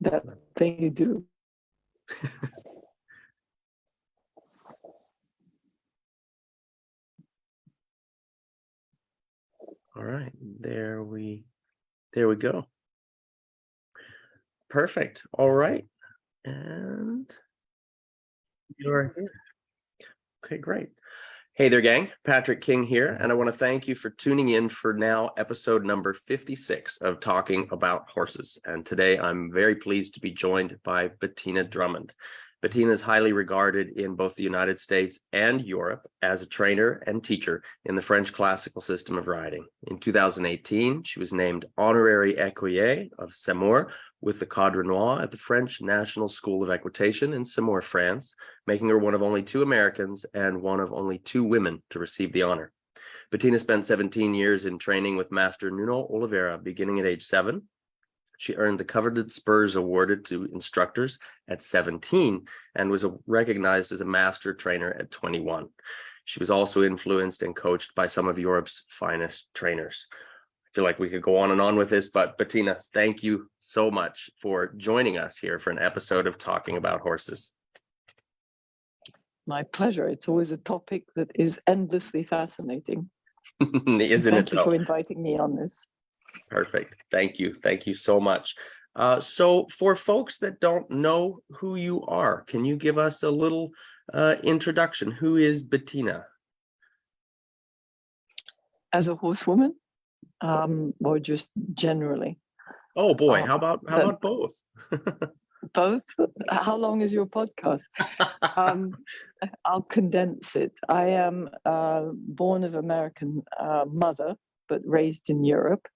that thing you do. All right, there we go. Perfect. All right, and you're here. Okay, great. Hey there, gang. Patrick King here, and I want to thank you for tuning in for now episode number 56 of Talking About Horses. And today I'm very pleased to be joined by Bettina Drummond. Bettina is highly regarded in both the United States and Europe as a trainer and teacher in the French classical system of riding. In 2018, she was named Honorary Equerrier of Saumur with the Cadre Noir at the French National School of Equitation in Saumur, France, making her one of only 2 Americans and one of only 2 women to receive the honor. Bettina spent 17 years in training with Master Nuno Oliveira, beginning at age 7. She earned the coveted spurs awarded to instructors at 17 and was recognized as a master trainer at 21. She was also influenced and coached by some of Europe's finest trainers. I feel like we could go on and on with this, but Bettina, thank you so much for joining us here for an episode of Talking About Horses. My pleasure. It's always a topic that is endlessly fascinating. Isn't Thank it? you for inviting me on this. Perfect. Thank you. Thank you so much. So for folks that don't know who you are, can you give us a little introduction? Who is Bettina? As a horsewoman, or just generally? Oh boy, how about both? Both? How long is your podcast? I'll condense it. I am born of American mother, but raised in Europe.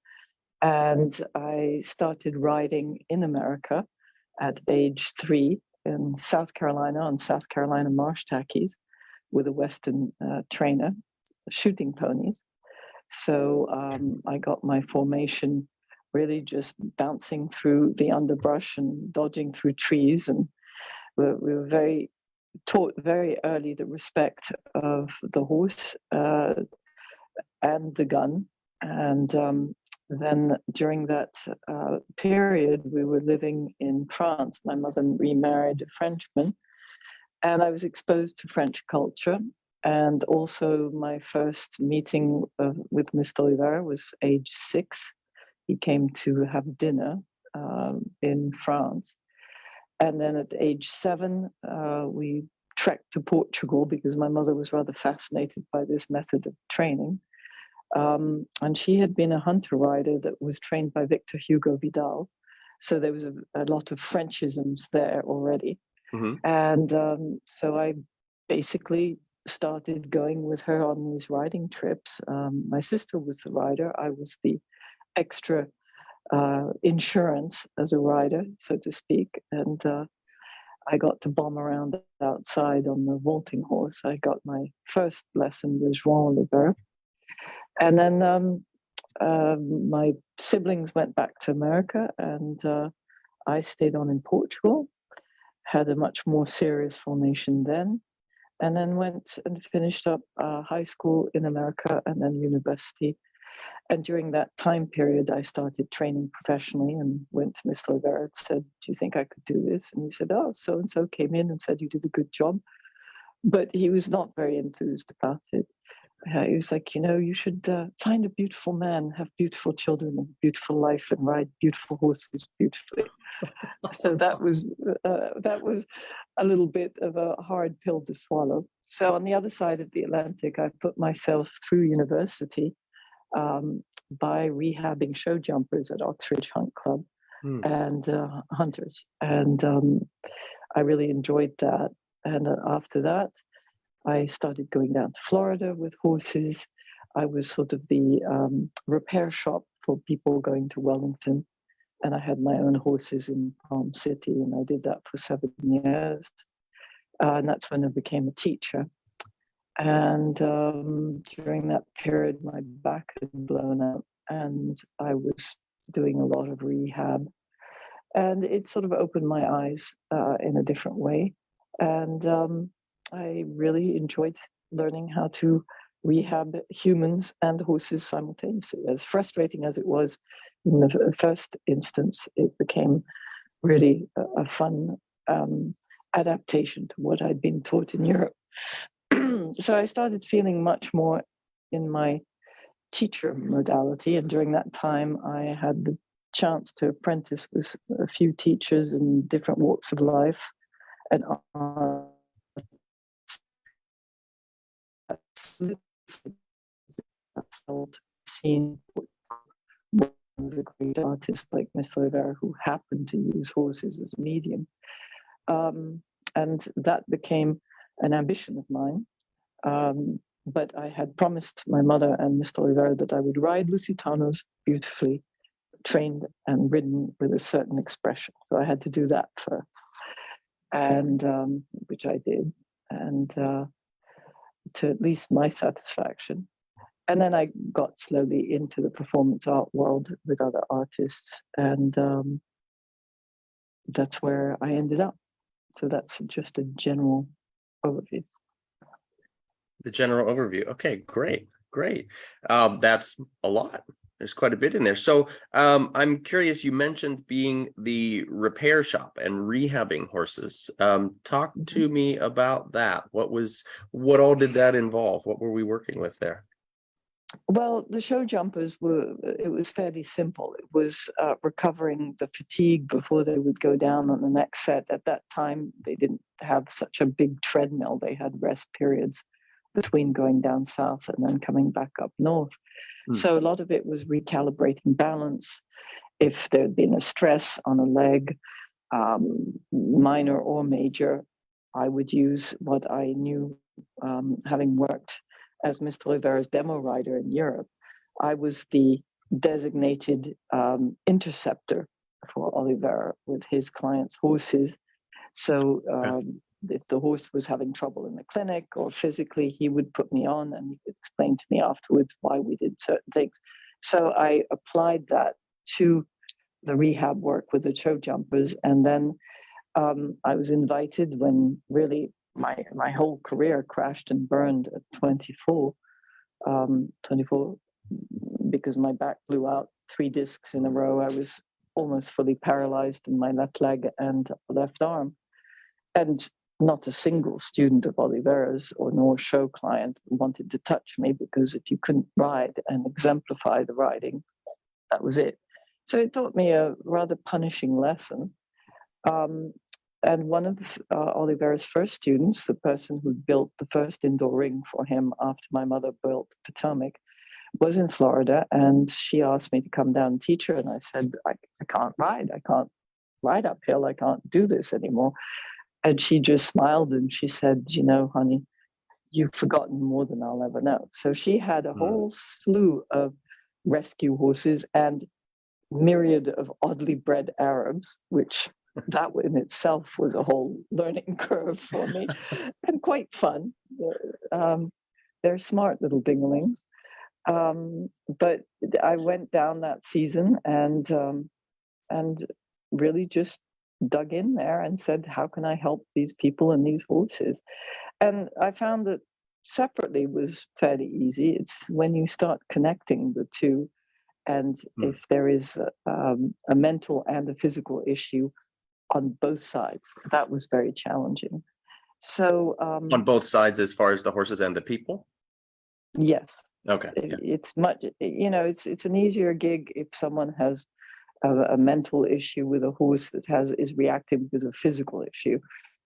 And I started riding in America at age 3 in South Carolina on South Carolina marsh tackies with a Western trainer, shooting ponies. So I got my formation really just bouncing through the underbrush and dodging through trees. And we were taught very early the respect of the horse and the gun. And then during that period, we were living in France. My mother remarried a Frenchman, and I was exposed to French culture. And also my first meeting with Mr. Oliveira was age 6. He came to have dinner in France. And then at age 7, we trekked to Portugal because my mother was rather fascinated by this method of training. And she had been a hunter rider that was trained by Victor Hugo Vidal. So there was a lot of Frenchisms there already. Mm-hmm. And so I basically started going with her on these riding trips. My sister was the rider. I was the extra insurance as a rider, so to speak. And I got to bomb around outside on the vaulting horse. I got my first lesson with Juan Oliver. And then my siblings went back to America, and I stayed on in Portugal, had a much more serious formation then, and then went and finished up high school in America and then university. And during that time period, I started training professionally and went to Mr. Oliveira and said, "Do you think I could do this?" And he said, "Oh, so-and-so came in and said you did a good job." But he was not very enthused about it. He was like, you should find a beautiful man, have beautiful children, and beautiful life, and ride beautiful horses beautifully. So that was a little bit of a hard pill to swallow. So on the other side of the Atlantic, I put myself through university by rehabbing show jumpers at Oxford Hunt Club and hunters. And I really enjoyed that. And after that, I started going down to Florida with horses. I was sort of the repair shop for people going to Wellington. And I had my own horses in Palm City, and I did that for 7 years. And that's when I became a teacher. And during that period, my back had blown out, and I was doing a lot of rehab. And it sort of opened my eyes in a different way. And I really enjoyed learning how to rehab humans and horses simultaneously. As frustrating as it was in the first instance, it became really a fun adaptation to what I'd been taught in Europe. So I started feeling much more in my teacher modality, and during that time I had the chance to apprentice with a few teachers in different walks of life, and I felt seen with a great artist like Mr. Oliveira, who happened to use horses as a medium. And that became an ambition of mine. But I had promised my mother and Mr. Oliveira that I would ride Lusitanos beautifully, trained and ridden with a certain expression. So I had to do that first, and which I did, and to at least my satisfaction. And then I got slowly into the performance art world with other artists, and that's where I ended up. So that's just a general overview. The general overview. Okay, great. That's a lot. There's quite a bit in there. So I'm curious, you mentioned being the repair shop and rehabbing horses. Talk to me about that. What all did that involve? What were we working with there? Well, the show jumpers it was fairly simple. It was recovering the fatigue before they would go down on the next set. At that time, they didn't have such a big treadmill. They had rest periods between going down south and then coming back up north. So a lot of it was recalibrating balance. If there had been a stress on a leg, minor or major, I would use what I knew, having worked as Mr. Oliveira's demo rider in Europe. I was the designated interceptor for Oliveira with his clients' horses. So if the horse was having trouble in the clinic or physically, he would put me on and he would explain to me afterwards why we did certain things. So I applied that to the rehab work with the show jumpers. And then I was invited when really my whole career crashed and burned at 24, because my back blew out 3 discs in a row. I was almost fully paralyzed in my left leg and left arm. And not a single student of Oliveira's or nor show client wanted to touch me, because if you couldn't ride and exemplify the riding, that was it. So it taught me a rather punishing lesson. And one of Oliveira's first students, the person who built the first indoor ring for him after my mother built Potomac, was in Florida, and she asked me to come down and teach her. And I said, I can't ride. I can't ride uphill. I can't do this anymore. And she just smiled and she said, you know, honey, you've forgotten more than I'll ever know. So she had a whole slew of rescue horses and myriad of oddly bred Arabs, which that in itself was a whole learning curve for me, and quite fun. They're smart little dinglings. But I went down that season and really just dug in there and said, how can I help these people and these horses? And I found that separately was fairly easy. It's when you start connecting the two, and if there is a mental and a physical issue on both sides, that was very challenging. So on both sides, as far as the horses and the people? Yes. Okay. It's much, it's an easier gig if someone has a mental issue with a horse that is reacting because of physical issue.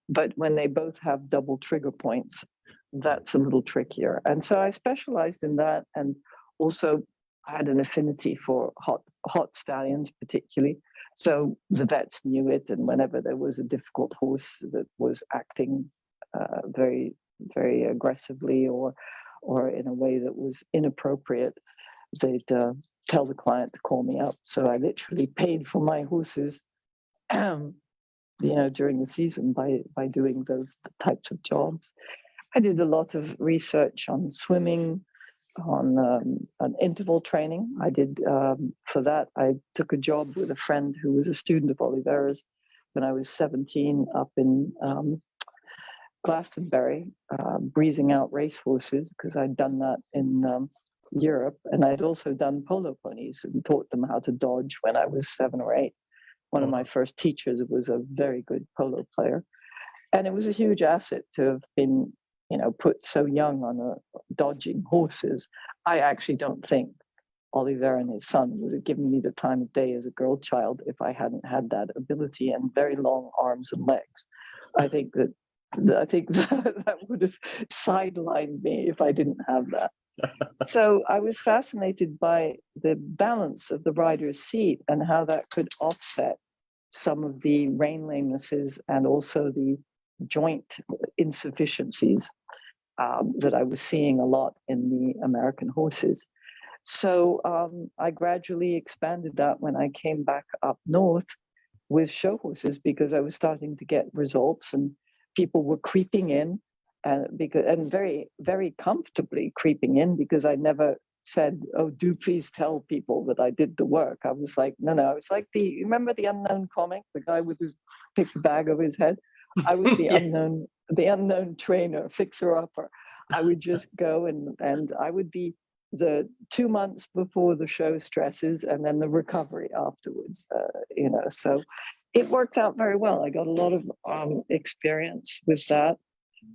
But when they both have double trigger points, that's a little trickier. And so I specialized in that, and also I had an affinity for hot stallions particularly. So the vets knew it, and whenever there was a difficult horse that was acting very, very aggressively or in a way that was inappropriate, they'd tell the client to call me up. So I literally paid for my horses, during the season by doing those types of jobs. I did a lot of research on swimming, on interval training. I did, for that, I took a job with a friend who was a student of Oliveira's when I was 17 up in Glastonbury, breezing out racehorses, because I'd done that in Europe. And I'd also done polo ponies and taught them how to dodge when I was 7 or 8. One of my first teachers was a very good polo player. And it was a huge asset to have been, put so young on dodging horses. I actually don't think Oliveira and his son would have given me the time of day as a girl child if I hadn't had that ability and very long arms and legs. I think that would have sidelined me if I didn't have that. So I was fascinated by the balance of the rider's seat and how that could offset some of the rein lamenesses and also the joint insufficiencies that I was seeing a lot in the American horses. So I gradually expanded that when I came back up north with show horses, because I was starting to get results and people were creeping in, and very, very comfortably creeping in, because I never said, "Oh, do please tell people that I did the work." I was like, no. It's like you remember the Unknown comic, the guy with his paper bag over his head? I was the unknown trainer, fixer upper. I would just go and I would be the 2 months before the show stresses and then the recovery afterwards. So it worked out very well. I got a lot of experience with that.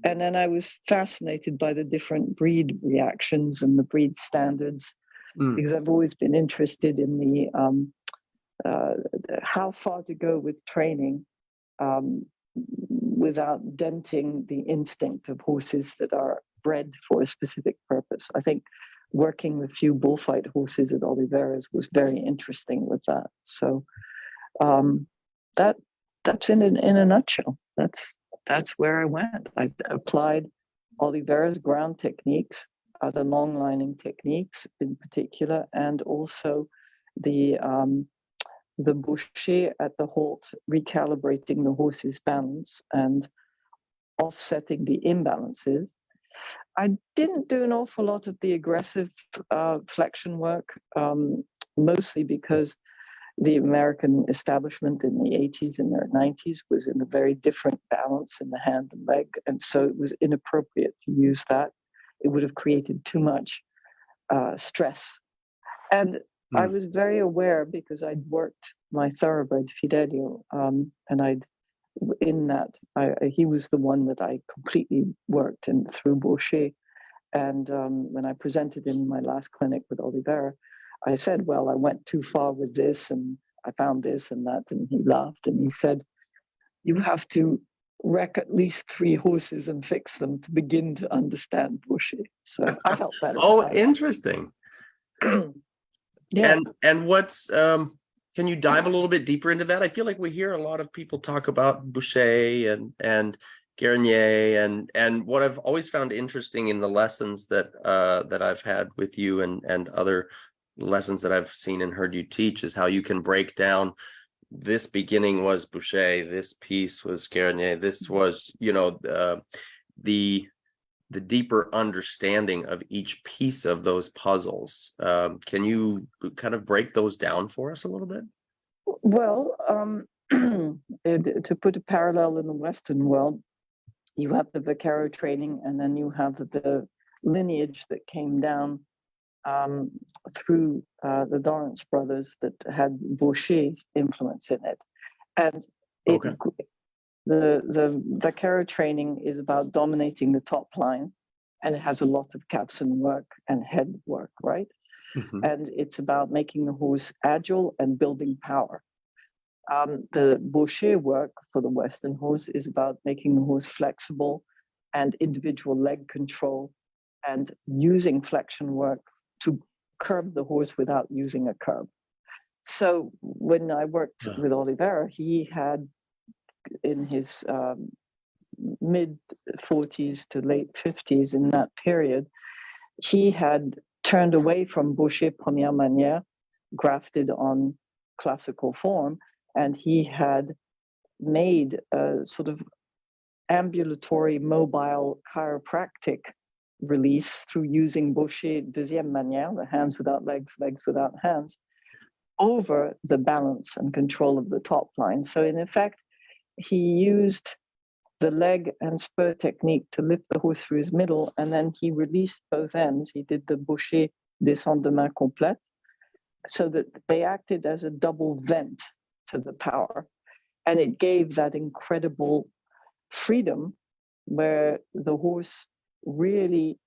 And then I was fascinated by the different breed reactions and the breed standards, because I've always been interested in the how far to go with training without denting the instinct of horses that are bred for a specific purpose. I think working with few bullfight horses at Oliveira's was very interesting with that. So that's in a nutshell. That's where I went. I applied Oliveira's ground techniques, the long lining techniques in particular, and also the Boucher at the halt, recalibrating the horse's balance and offsetting the imbalances. I didn't do an awful lot of the aggressive flexion work, mostly because the American establishment in the 80s and the 90s was in a very different balance in the hand and leg, and so it was inappropriate to use that. It would have created too much stress. And I was very aware, because I'd worked my thoroughbred Fidelio, and he was the one that I completely worked in through Boucher. And when I presented in my last clinic with Oliveira, I said, well, I went too far with this and I found this and that. And he laughed and he said, you have to wreck at least 3 horses and fix them to begin to understand Boucher. So I felt better. Interesting. Yeah. And what's can you dive a little bit deeper into that? I feel like we hear a lot of people talk about Boucher and Gueriniere, and what I've always found interesting in the lessons that I've had with you and other lessons that I've seen and heard you teach is how you can break down, this beginning was Boucher, this piece was Gueriniere, this was the deeper understanding of each piece of those puzzles. Can you kind of break those down for us a little bit? Well, to put a parallel in the Western world, you have the Vaquero training, and then you have the lineage that came down through the Dorrance brothers that had Boucher's influence in it. And the Vaquero training is about dominating the top line, and it has a lot of capstan work and head work, right? Mm-hmm. And it's about making the horse agile and building power. The Boucher work for the Western horse is about making the horse flexible and individual leg control and using flexion work to curb the horse without using a curb. So when I worked with Oliveira, he had, in his mid 40s to late 50s, in that period, he had turned away from Boucher Première Manière, grafted on classical form, and he had made a sort of ambulatory mobile chiropractic release through using Boucher Deuxième Manière, the hands without legs, legs without hands, over the balance and control of the top line. So in effect, he used the leg and spur technique to lift the horse through his middle, and then he released both ends. He did the Boucher descente de main complète, so that they acted as a double vent to the power. And it gave that incredible freedom where the horse really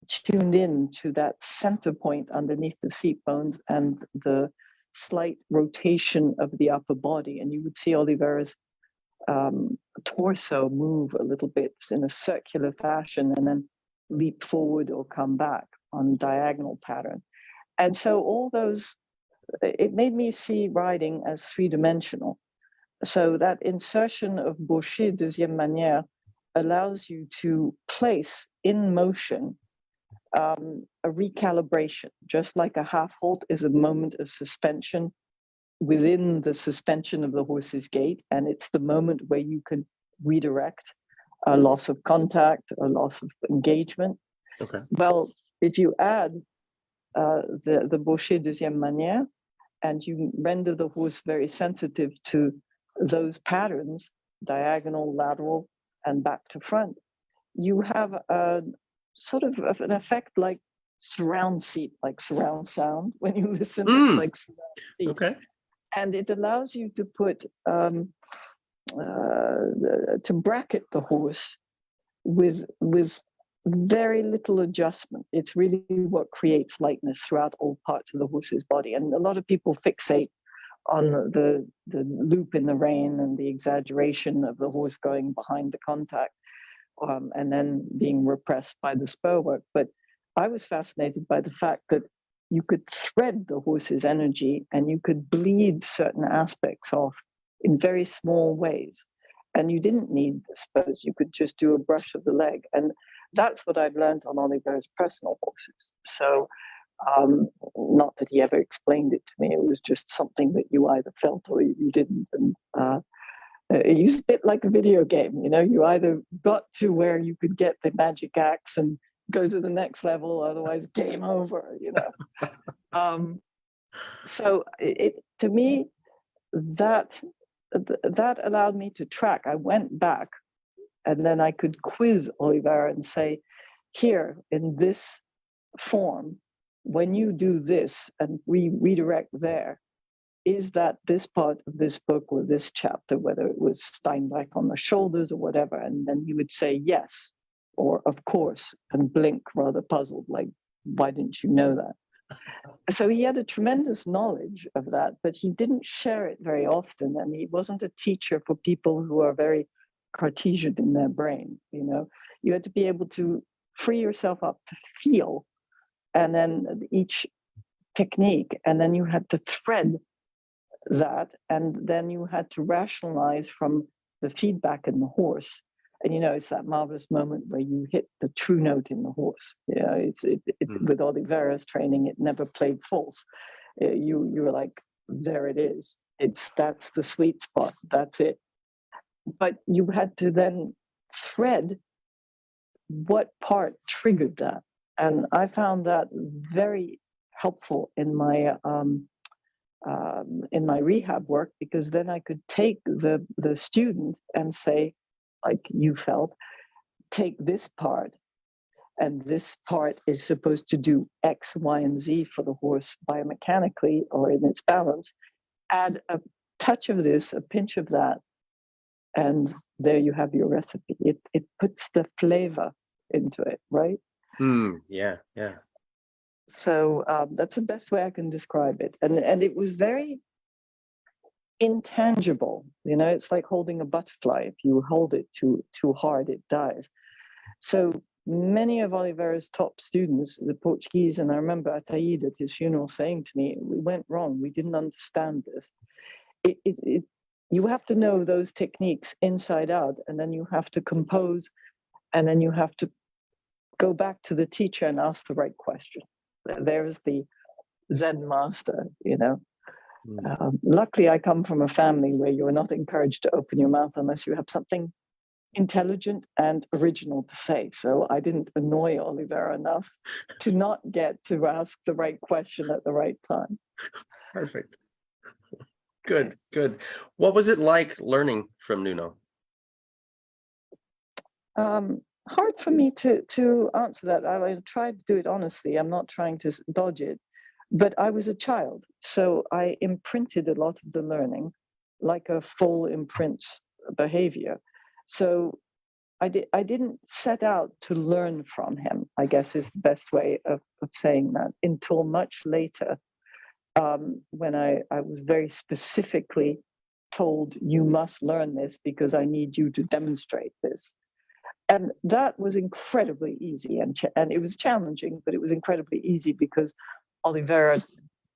tuned in to that center point underneath the seat bones and the slight rotation of the upper body. And you would see Oliveira's torso move a little bit in a circular fashion and then leap forward or come back on diagonal pattern. And so all those, it made me see riding as three-dimensional. So that insertion of Boucher deuxième manière allows you to place in motion a recalibration, just like a half halt is a moment of suspension within the suspension of the horse's gait. And it's the moment where you can redirect a loss of contact, a loss of engagement. Okay. Well, if you add the Boucher deuxième manière and you render the horse very sensitive to those patterns, diagonal, lateral, and back to front, you have a sort of an effect like surround seat, like surround sound. When you listen, it's like surround seat. Okay. And it allows you to put, to bracket the horse with very little adjustment. It's really what creates lightness throughout all parts of the horse's body. And a lot of people fixate on the loop in the rein and the exaggeration of the horse going behind the contact and then being repressed by the spur work. But I was fascinated by the fact that you could thread the horse's energy and you could bleed certain aspects off in very small ways. And you didn't need the spurs. You could just do a brush of the leg. And that's what I'd learned on Oliveira's personal horses. So not that he ever explained it to me. It was just something that you either felt or you didn't. And it used a bit like a video game. You know, you either got to where you could get the magic axe and go to the next level, otherwise game over, you know. So it to me, that allowed me to track. I went back and then I could quiz Oliveira and say, here in this form, when you do this and we redirect there, is that this part of this book or this chapter, whether it was Steinbeck on the shoulders or whatever? And then he would say yes, or of course, and blink rather puzzled, like, why didn't you know that? So he had a tremendous knowledge of that, but he didn't share it very often. And he wasn't a teacher for people who are very Cartesian in their brain. You know, you had to be able to free yourself up to feel, and then each technique, and then you had to thread that, and then you had to rationalize from the feedback in the horse. And you know, it's that marvelous moment where you hit the true note in the horse. You know, with Oliveira's training, it never played false. You were like, there it is. That's the sweet spot. That's it. But you had to then thread what part triggered that. And I found that very helpful in my rehab work, because then I could take the student and say, like you felt, take this part, and this part is supposed to do X, Y, and Z for the horse biomechanically or in its balance. Add a touch of this, a pinch of that, and there you have your recipe. It puts the flavor into it, right? Yeah. So that's the best way I can describe it. And it was very intangible. You know, it's like holding a butterfly. If you hold it too hard, it dies. So many of Oliveira's top students, the Portuguese, and I remember Ataíde at his funeral saying to me, we went wrong. We didn't understand this. You have to know those techniques inside out, and then you have to compose, and then you have to go back to the teacher and ask the right question. There's the Zen master, you know. Luckily, I come from a family where you're not encouraged to open your mouth unless you have something intelligent and original to say. So I didn't annoy Oliveira enough to not get to ask the right question at the right time. Perfect. Good. What was it like learning from Nuno? Hard for me to answer that. I tried to do it honestly. I'm not trying to dodge it. But I was a child, so I imprinted a lot of the learning like a full imprint behavior. So I didn't set out to learn from him, I guess is the best way of saying that, until much later, when I was very specifically told, you must learn this because I need you to demonstrate this. And that was incredibly easy, and it was challenging, but it was incredibly easy because Oliveira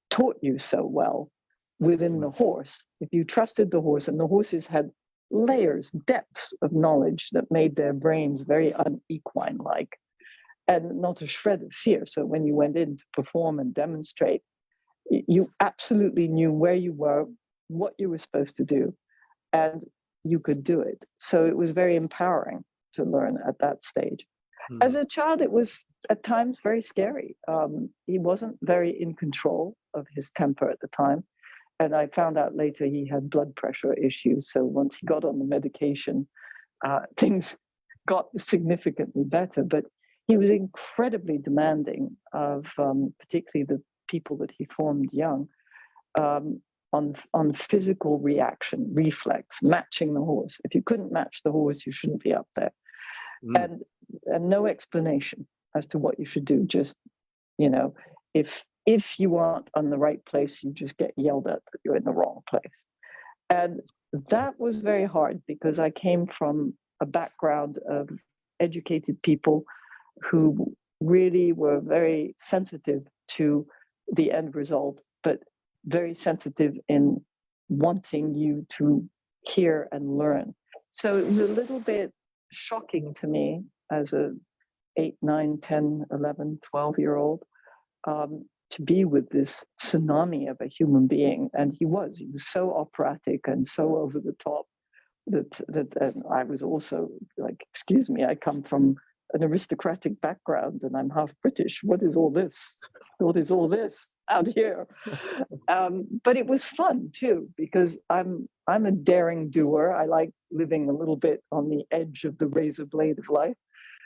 taught you so well within the horse. If you trusted the horse, and the horses had layers, depths of knowledge that made their brains very unequine-like, and not a shred of fear. So when you went in to perform and demonstrate, you absolutely knew where you were, what you were supposed to do, and you could do it. So it was very empowering to learn at that stage. As a child, it was at times very scary. He wasn't very in control of his temper at the time. And I found out later he had blood pressure issues. So once he got on the medication, things got significantly better. But he was incredibly demanding of particularly the people that he formed young, on physical reaction, reflex, matching the horse. If you couldn't match the horse, you shouldn't be up there. And no explanation as to what you should do. Just, if you aren't on the right place, you just get yelled at that you're in the wrong place. And that was very hard because I came from a background of educated people who really were very sensitive to the end result, but very sensitive in wanting you to hear and learn. So it was a little bit shocking to me as a 8, 9, 10, 11, 12-year-old to be with this tsunami of a human being. And he was so operatic and so over the top that I was also like, excuse me, I come from an aristocratic background and I'm half British. What is all this? What is all this out here? But it was fun too, because I'm a daring doer. I like living a little bit on the edge of the razor blade of life.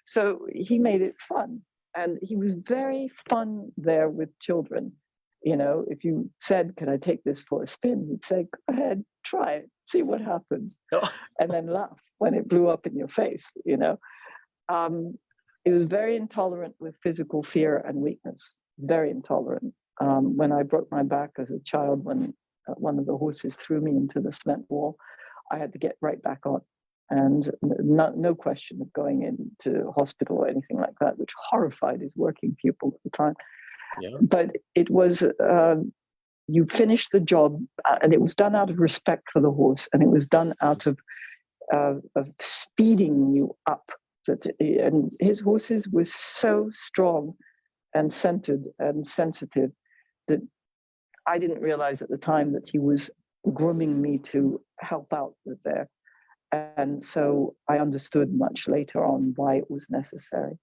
So he made it fun. And he was very fun there with children. If you said, can I take this for a spin? He'd say, go ahead, try it, see what happens. And then laugh when it blew up in your face, It was very intolerant with physical fear and weakness, very intolerant. When I broke my back as a child, when one of the horses threw me into the cement wall, I had to get right back on. And no question of going into hospital or anything like that, which horrified his working pupil at the time. Yeah. But it was, you finished the job, and it was done out of respect for the horse, and it was done out of speeding you up. And his horses were so strong and centered and sensitive that I didn't realize at the time that he was grooming me to help out with there. And so I understood much later on why it was necessary.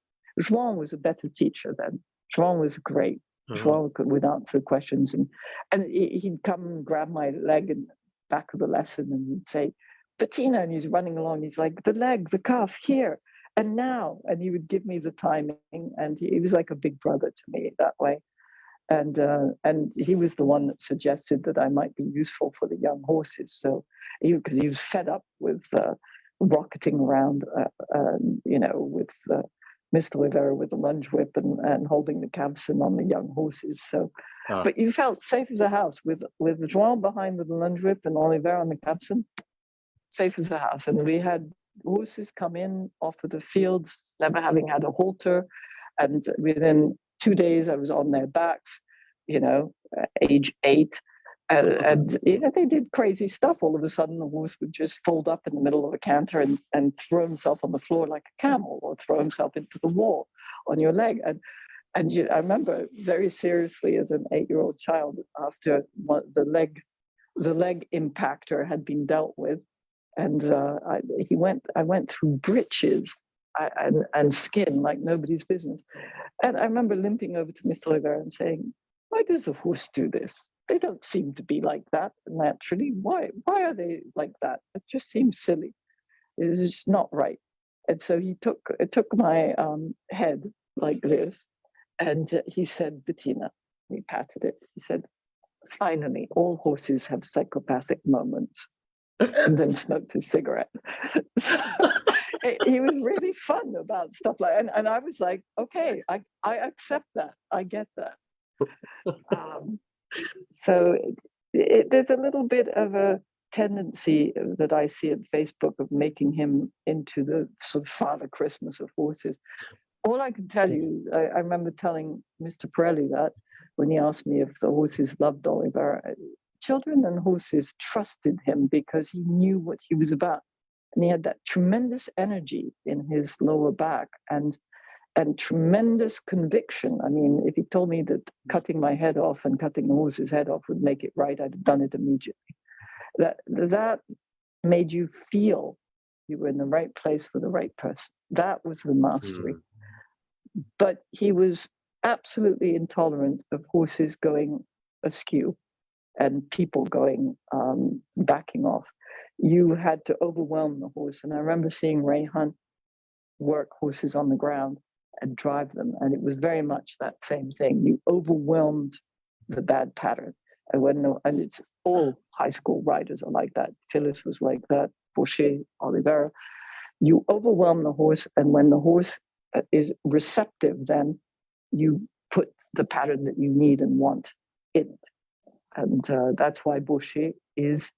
Juan was a better teacher then. Juan was great. Juan would answer questions, and he'd come and grab my leg in the back of the lesson, and he'd say, Bettina, and he's running along. He's like, the leg, the cuff, here, and now. And he would give me the timing, and he was like a big brother to me that way. And he was the one that suggested that I might be useful for the young horses. So, because he was fed up with rocketing around, with Mr. Oliveira with the lunge whip and holding the capstan on the young horses. So, but you felt safe as a house with João behind with the lunge whip and Oliveira on the capstan, safe as a house. And we had horses come in off of the fields, never having had a halter, and within 2 days I was on their backs, age 8. And they did crazy stuff. All of a sudden, the horse would just fold up in the middle of a canter and throw himself on the floor like a camel, or throw himself into the wall on your leg. And I remember very seriously as an 8-year-old child, after the leg impactor had been dealt with, and I went through breeches and skin like nobody's business. And I remember limping over to Mr. Oliveira and saying, why does the horse do this? They don't seem to be like that naturally. Why are they like that? It just seems silly. It is not right. And so he took my head like this, and he said, Bettina, he patted it. He said, finally, all horses have psychopathic moments. and then smoked his cigarette. So he was really fun about stuff like that. And I was like, okay, I accept that. I get that. So there's a little bit of a tendency that I see at Facebook of making him into the sort of Father Christmas of horses. All I can tell you, I remember telling Mr. Pirelli that when he asked me if the horses loved Oliveira, children and horses trusted him because he knew what he was about. And he had that tremendous energy in his lower back and tremendous conviction. I mean, if he told me that cutting my head off and cutting the horse's head off would make it right, I'd have done it immediately. That made you feel you were in the right place for the right person. That was the mastery. But he was absolutely intolerant of horses going askew and people going backing off. You had to overwhelm the horse. And I remember seeing Ray Hunt work horses on the ground and drive them. And it was very much that same thing. You overwhelmed the bad pattern. And it's all high school riders are like that. Phyllis was like that, Boucher, Oliveira. You overwhelm the horse, and when the horse is receptive, then you put the pattern that you need and want in it. And that's why Boucher is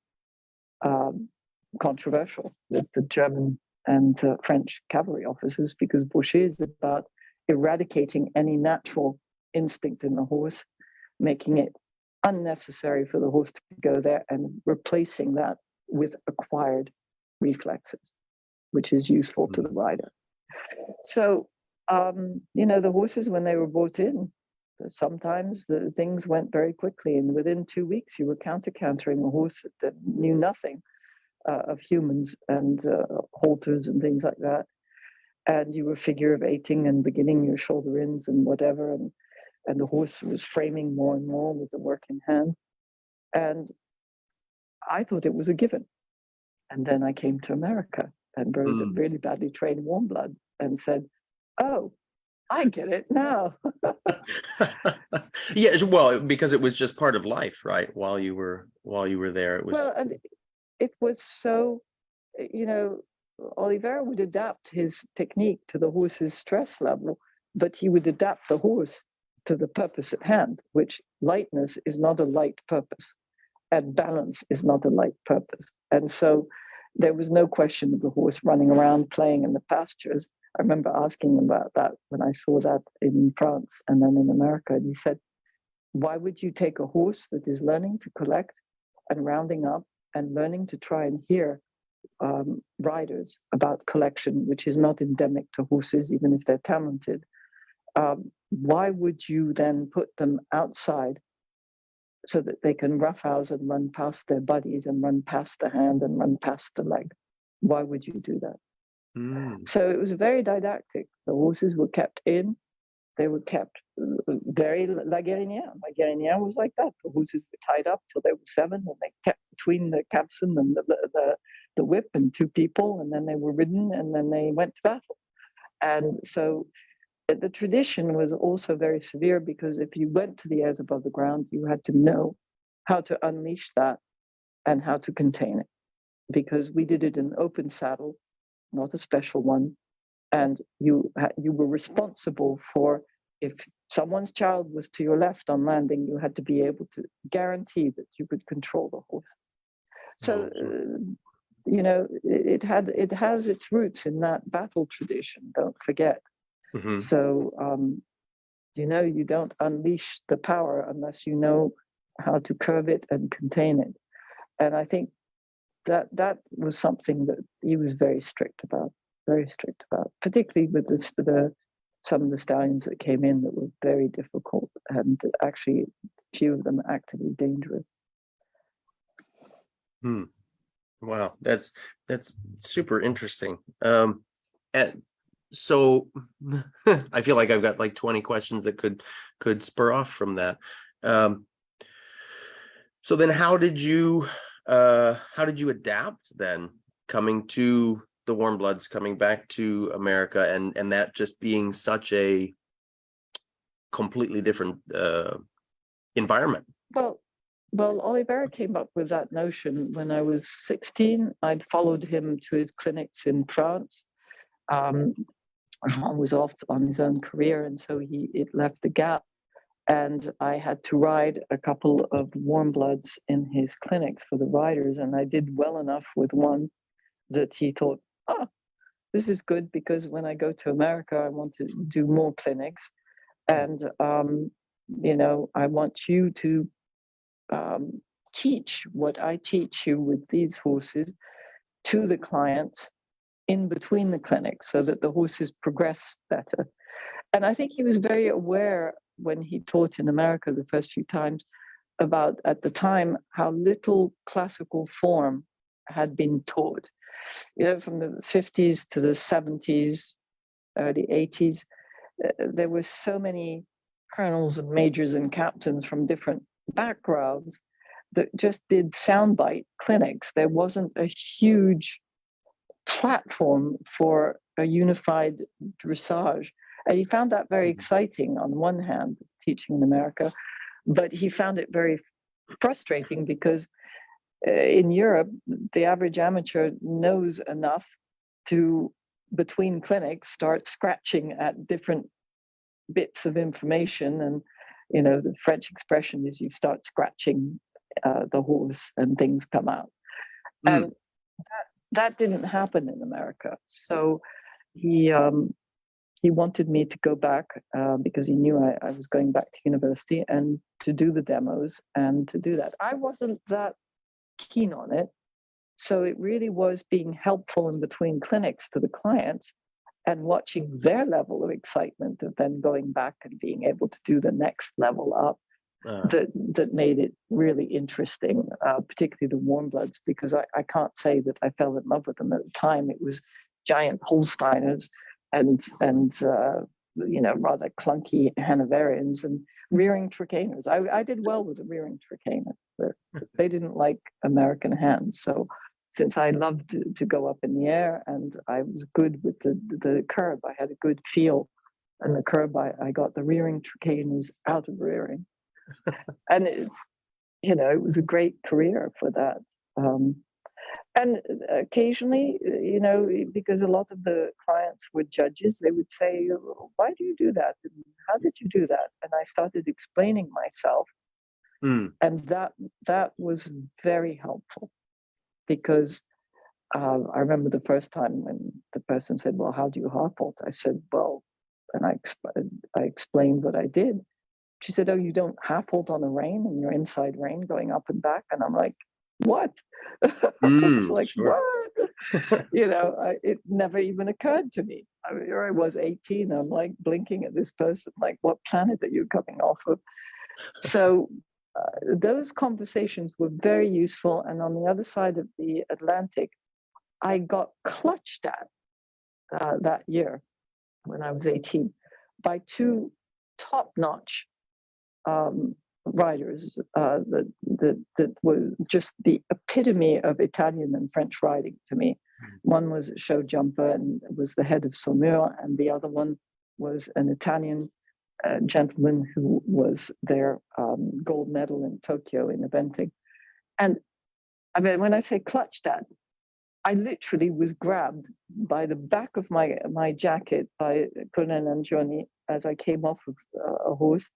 controversial with the German and French cavalry officers, because Boucher is about eradicating any natural instinct in the horse, making it unnecessary for the horse to go there, and replacing that with acquired reflexes, which is useful to the rider. So, the horses, when they were brought in, sometimes the things went very quickly, and within 2 weeks you were countering a horse that knew nothing of humans and halters and things like that, and you were figure of eighting and beginning your shoulder ins and whatever, and the horse was framing more and more with the work in hand, and I thought it was a given. And then I came to America and rode a really badly trained warmblood and said, "Oh, I get it now." Yeah, well, because it was just part of life, right? While you were there, it was. Well, and it was so, Oliveira would adapt his technique to the horse's stress level, but he would adapt the horse to the purpose at hand, which lightness is not a light purpose, and balance is not a light purpose. And so there was no question of the horse running around playing in the pastures. I remember asking him about that when I saw that in France and then in America. And he said, why would you take a horse that is learning to collect and rounding up and learning to try and hear riders about collection, which is not endemic to horses, even if they're talented? Why would you then put them outside so that they can roughhouse and run past their buddies and run past the hand and run past the leg? Why would you do that? So it was very didactic. The horses were kept in. They were kept very la Gueriniere. La Gueriniere was like that. The horses were tied up till they were 7, and they kept between the capstan and the whip and 2 people, and then they were ridden, and then they went to battle. And so the tradition was also very severe, because if you went to the airs above the ground, you had to know how to unleash that and how to contain it, because we did it in open saddle, not a special one, and you were responsible for, if someone's child was to your left on landing, you had to be able to guarantee that you could control the horse. So it has its roots in that battle tradition, don't forget. So you don't unleash the power unless you know how to curb it and contain it. And I think that was something that he was very strict about, particularly with some of the stallions that came in that were very difficult, and actually a few of them actively dangerous. Wow, that's super interesting. And so I feel like I've got like 20 questions that could spur off from that. So then how did you adapt then, coming to the warmbloods, coming back to America, and that just being such a completely different environment? Well, Well, Oliveira came up with that notion when I was 16. I'd followed him to his clinics in France. Jean was off on his own career, and so it left a gap. And I had to ride a couple of warmbloods in his clinics for the riders, and I did well enough with one that he thought, oh, this is good, because when I go to America, I want to do more clinics. And, I want you to teach what I teach you with these horses to the clients in between the clinics so that the horses progress better. And I think he was very aware when he taught in America the first few times about, at the time, how little classical form had been taught. From the 50s to the 70s, early 80s, there were so many colonels and majors and captains from different backgrounds that just did soundbite clinics. There wasn't a huge platform for a unified dressage. And he found that very exciting on one hand, teaching in America, but he found it very frustrating because in Europe, the average amateur knows enough to, between clinics, start scratching at different bits of information. And, the French expression is you start scratching the horse and things come out. And that didn't happen in America. So he wanted me to go back because he knew I was going back to university and to do the demos and to do that. I wasn't that keen on it. So it really was being helpful in between clinics to the clients and watching their level of excitement of then going back and being able to do the next level up that made it really interesting, particularly the warmbloods, because I can't say that I fell in love with them at the time. It was giant Holsteiners and rather clunky Hanoverians and rearing Tricaners. I did well with the rearing Tricaner, but they didn't like American hands. So since I loved to go up in the air and I was good with the curb, I had a good feel. And the curb, I got the rearing Tricaners out of rearing. And it was a great career for that. And occasionally, because a lot of the clients were judges, they would say, why do you do that? And how did you do that? And I started explaining myself. And that was very helpful because I remember the first time when the person said, well, how do you harpalt? I said, well, and I explained what I did. She said, oh, you don't harpalt on a rein and you're inside rein going up and back? And I'm like, what? It's like, sure. what? It never even occurred to me. Here I was 18. I'm like blinking at this person, like, what planet are you coming off of? So those conversations were very useful. And on the other side of the Atlantic, I got clutched at that year when I was 18 by two top-notch riders that were just the epitome of Italian and French riding to me. One was a show jumper and was the head of Saumur, and the other one was an Italian gentleman who was their gold medal in Tokyo in eventing. And I mean, when I say clutched at, I literally was grabbed by the back of my jacket by Colonel Angioni as I came off of a horse.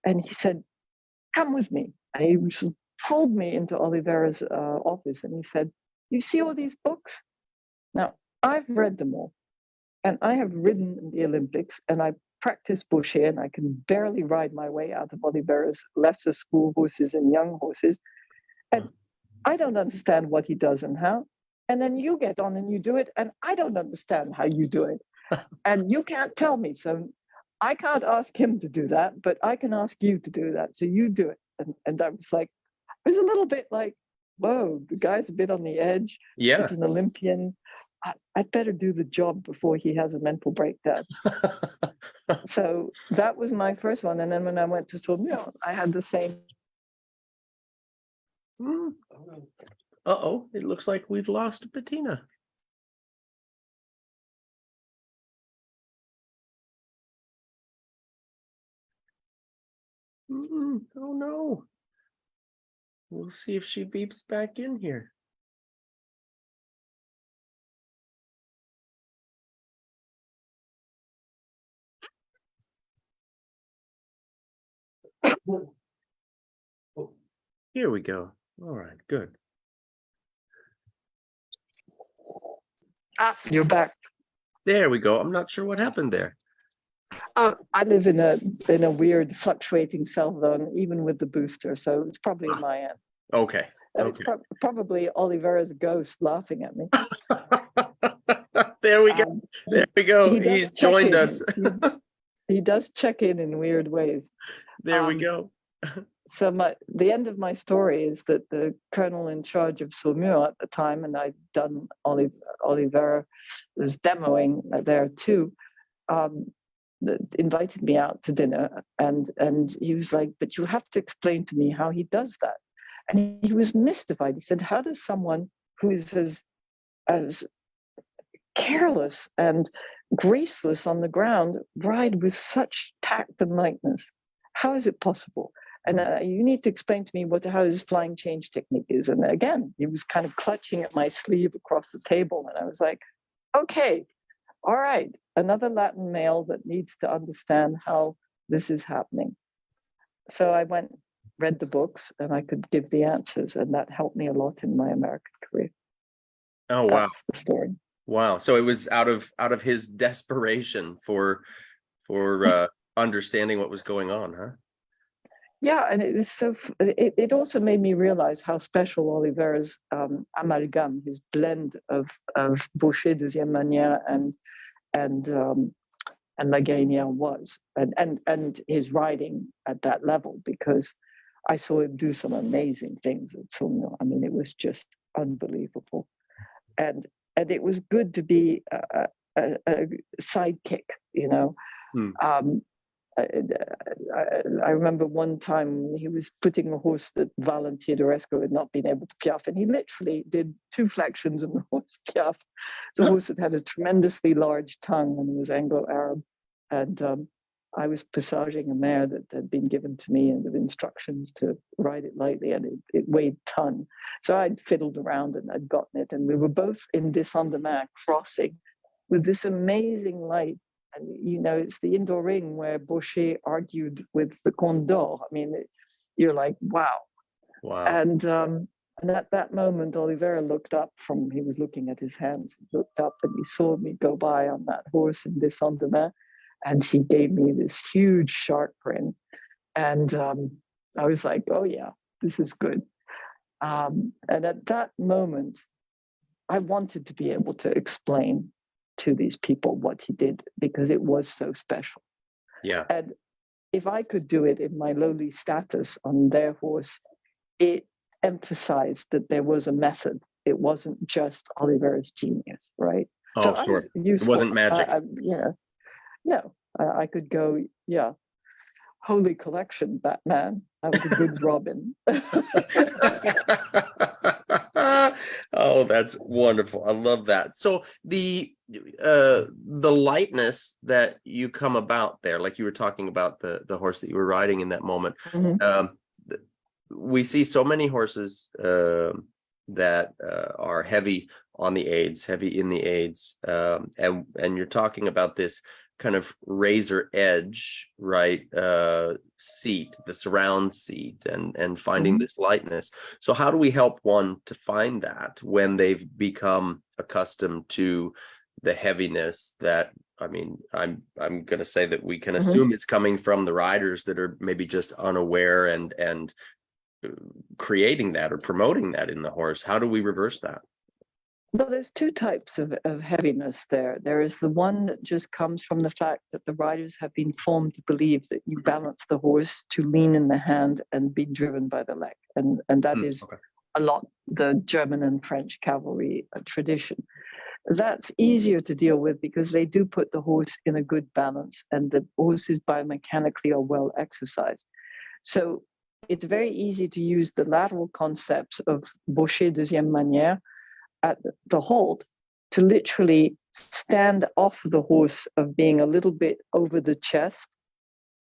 And he said, come with me. And he just pulled me into Oliveira's office and he said, you see all these books? Now, I've read them all. And I have ridden in the Olympics and I practiced Boucher and I can barely ride my way out of Oliveira's lesser school horses and young horses. And I don't understand what he does and how. And then you get on and you do it, and I don't understand how you do it. And you can't tell me. So I can't ask him to do that, but I can ask you to do that. So you do it. And I was like, it was a little bit like, whoa, the guy's a bit on the edge. Yeah. It's an Olympian. I'd better do the job before he has a mental breakdown. So that was my first one. And then when I went to Saumur, I had the same. Uh-oh, it looks like we've lost Bettina. Oh no. We'll see if she beeps back in here. Here we go. All right, good. You're back. There we go. I'm not sure what happened there. I live in a weird fluctuating cell zone, even with the booster, so it's probably my end. Okay. It's probably Oliveira's ghost laughing at me. There we go. There we go. He's joined us. He does check in weird ways. There we go. So the end of my story is that the colonel in charge of Saumur at the time, and I'd done Oliveira was demoing there too, invited me out to dinner, and he was like, "But you have to explain to me how he does that." And he was mystified. He said, "How does someone who is as careless and graceless on the ground ride with such tact and lightness? How is it possible? And you need to explain to me how his flying change technique is." And again, he was kind of clutching at my sleeve across the table. And I was like, okay, all right, another Latin male that needs to understand how this is happening. So I read the books, and I could give the answers. And that helped me a lot in my American career. Oh, wow. That's the story. Wow. So it was out of his desperation for understanding what was going on, huh? Yeah, and it was it also made me realize how special Oliveira's amalgame, his blend of Boucher, deuxième manière, and La Gueriniere was, and his writing at that level, because I saw him do some amazing things at Saumur. I mean, it was just unbelievable, and it was good to be a sidekick, you know. I remember one time he was putting a horse that Valentin D'Oresco had not been able to piaffe, and he literally did 2 flexions and the horse piaffed. The horse that had a tremendously large tongue and was Anglo-Arab, and I was passaging a mare that had been given to me and with instructions to ride it lightly, and it weighed a ton. So I'd fiddled around and I'd gotten it, and we were both in Descendemain crossing with this amazing light. And, you know, it's the indoor ring where Boucher argued with the Comte d'Or. I mean, you're like, wow. And at that moment, Oliveira looked up he was looking at his hands. He looked up and he saw me go by on that horse in Descendemain. And he gave me this huge shark grin. And I was like, oh, yeah, this is good. And at that moment, I wanted to be able to explain to these people what he did, because it was so special. Yeah. And if I could do it in my lowly status on their horse, it emphasized that there was a method. It wasn't just Oliveira's genius, right? Oh, so sure. It wasn't magic. I could go, yeah, holy collection, Batman. I was a good Robin. Oh, that's wonderful. I love that. So the lightness that you come about there, like you were talking about the horse that you were riding in that moment. Mm-hmm. We see so many horses that are heavy on the aids, heavy in the aids, and you're talking about this kind of razor edge, right, seat, the surround seat, and finding this lightness. So how do we help one to find that when they've become accustomed to the heaviness that, I mean, I'm going to say that we can assume it's coming from the riders that are maybe just unaware and creating that or promoting that in the horse? How do we reverse that? Well, there's 2 types of heaviness there. There is the one that just comes from the fact that the riders have been formed to believe that you balance the horse to lean in the hand and be driven by the leg. And that is a lot the German and French cavalry tradition. That's easier to deal with because they do put the horse in a good balance, and the horses biomechanically are well exercised. So it's very easy to use the lateral concepts of Boucher deuxième manière at the hold to literally stand off the horse of being a little bit over the chest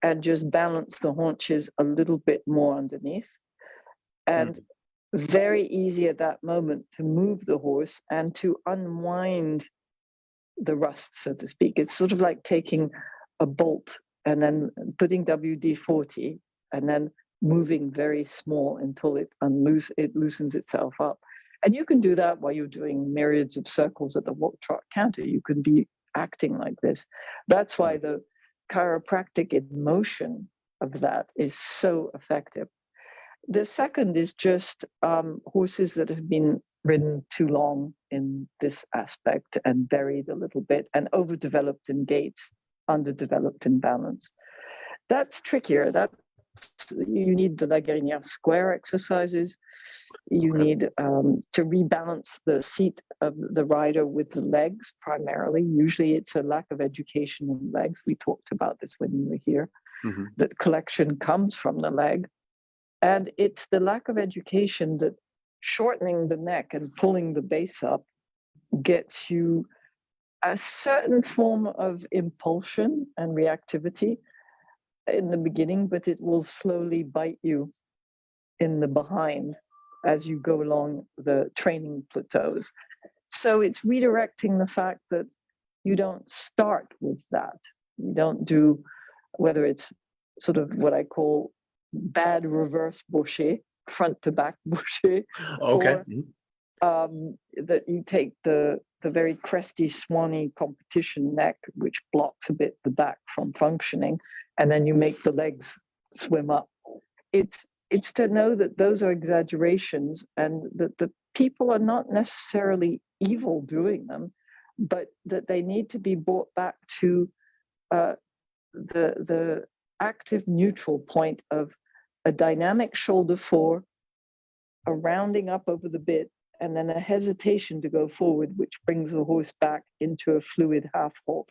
and just balance the haunches a little bit more underneath. And very easy at that moment to move the horse and to unwind the rust, so to speak. It's sort of like taking a bolt and then putting WD-40 and then moving very small until it loosens itself up. And you can do that while you're doing myriads of circles at the walk trot canter. You can be acting like this. That's why the chiropractic in motion of that is so effective. The second is just horses that have been ridden too long in this aspect and buried a little bit and overdeveloped in gaits, underdeveloped in balance. That's trickier. You need the Gueriniere square exercises. You need to rebalance the seat of the rider with the legs primarily. Usually it's a lack of education in legs. We talked about this when you were here, that collection comes from the leg. And it's the lack of education that shortening the neck and pulling the base up gets you a certain form of impulsion and reactivity in the beginning, but it will slowly bite you in the behind as you go along the training plateaus. So it's redirecting the fact that you don't start with that. You don't do, whether it's sort of what I call bad reverse Boucher, front to back Boucher, okay, or that you take the very cresty, swanny competition neck, which blocks a bit the back from functioning, and then you make the legs swim up. It's to know that those are exaggerations and that the people are not necessarily evil doing them, but that they need to be brought back to the active neutral point of a dynamic shoulder fore, a rounding up over the bit, and then a hesitation to go forward, which brings the horse back into a fluid half halt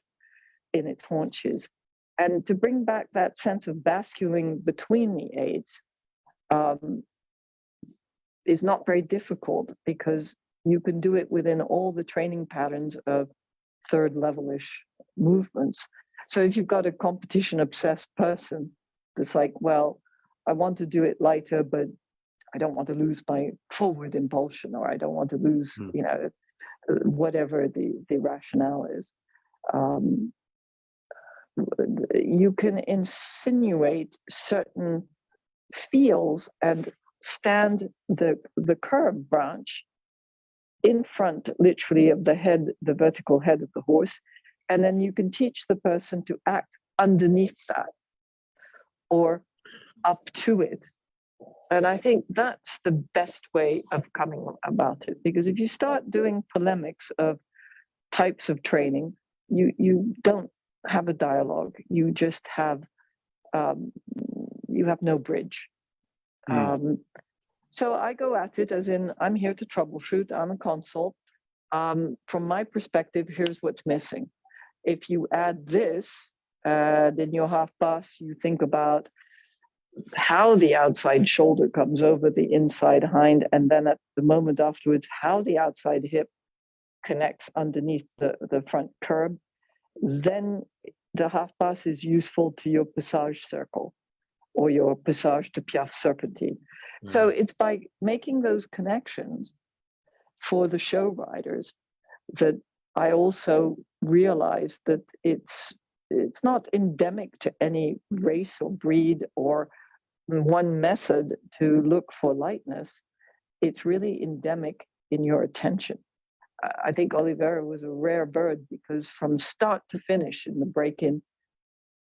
in its haunches. And to bring back that sense of basculing between the aids is not very difficult because you can do it within all the training patterns of third level-ish movements. So if you've got a competition obsessed person that's like, well, I want to do it lighter, but I don't want to lose my forward impulsion, or I don't want to lose, whatever the rationale is. You can insinuate certain feels and stand the curb branch in front, literally, of the head, the vertical head of the horse, and then you can teach the person to act underneath that or up to it. And I think that's the best way of coming about it, because if you start doing polemics of types of training, you don't have a dialogue. You just have you have no bridge. So I go at it as in, I'm here to troubleshoot. I'm a consult. From my perspective, here's what's missing. If you add this, then your half pass, you think about how the outside shoulder comes over the inside hind, and then at the moment afterwards, how the outside hip connects underneath the front curb. Then the half pass is useful to your passage circle or your passage to piaffe serpentine. So it's by making those connections for the show riders that I also realized that it's not endemic to any race or breed or one method to look for lightness. It's really endemic in your attention. I think Oliveira was a rare bird because from start to finish in the break-in,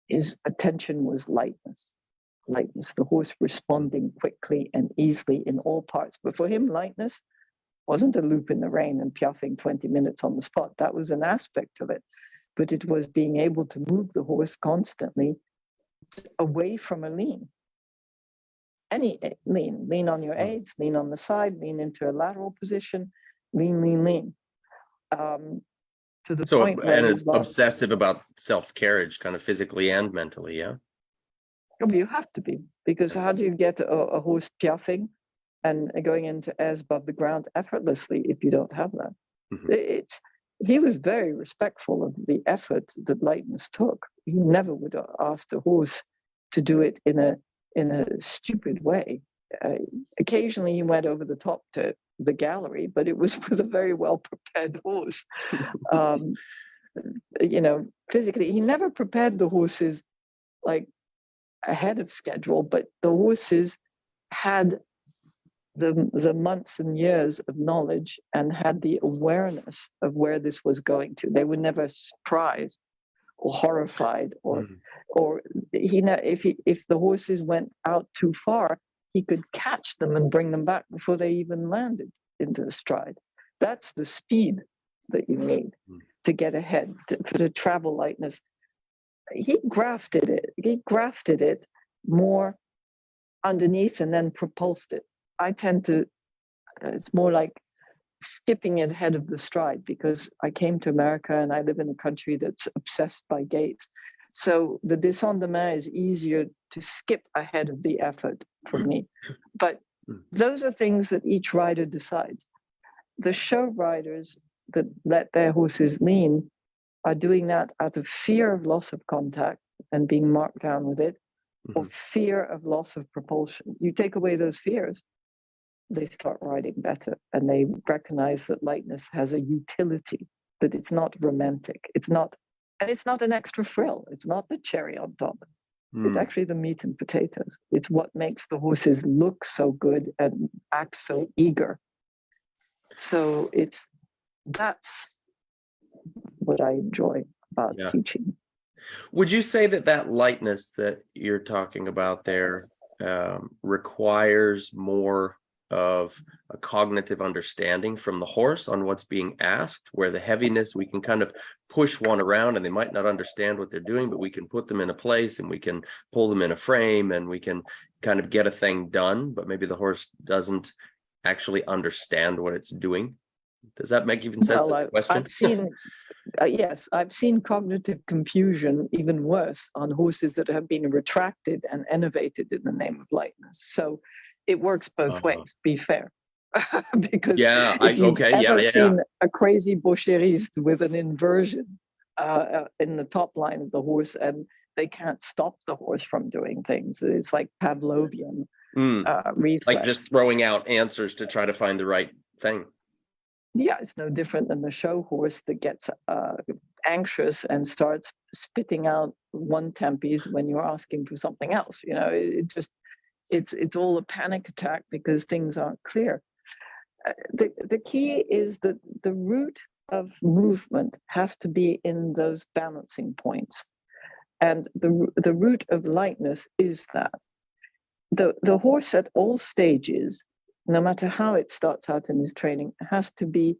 his attention was lightness. Lightness, the horse responding quickly and easily in all parts. But for him, lightness wasn't a loop in the rain and piaffing 20 minutes on the spot. That was an aspect of it. But it was being able to move the horse constantly away from a lean. Any lean on your aids, lean on the side, lean into a lateral position, lean. To the point where and obsessive about self-carriage, kind of physically and mentally, yeah. You have to be, because how do you get a horse piaffing and going into airs above the ground effortlessly if you don't have that? He was very respectful of the effort that lightness took. He never would have asked a horse to do it in a stupid way. Occasionally he went over the top to the gallery, but it was with a very well prepared horse. Physically, he never prepared the horses like ahead of schedule, but the horses had the months and years of knowledge and had the awareness of where this was going to. They were never surprised or horrified, or if the horses went out too far, he could catch them and bring them back before they even landed into the stride. That's the speed that you need to get ahead, for the travel lightness. He grafted it more underneath and then propulsed it. I tend to, it's more like skipping it ahead of the stride, because I came to America and I live in a country that's obsessed by gaits. So the descente de main is easier to skip ahead of the effort for me. But those are things that each rider decides. The show riders that let their horses lean are doing that out of fear of loss of contact and being marked down with it, or fear of loss of propulsion. You take away those fears, they start riding better, and they recognize that lightness has a utility, that it's not romantic. It's not an extra frill. It's not the cherry on top. It's actually the meat and potatoes. It's what makes the horses look so good and act so eager. So that's what I enjoy about teaching. Would you say that lightness that you're talking about there requires more of a cognitive understanding from the horse on what's being asked, where the heaviness, we can kind of push one around and they might not understand what they're doing, but we can put them in a place and we can pull them in a frame and we can kind of get a thing done, but maybe the horse doesn't actually understand what it's doing? Does that make even sense? Well, I've seen yes, I've seen cognitive confusion even worse on horses that have been retracted and innovated in the name of lightness. So it works both ways, be fair. Because if you've ever seen a crazy Boucheriste with an inversion in the top line of the horse, and they can't stop the horse from doing things, it's like Pavlovian reflex. Like just throwing out answers to try to find the right thing. Yeah, it's no different than the show horse that gets anxious and starts spitting out one tempes when you're asking for something else. It's all a panic attack because things aren't clear. The key is that the root of movement has to be in those balancing points, and the root of lightness is that the horse at all stages, no matter how it starts out in his training, has to be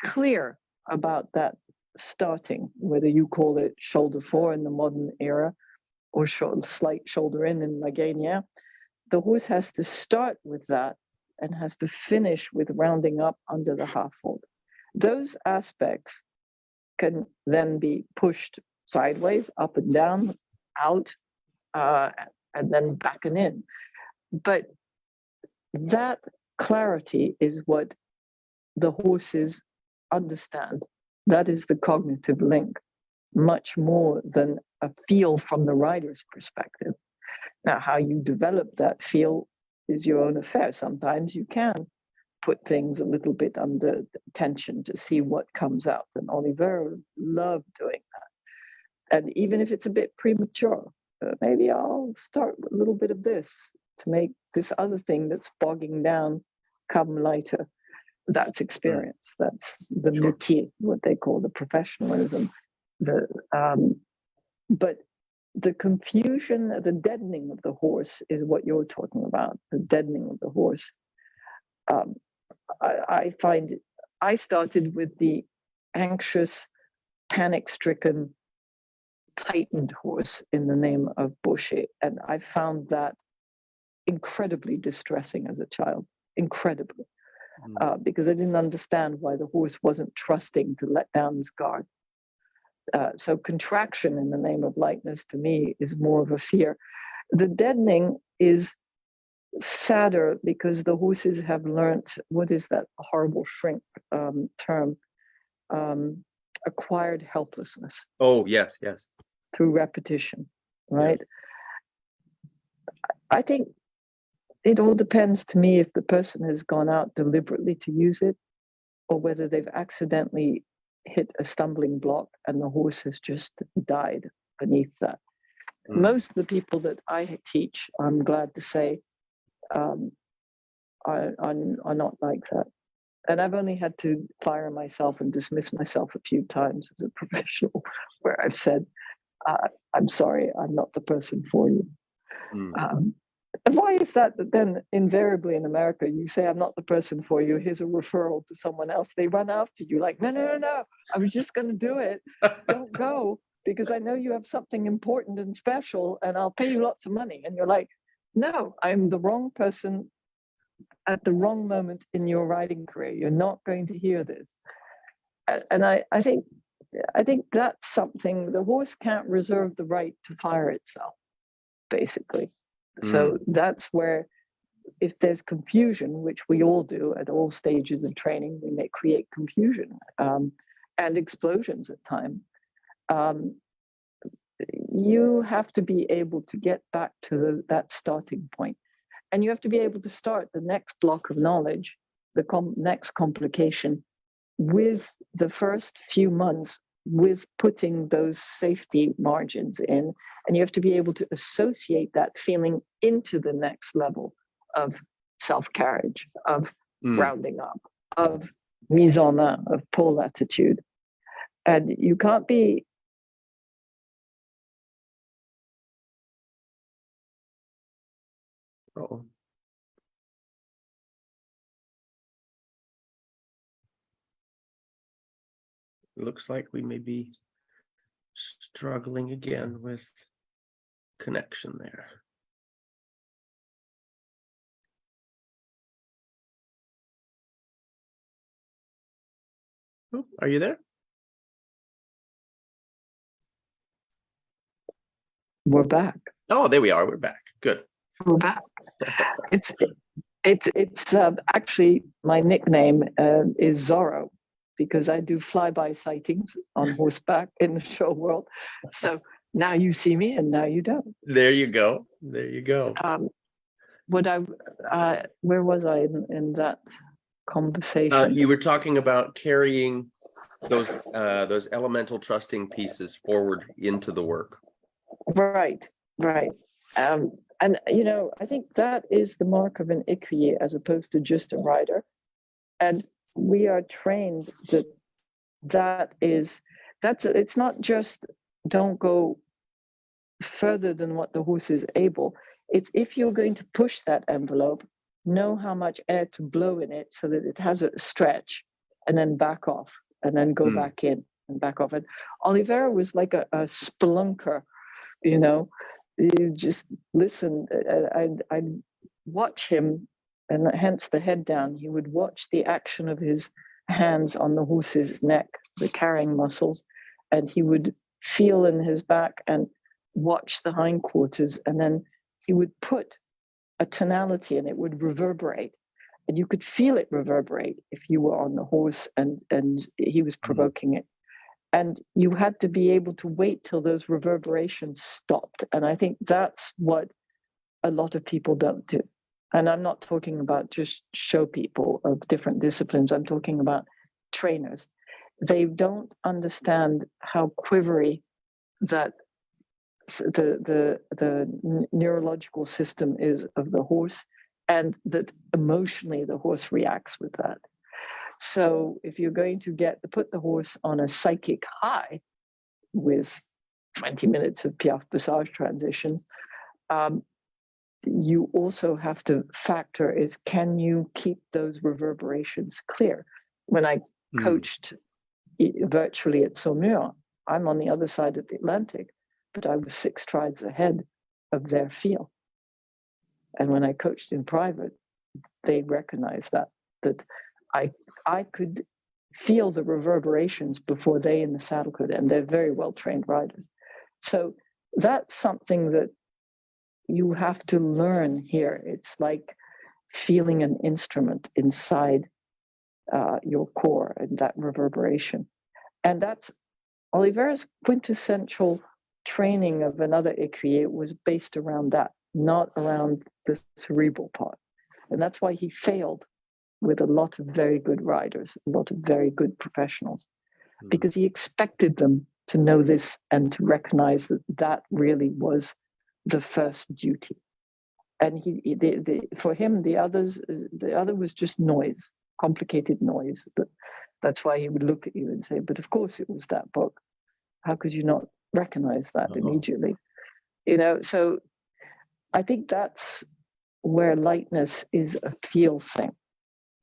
clear about that starting, whether you call it shoulder 4 in the modern era or slight shoulder in la Gueriniere. The horse has to start with that and has to finish with rounding up under the half fold. Those aspects can then be pushed sideways, up and down, out, and then back and in. But that clarity is what the horses understand. That is the cognitive link, much more than a feel from the rider's perspective. Now, how you develop that feel is your own affair. Sometimes you can put things a little bit under tension to see what comes out. And Oliveira loved doing that. And even if it's a bit premature, maybe I'll start with a little bit of this to make this other thing that's bogging down come lighter. That's experience. That's the métier, what they call the professionalism. But the confusion, the deadening of the horse is what you're talking about, the deadening of the horse. I find I started with the anxious, panic-stricken, tightened horse in the name of Boucher. And I found that incredibly distressing as a child, incredibly, because I didn't understand why the horse wasn't trusting to let down his guard. So contraction in the name of lightness to me is more of a fear. The deadening is sadder because the horses have learned, what is that horrible shrink term? Acquired helplessness. Oh, yes, yes. Through repetition, right? Yeah. I think it all depends to me if the person has gone out deliberately to use it, or whether they've accidentally hit a stumbling block and the horse has just died beneath that. Most of the people that I teach, I'm glad to say, are not like that. And I've only had to fire myself and dismiss myself a few times as a professional, where I've said, I'm sorry, I'm not the person for you. And why is that then invariably in America, you say, I'm not the person for you, here's a referral to someone else. They run after you like, no, I was just going to do it. Don't go, because I know you have something important and special and I'll pay you lots of money. And you're like, no, I'm the wrong person at the wrong moment in your riding career. You're not going to hear this. And I think that's something, the horse can't reserve the right to fire itself, basically. So that's where, if there's confusion, which we all do at all stages of training, we may create confusion and explosions at times. You have to be able to get back to that starting point. And you have to be able to start the next block of knowledge, the next complication, with the first few months, with putting those safety margins in. And you have to be able to associate that feeling into the next level of self-carriage, of rounding up, of mise en main, of pole attitude. And you can't be Uh-oh. Looks like we may be struggling again with connection there. Oh, are you there? We're back. Oh, there we are. We're back. Good. We're back. It's actually, my nickname is Zorro, because I do flyby sightings on horseback in the show world. So now you see me and now you don't. There you go. There you go. Where was I in that conversation? You were talking about carrying those elemental trusting pieces forward into the work. Right. And I think that is the mark of an equerry as opposed to just a rider. And we are trained it's not just don't go further than what the horse is able. It's, if you're going to push that envelope, know how much air to blow in it so that it has a stretch, and then back off, and then go back in and back off. And Oliveira was like a spelunker, you just listen. I'd watch him, and hence the head down. He would watch the action of his hands on the horse's neck, the carrying muscles, and he would feel in his back and watch the hindquarters, and then he would put a tonality and it would reverberate, and you could feel it reverberate if you were on the horse and he was provoking it. And you had to be able to wait till those reverberations stopped. And I think that's what a lot of people don't do. And I'm not talking about just show people of different disciplines. I'm talking about trainers. They don't understand how quivery that the neurological system is of the horse, and that emotionally the horse reacts with that. So if you're going to put the horse on a psychic high with 20 minutes of piaffe passage transitions, you also have to factor is, can you keep those reverberations clear? When I coached virtually at Saumur, I'm on the other side of the Atlantic, but I was 6 strides ahead of their feel. And when I coached in private, they recognized that I could feel the reverberations before they in the saddle could, and they're very well-trained riders. So that's something that you have to learn here. It's like feeling an instrument inside your core, and that reverberation. And that's Oliveira's quintessential training of another equerry was based around that. not around the cerebral part. And that's why he failed with a lot of very good riders, a lot of very good professionals, because he expected them to know this and to recognize that that really was the first duty. And for him, the other was just noise, complicated noise. But that's why he would look at you and say, but of course it was that book. How could you not recognize that immediately? So I think that's where lightness is a feel thing.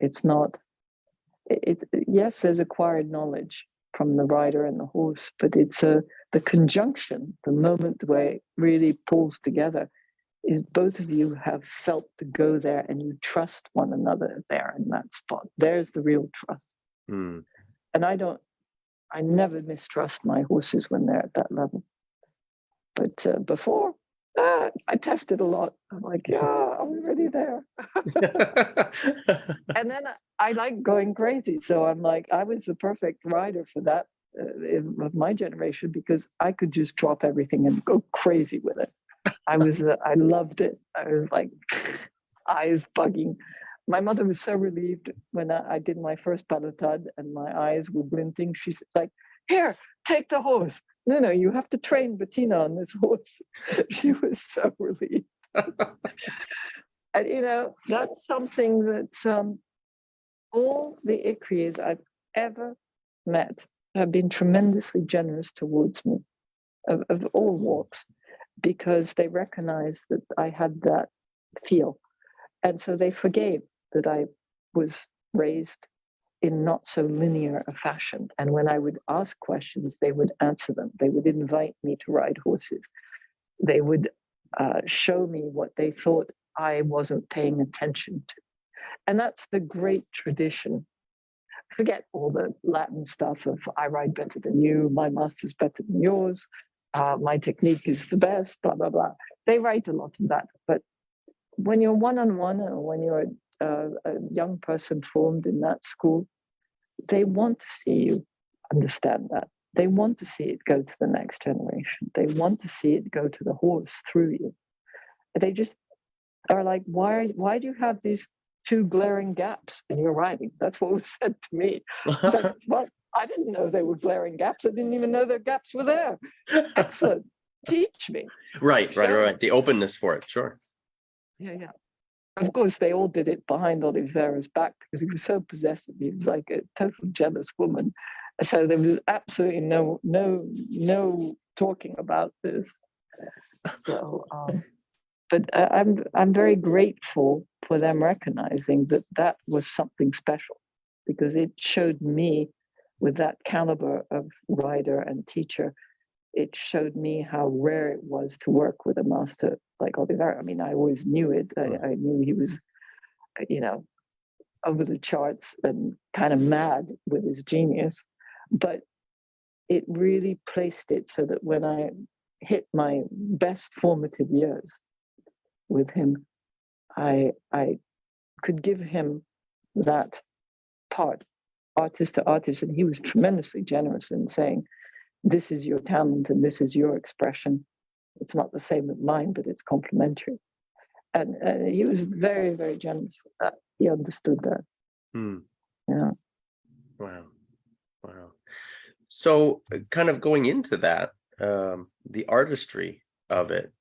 It's not, yes, there's acquired knowledge from the rider and the horse, but it's the conjunction, the moment where it really pulls together, is both of you have felt to go there and you trust one another there in that spot. There's the real trust. And I never mistrust my horses when they're at that level. But before, I tested a lot. I'm like, yeah, are we really there? And then I like going crazy. So I'm like, I was the perfect rider for that of my generation, because I could just drop everything and go crazy with it. I loved it. I was like, eyes bugging. My mother was so relieved when I did my first balotade and my eyes were glinting. She's like, here, take the horse. No, you have to train Bettina on this horse. She was so relieved. And, that's something that all the equestrians I've ever met have been tremendously generous towards me, of all walks, because they recognized that I had that feel. And so they forgave that I was raised in not so linear a fashion. And when I would ask questions, they would answer them. They would invite me to ride horses. They would show me what they thought I wasn't paying attention to. And that's the great tradition. Forget all the Latin stuff of I ride better than you, my master's better than yours, my technique is the best, blah, blah, blah. They write a lot of that. But when you're one-on-one, or when you're a young person formed in that school, they want to see you understand that. They want to see it go to the next generation. They want to see it go to the horse through you. They just are like, why do you have these two glaring gaps in your writing? That's what was said to me. Well, I didn't know they were glaring gaps. I didn't even know their gaps were there. Excellent. Teach me. Right. The openness for it. Sure. Yeah. Of course, they all did it behind Oliveira's back because he was so possessive. He was like a totally jealous woman. So there was absolutely no talking about this. So, but I'm very grateful for them recognizing that was something special, because it showed me, with that caliber of rider and teacher, it showed me how rare it was to work with a master like Oliveira. I mean, I always knew it. I knew he was, over the charts and kind of mad with his genius. But it really placed it so that when I hit my best formative years with him, I could give him that part, artist to artist. And he was tremendously generous in saying, this is your talent and this is your expression. It's not the same as mine, but it's complementary. And he was very, very generous with that. He understood that. Yeah. Wow. So kind of going into that, the artistry of it,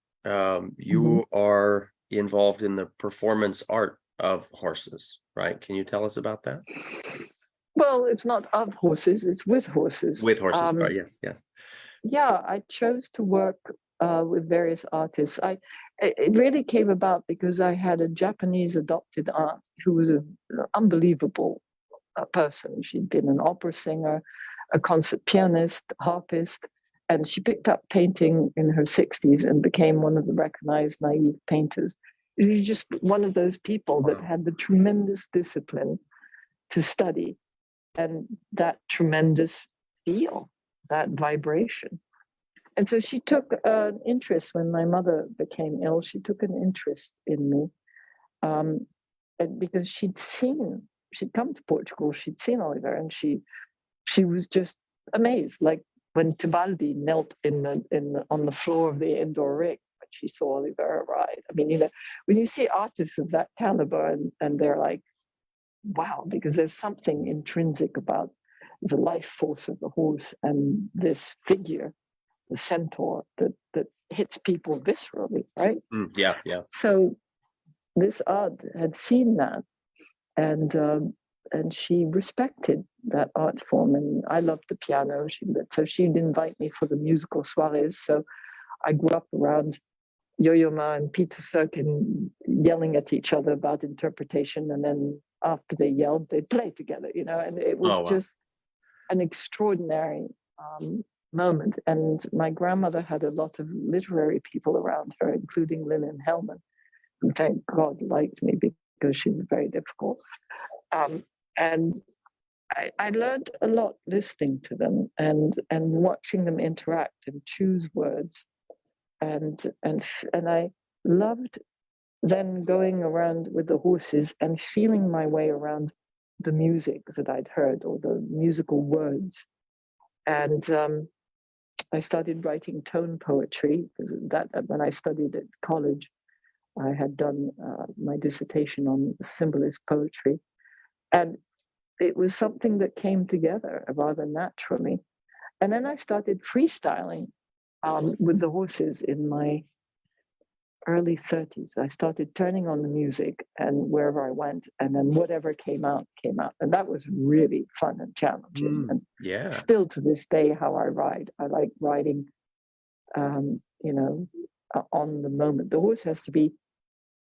you are involved in the performance art of horses, right? Can you tell us about that? Well, it's not of horses, it's with horses. With horses, right? Yes. Yeah, I chose to work with various artists. It really came about because I had a Japanese adopted aunt who was an unbelievable person. She'd been an opera singer, a concert pianist, harpist, and she picked up painting in her 60s and became one of the recognized naive painters. She was just one of those people that had the tremendous discipline to study and that tremendous feel, that vibration. And so she took an interest when my mother became ill. She took an interest in me because she'd come to Portugal, she'd seen Oliveira, and she was just amazed. Like when Tibaldi knelt on the floor of the indoor ring, when she saw Oliveira ride. I mean, when you see artists of that caliber and they're like, wow, because there's something intrinsic about the life force of the horse and this figure, the centaur, that hits people viscerally, right? Yeah, yeah. So this art had seen that, and she respected that art form. And I loved the piano, so she'd invite me for the musical soirees. So I grew up around Yo-Yo Ma and Peter Serkin yelling at each other about interpretation, and then after they yelled, they'd play together, and it was just an extraordinary moment. And my grandmother had a lot of literary people around her, including Lillian Hellman, who, thank God, liked me because she was very difficult. And I learned a lot listening to them and watching them interact and choose words. And I loved then going around with the horses and feeling my way around the music that I'd heard or the musical words. And I started writing tone poetry, because that when I studied at college, I had done my dissertation on symbolist poetry. And it was something that came together rather naturally. And then I started freestyling with the horses in my early 30s. I started turning on the music and wherever I went, and then whatever came out, came out. And that was really fun and challenging. And still to this day, how I ride, I like riding, on the moment. The horse has to be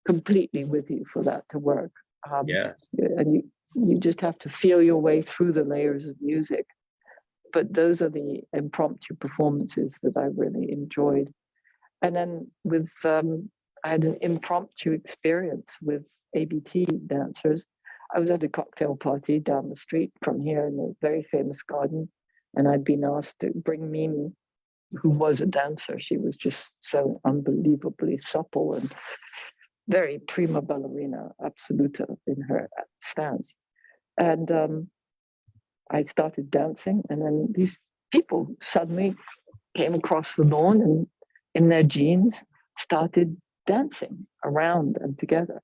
completely with you for that to work. And you just have to feel your way through the layers of music. But those are the impromptu performances that I really enjoyed. And then I had an impromptu experience with ABT dancers. I was at a cocktail party down the street from here in a very famous garden, and I'd been asked to bring Mimi, who was a dancer. She was just so unbelievably supple and very prima ballerina absoluta in her stance. And I started dancing, and then these people suddenly came across the lawn and in their jeans started dancing around and together.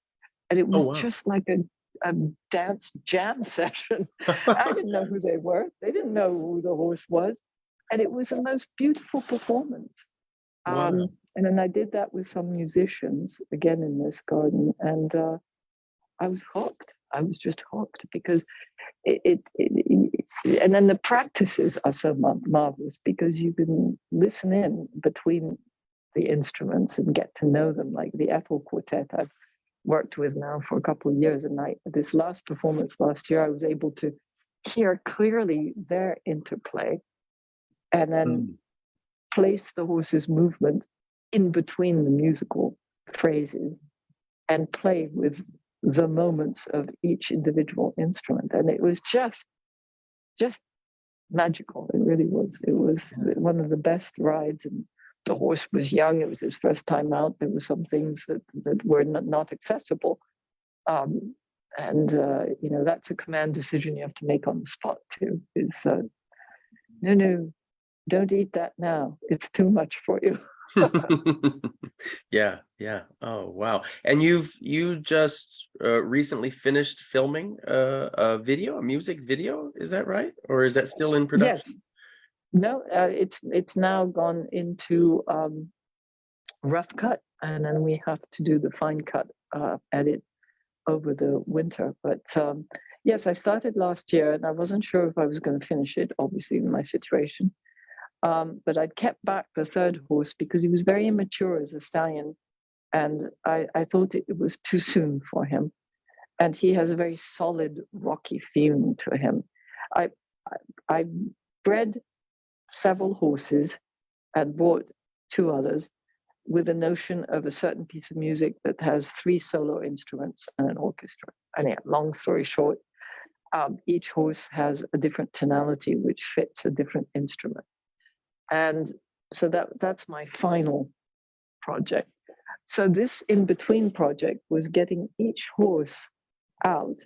And it was just like a dance jam session. I didn't know who they were. They didn't know who the horse was. And it was the most beautiful performance. And then I did that with some musicians, again in this garden. And I was hooked. I was just hooked because and then the practices are so marvelous because you can listen in between the instruments and get to know them, like the Ethel Quartet I've worked with now for a couple of years. And this last performance last year, I was able to hear clearly their interplay and then place the horse's movement in between the musical phrases and play with the moments of each individual instrument. And it was just magical. It really was. It was one of the best rides. And the horse was young. It was his first time out. There were some things that were not accessible. That's a command decision you have to make on the spot too. Is no, don't eat that now. It's too much for you. Yeah. Oh, wow. And you just recently finished filming a music video, is that right? Or is that still in production? Yes. No, it's now gone into rough cut, and then we have to do the fine cut edit over the winter. But yes, I started last year, and I wasn't sure if I was going to finish it, obviously in my situation. But I'd kept back the third horse because he was very immature as a stallion, and I thought it was too soon for him. And he has a very solid, rocky feeling to him. I bred several horses and bought 2 others with a notion of a certain piece of music that has 3 solo instruments and an orchestra. And yeah, long story short, each horse has a different tonality which fits a different instrument. And so that's my final project. So this in-between project was getting each horse out,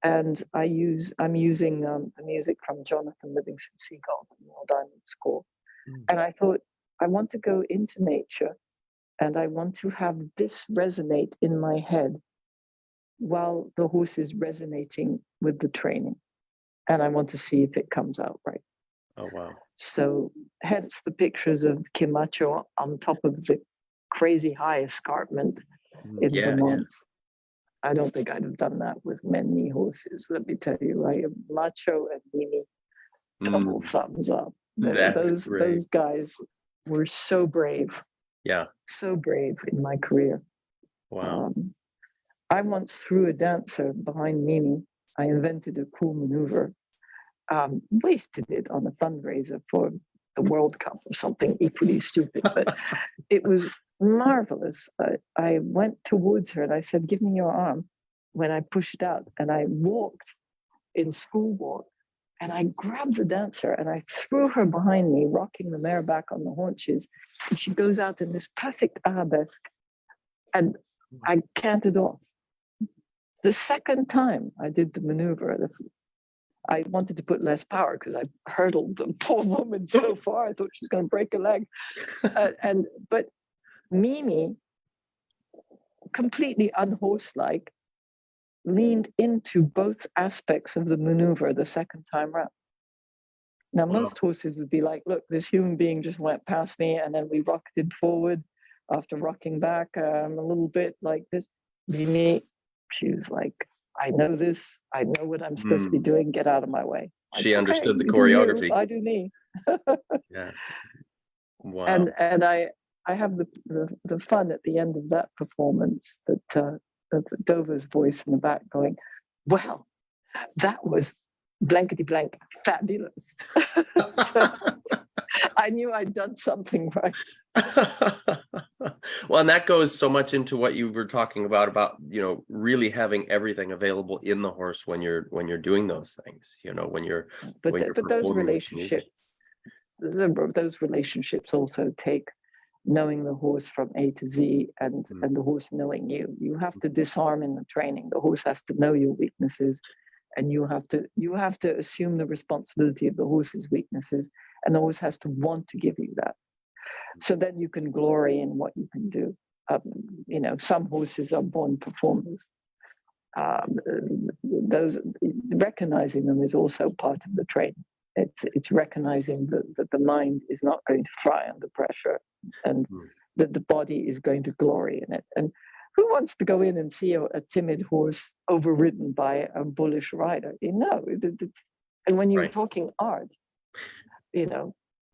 and I'm using the music from Jonathan Livingston Seagull, the Neil Diamond score. And I thought, I want to go into nature And I want to have this resonate in my head while the horse is resonating with the training. And I want to see if it comes out right. Oh, wow. So hence the pictures of Kimacho on top of the crazy high escarpment in Vermont. I don't think I'd have done that with many horses. Let me tell you, I am Macho and Mimi, double thumbs up. Those guys were so brave. Yeah. So brave in my career. Wow. I once threw a dancer behind Mimi. I invented a cool maneuver, wasted it on a fundraiser for the World Cup or something equally stupid, but it was marvelous. I went towards her and I said, "Give me your arm." When I pushed out, and I walked in school walk, and I grabbed the dancer and I threw her behind me, rocking the mare back on the haunches. And she goes out in this perfect arabesque, and I canted off. The second time I did the maneuver, I wanted to put less power because I hurdled the poor woman so far. I thought she was going to break a leg. But Mimi, completely unhorse-like, leaned into both aspects of the maneuver the second time round. Now, most horses would be like, look, this human being just went past me, and then we rocked him forward after rocking back a little bit like this. Mimi, she was like, I know this. I know what I'm supposed to be doing. Get out of my way. She understood the you choreography. Do you, I do me. Yeah. Wow. And I have the fun at the end of that performance that of Dover's voice in the back going, well, that was blankety blank fabulous. So I knew I'd done something right. Well, and that goes so much into what you were talking about, really having everything available in the horse when you're doing those things, when you're but those relationships also take knowing the horse from A to Z and the horse knowing you. You have to disarm in the training. The horse has to know your weaknesses, and you have to assume the responsibility of the horse's weaknesses, and the horse has to want to give you that. So then you can glory in what you can do. Some horses are born performers. Those recognizing them is also part of the training. It's recognizing that the mind is not going to fry under pressure, and that the body is going to glory in it. And who wants to go in and see a timid horse overridden by a bullish rider? And when you're talking art,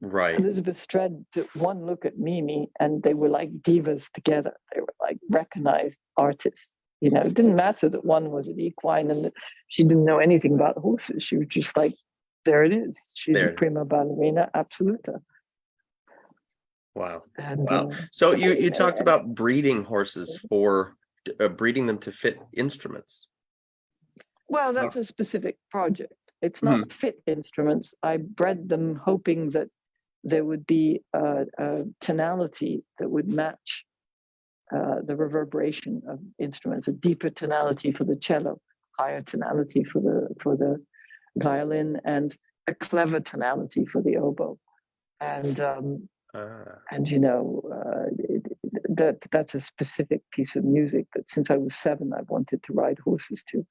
right. Elizabeth Stredd took one look at Mimi, and they were like divas together. They were like recognized artists. It didn't matter that one was an equine and that she didn't know anything about horses. She was just like, there it is. She's a prima ballerina absoluta. Wow. And, wow. So you talked about breeding horses for breeding them to fit instruments. Well, that's a specific project. It's not fit instruments. I bred them hoping that there would be a tonality that would match the reverberation of instruments, a deeper tonality for the cello, higher tonality for the violin, and a clever tonality for the oboe. And that's a specific piece of music that since I was 7, I wanted to ride horses to.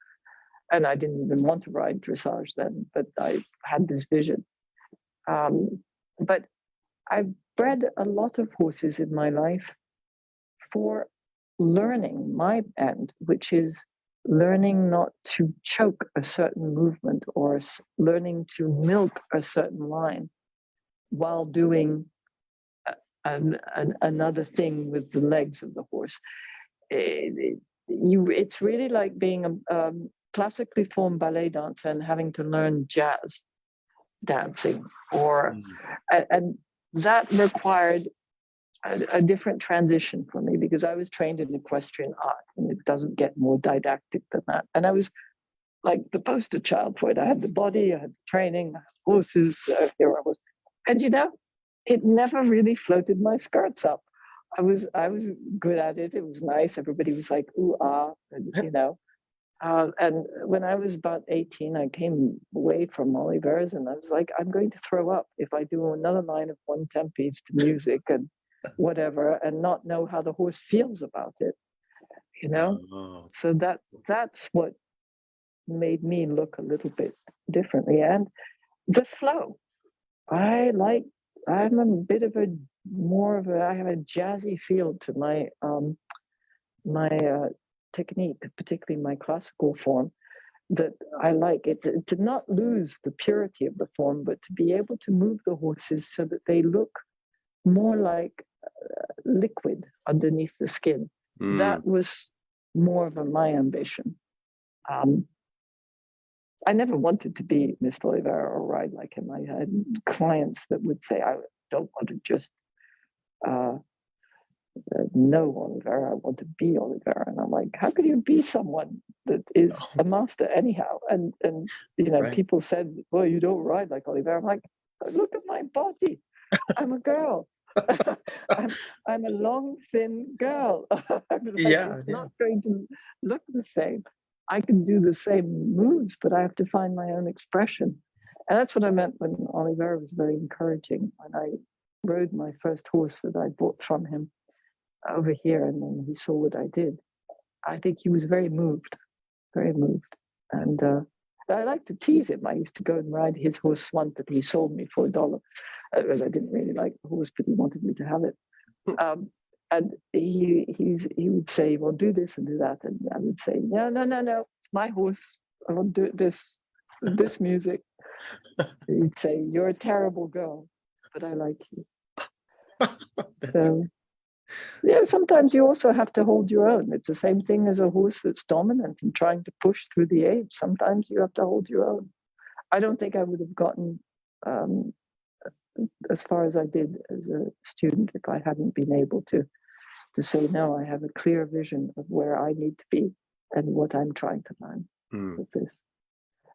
And I didn't even want to ride dressage then, but I had this vision. But I've bred a lot of horses in my life for learning my end, which is learning not to choke a certain movement or learning to milk a certain line while doing another thing with the legs of the horse. It's really like being a classically formed ballet dancer and having to learn jazz dancing, and that required a different transition for me, because I was trained in equestrian art, and it doesn't get more didactic than that. And I was like the poster child for it. I had the body, I had the training, horses, here I was. And it never really floated my skirts up. I was good at it. It was nice. Everybody was like, ooh, ah, and when I was about 18, I came away from Oliveira's, and I was like, I'm going to throw up if I do another line of one tempies to music. And whatever, and not know how the horse feels about it, you know? Oh, So that's what made me look a little bit differently. And the flow. I'm a bit of a I have a jazzy feel to my technique, particularly my classical form, that I like it to not lose the purity of the form, but to be able to move the horses so that they look more like liquid underneath the skin. That was more of my ambition. I never wanted to be Mr. Oliveira or ride like him. I had clients that would say, I don't want to just know Oliveira, I want to be Oliveira. And I'm like, how could you be someone that is a master anyhow? And you know, people said, well, you don't ride like Oliveira. I'm like, look at my body. I'm a girl. I'm a long, thin girl. It's not going to look the same. I can do the same moves, but I have to find my own expression. And that's what I meant when Oliveira was very encouraging. When I rode my first horse that I bought from him over here, and then he saw what I did, I think he was very moved, very moved. And I like to tease him. I used to go and ride his horse Swant that he sold me for $1, because I didn't really like the horse, but he wanted me to have it. And he would say, well, do this and do that. And I would say, no, it's my horse. I want to do this music. He'd say, you're a terrible girl, but I like you. So, yeah, sometimes you also have to hold your own. It's the same thing as a horse that's dominant and trying to push through the age. Sometimes you have to hold your own. I don't think I would have gotten as far as I did as a student if I hadn't been able to say, no, I have a clear vision of where I need to be and what I'm trying to learn with this.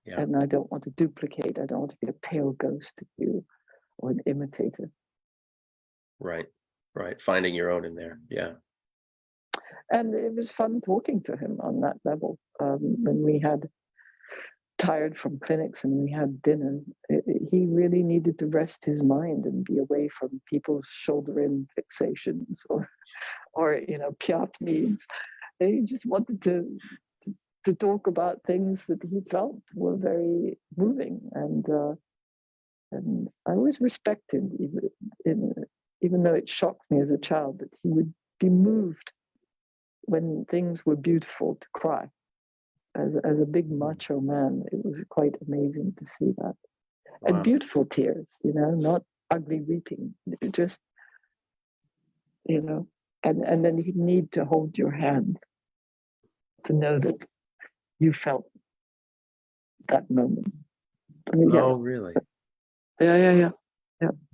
Yeah. And I don't want to duplicate. I don't want to be a pale ghost of you or an imitator. Right. Finding your own in there. Yeah. And it was fun talking to him on that level. When we had tired from clinics and we had dinner, he really needed to rest his mind and be away from people's shoulder-in fixations or you know, piat needs. He just wanted to talk about things that he felt were very moving, and I always respected, even though it shocked me as a child, that he would be moved when things were beautiful to cry. As a big macho man, it was quite amazing to see that. Wow. And beautiful tears, you know, not ugly weeping. Just, you know, and then he'd need to hold your hand to know that you felt that moment. Oh, really? Yeah.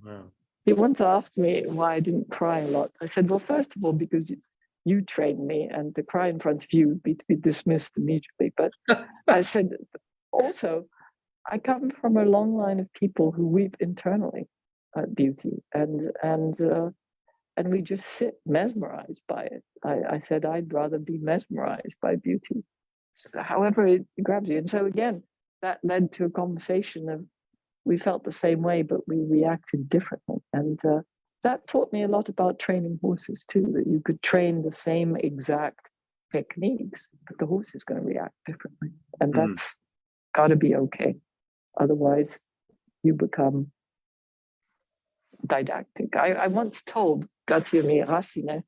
Wow. He once asked me why I didn't cry a lot. I said, well, first of all, because you trained me, and to cry in front of you would be to be dismissed immediately. But I said, also, I come from a long line of people who weep internally at beauty, and we just sit mesmerized by it. I said, I'd rather be mesmerized by beauty, however it grabs you. And so again, that led to a conversation of, we felt the same way, but we reacted differently. And that taught me a lot about training horses too, that you could train the same exact techniques, but the horse is going to react differently. And that's got to be okay. Otherwise, you become didactic. I once told Gueriniere Racinet,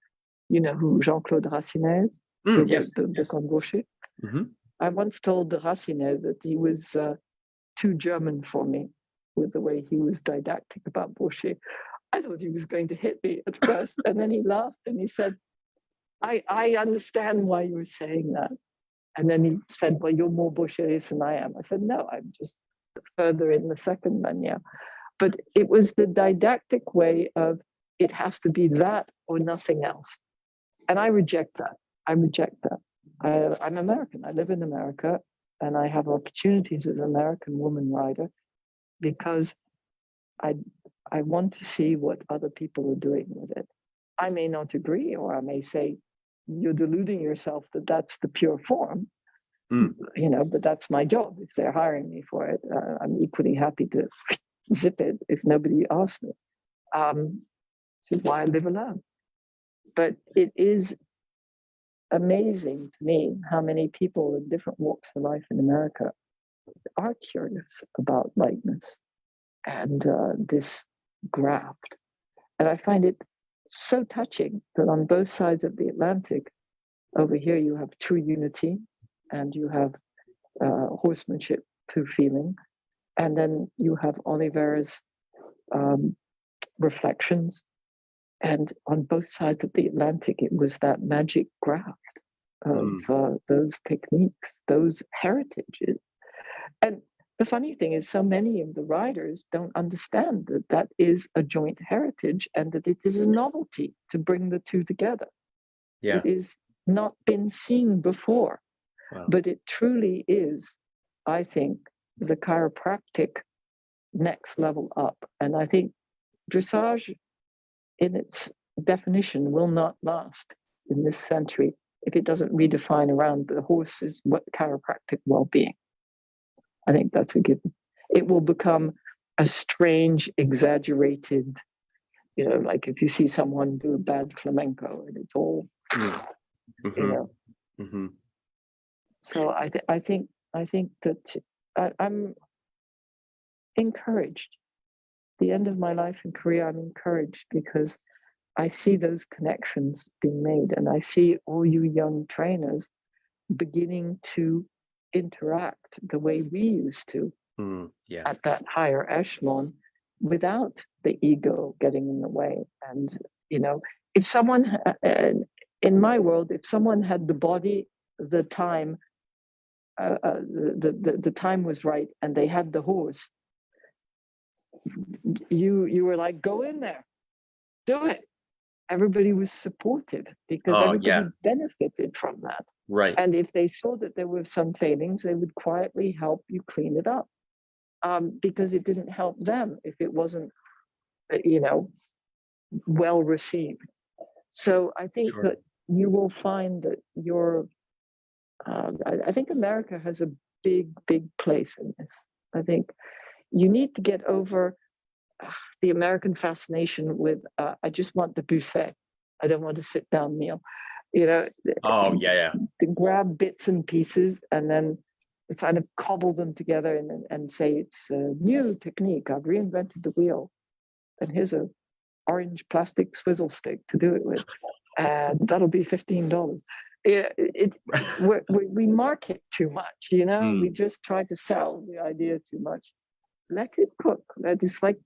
you know who Jean-Claude Racinet is? Yes. The book on Boucher. I once told Racinet that he was too German for me with the way he was didactic about Boucher. I thought he was going to hit me at first, and then he laughed and he said, I understand why you were saying that. And then he said, well, you're more Boucherist than I am. I said, no, I'm just further in the second manière. But it was the didactic way of, it has to be that or nothing else. And I reject that. I'm American. I live in America, and I have opportunities as an American woman rider because I want to see what other people are doing with it. I may not agree, or I may say, you're deluding yourself that that's the pure form, you know, but that's my job. If they're hiring me for it, I'm equally happy to zip it if nobody asks me. which is why I live alone. But it is amazing to me how many people in different walks of life in America are curious about lightness and this graft. And I find it so touching that on both sides of the Atlantic, over here you have true unity and you have horsemanship through feeling. And then you have Oliveira's reflections. And on both sides of the Atlantic, it was that magic graft of those techniques, those heritages. And the funny thing is, so many of the writers don't understand that that is a joint heritage and that it is a novelty to bring the two together. Yeah. It is not been seen before, but it truly is, I think, the chiropractic next level up. And I think dressage, in its definition, will not last in this century if it doesn't redefine around the horse's chiropractic well-being. I think that's a given. It will become a strange, exaggerated, like if you see someone do a bad flamenco and it's all, So I think that I'm encouraged. The end of my life in Korea, I'm encouraged because I see those connections being made, and I see all you young trainers beginning to interact the way we used to at that higher echelon without the ego getting in the way. And, if someone, in my world, if someone had the body, the time, the time was right, and they had the horse, you were like, go in there, do it. Everybody was supportive because everybody benefited from that. Right. And if they saw that there were some failings, they would quietly help you clean it up, because it didn't help them if it wasn't, well received. So I think that you will find that I think America has a big, big place in this. I think you need to get over the American fascination with, I just want the buffet. I don't want a sit down meal. To grab bits and pieces and then kind of cobble them together and say it's a new technique. I've reinvented the wheel, and here's a orange plastic swizzle stick to do it with, and that'll be $15. We market too much, We just try to sell the idea too much. Let it cook. It's like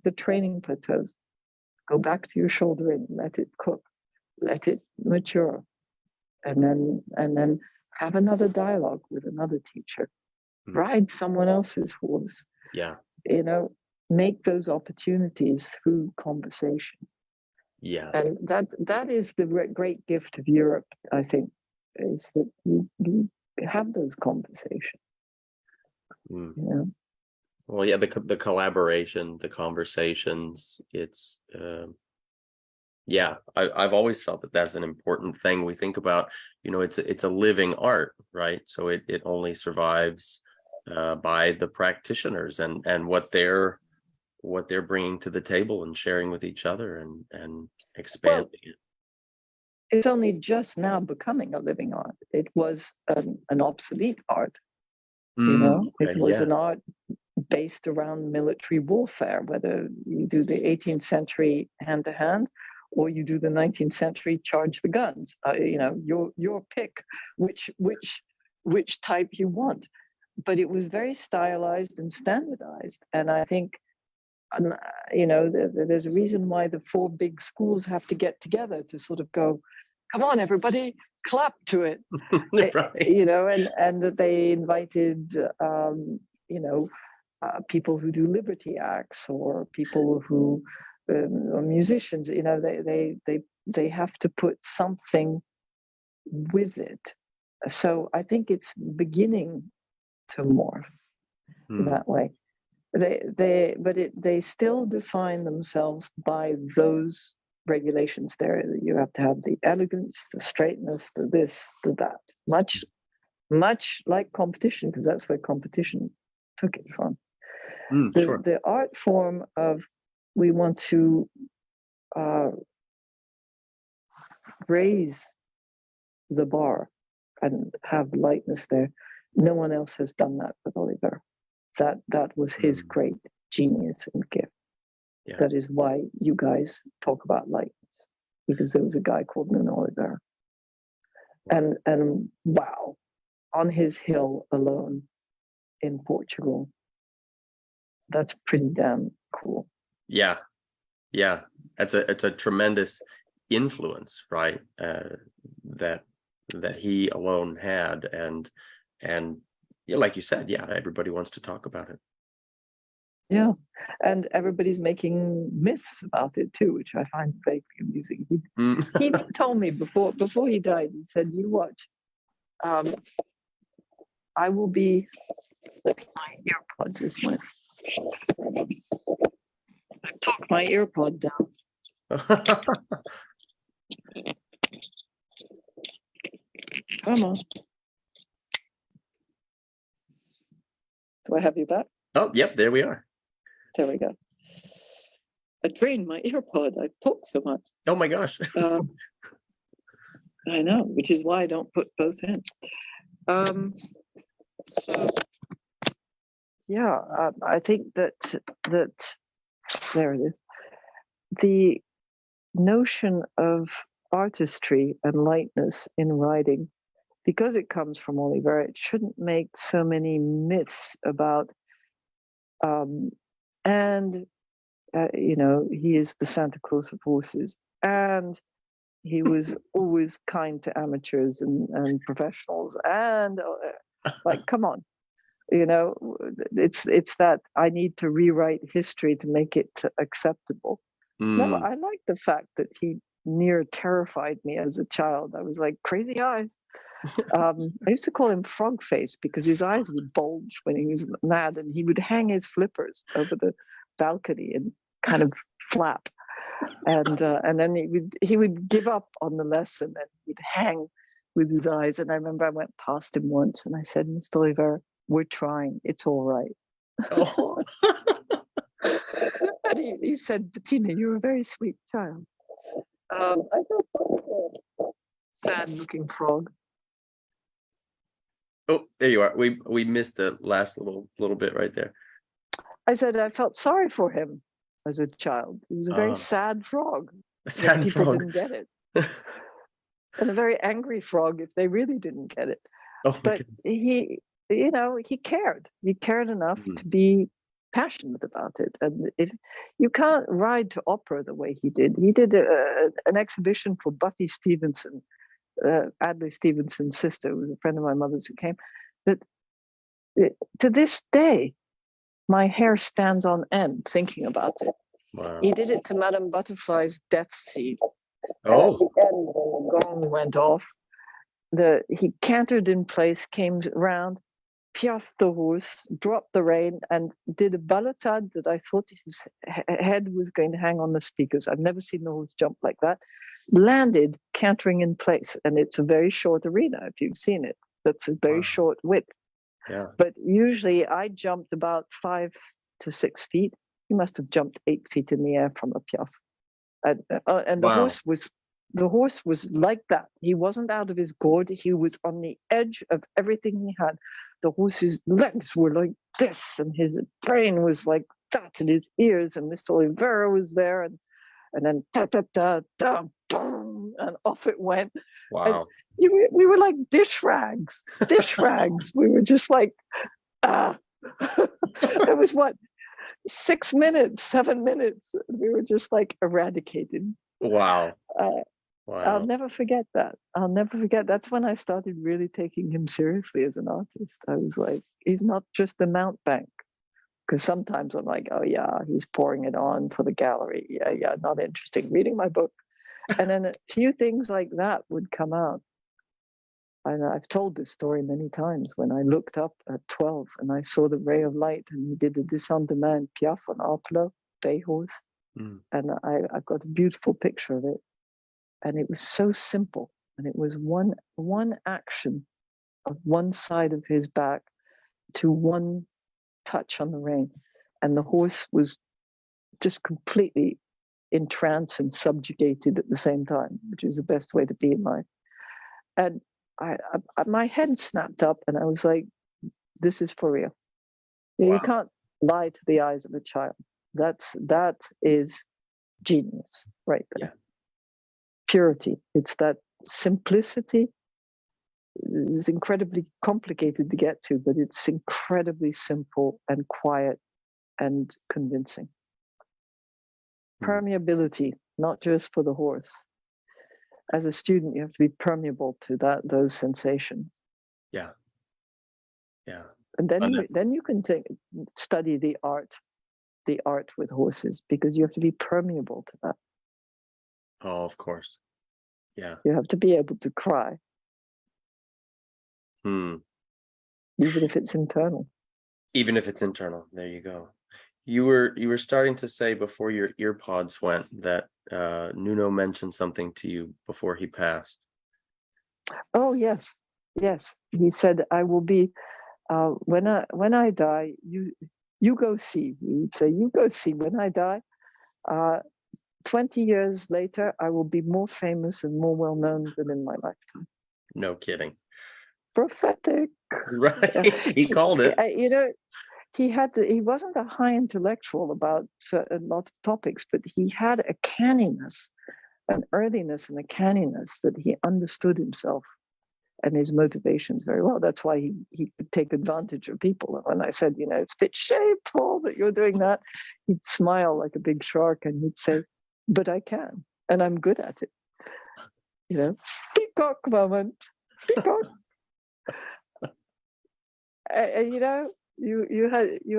the training plateaus. Go back to your shoulder and let it cook. Let it mature, and then have another dialogue with another teacher. Ride someone else's horse. Yeah. Make those opportunities through conversation. Yeah. And that is the great gift of Europe, I think, is that you have those conversations. Well, yeah, the collaboration, the conversations, it's I've always felt that that's an important thing. We think about, it's a living art, right? So it only survives by the practitioners and what they're bringing to the table and sharing with each other and expanding it. It's only just now becoming a living art. It was an obsolete art. It was an art based around military warfare, whether you do the 18th century hand-to-hand or you do the 19th century charge the guns. Your pick which type you want. But it was very stylized and standardized. And I think, there's a reason why the four big schools have to get together to sort of go, come on, everybody, clap to it. Right. And that they invited, people who do liberty acts or people who are musicians. They have to put something with it. So I think it's beginning to morph that way. They still define themselves by those regulations there. You have to have the elegance, the straightness, the this, the that. Much like competition, because that's where competition took it from. The art form of we want to raise the bar and have lightness there. No one else has done that with Oliveira. That was his great genius and gift. Yeah. That is why you guys talk about lightness, because there was a guy called Nuno Oliveira. And wow, on his hill alone in Portugal, that's pretty damn cool. Yeah. It's a tremendous influence, right? That he alone had, and yeah, like you said, yeah, everybody wants to talk about it. Yeah, and everybody's making myths about it too, which I find vaguely amusing. He told me before he died, he said, "You watch, I will be." Let me my earpod just went. I took my earpod down. Come on. Do I have you back? Oh, yep, there we are. There we go. I drained my earpod. I talk so much. Oh my gosh. I know, which is why I don't put both in. So yeah, I think that there it is. The notion of artistry and lightness in writing, because it comes from Oliveira, it shouldn't make so many myths about. You know, he is the Santa Claus of horses, and he was always kind to amateurs and professionals, and like, come on, you know, it's that I need to rewrite history to make it acceptable. No, I like the fact that he near terrified me as a child. I was like, crazy eyes. I used to call him Frog Face because his eyes would bulge when he was mad, and he would hang his flippers over the balcony and kind of flap, and then he would give up on the lesson and he'd hang with his eyes. And I remember I went past him once and I said, "Mr. Oliveira, we're trying. It's all right." Oh. And he said, "Bettina, you're a very sweet child." I felt sad-looking frog. Oh, there you are. We missed the last little bit right there. I said I felt sorry for him as a child. He was a very sad frog. A sad people frog. Didn't get it. And a very angry frog if they really didn't get it. Oh, but he, you know, he cared. He cared enough to be passionate about it. And if you can't ride to opera the way he did an exhibition for Buffy Stevenson, Adlai Stevenson's sister, who was a friend of my mother's who came, that to this day, my hair stands on end thinking about it. Wow. He did it to Madame Butterfly's death scene. Oh. At the end, when the gong went off, he cantered in place, came round, piaffed the horse, dropped the rein, and did a balatade that I thought his head was going to hang on the speakers. I've never seen the horse jump like that. Landed cantering in place, and it's a very short arena if you've seen it. That's a very short width. Yeah. But usually I jumped about 5 to 6 feet. He must have jumped 8 feet in the air from a piaffe. And the horse was like that. He wasn't out of his gourd. He was on the edge of everything he had. The horse's legs were like this, and his brain was like that, and his ears. And Mr. Oliveira was there, and then da da da da, boom, and off it went. Wow. And we were like dish rags. We were just like, It was what, 6 minutes, 7 minutes. We were just like eradicated. Wow. Wow. I'll never forget that. That's when I started really taking him seriously as an artist. I was like, he's not just a mountebank. Because sometimes I'm like, oh yeah, he's pouring it on for the gallery. Yeah, not interesting. Reading my book. And then a few things like that would come out. And I've told this story many times when I looked up at 12 and I saw the ray of light and he did a descendement piaffe on Arpelo, bay horse. And I've got a beautiful picture of it. And it was so simple. And it was one action of one side of his back to one touch on the rein. And the horse was just completely entranced and subjugated at the same time, which is the best way to be in life. And my head snapped up, and I was like, "This is for real. Wow. You can't lie to the eyes of a child. That is genius, right there. Yeah. Purity. It's that simplicity. Is incredibly complicated to get to, but it's incredibly simple and quiet and convincing. Permeability, not just for the horse. As a student, you have to be permeable to those sensations. Yeah. And then you can study the art with horses, because you have to be permeable to that. Oh, of course. Yeah. You have to be able to cry, even if it's internal. Even if it's internal. There you go. You were starting to say before your ear pods went that Nuno mentioned something to you before he passed. Oh yes. He said, "I will be when I die. You go see." He would say, "You go see when I die. 20 years later, I will be more famous and more well known than in my lifetime." No kidding. Prophetic. Right. He called it. He wasn't a high intellectual about a lot of topics, but he had a canniness, an earthiness and a canniness that he understood himself and his motivations very well. That's why he could take advantage of people. And when I said, "It's a bit shameful that you're doing that," he'd smile like a big shark and he'd say, "But I can, and I'm good at it." Peacock moment, peacock. And you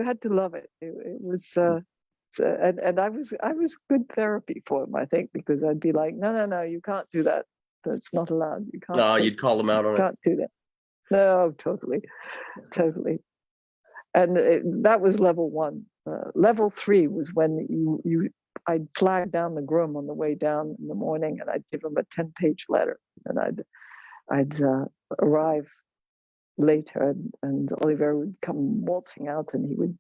had to love it. It was and I was good therapy for him, I think, because I'd be like, no, you can't do that. That's not allowed. You can't. No, you'd call him out on it. Can't do that. No, totally. And that was level 1. Level 3 was when I'd flag down the groom on the way down in the morning, and I'd give him a 10-page letter, and I'd arrive later, and Oliveira would come waltzing out, and he would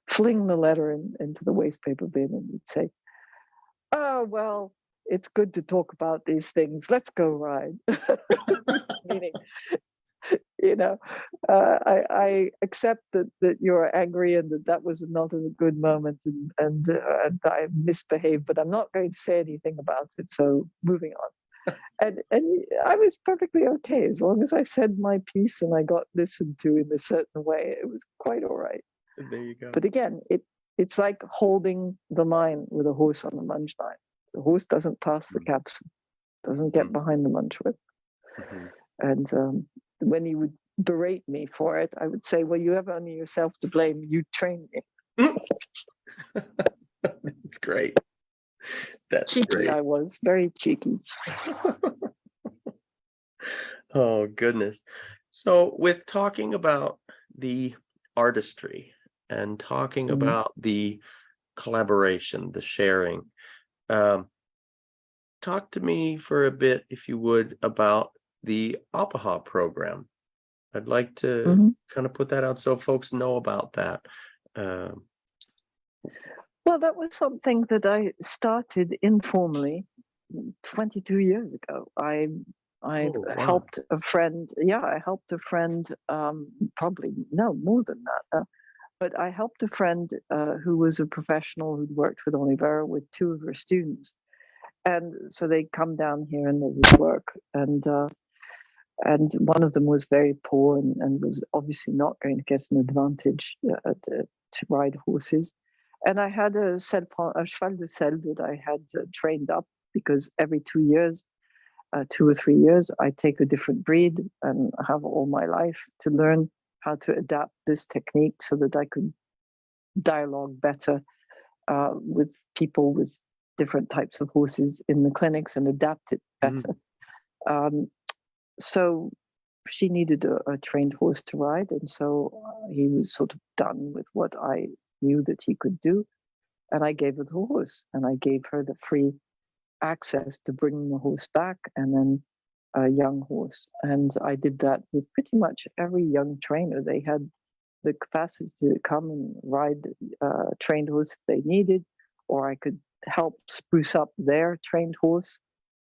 fling the letter into the wastepaper bin, and he'd say, "Oh, well, it's good to talk about these things. Let's go ride." Meaning, I accept that you're angry and that was not a good moment, and I misbehaved, but I'm not going to say anything about it. So moving on. And I was perfectly okay as long as I said my piece and I got listened to in a certain way. It was quite all right. There you go. But again, it's like holding the line with a horse on the lunge line. The horse doesn't pass the capsule, doesn't get behind the lunge whip. And when he would berate me for it, I would say, "Well, you have only yourself to blame. You trained me." That's great. That's cheeky. Great. I was very cheeky. Oh, goodness. So with talking about the artistry and talking about the collaboration, the sharing, talk to me for a bit, if you would, about the APAHA program. I'd like to kind of put that out so folks know about that. Well, that was something that I started informally 22 years ago. I helped a friend. Yeah, I helped a friend. Probably no more than that. But I helped a friend who was a professional who'd worked with Oliveira with 2 of her students, and so they'd come down here and they would work. And one of them was very poor and was obviously not going to get an advantage to ride horses. And I had a cheval de selle that I had trained up, because every 2 years, 2 or 3 years, I take a different breed and have all my life to learn how to adapt this technique so that I could dialogue better with people with different types of horses in the clinics and adapt it better. So she needed a trained horse to ride, and so he was sort of done with what I knew that he could do, and I gave her the horse, and I gave her the free access to bring the horse back, and then a young horse. And I did that with pretty much every young trainer. They had the capacity to come and ride a trained horse if they needed, or I could help spruce up their trained horse,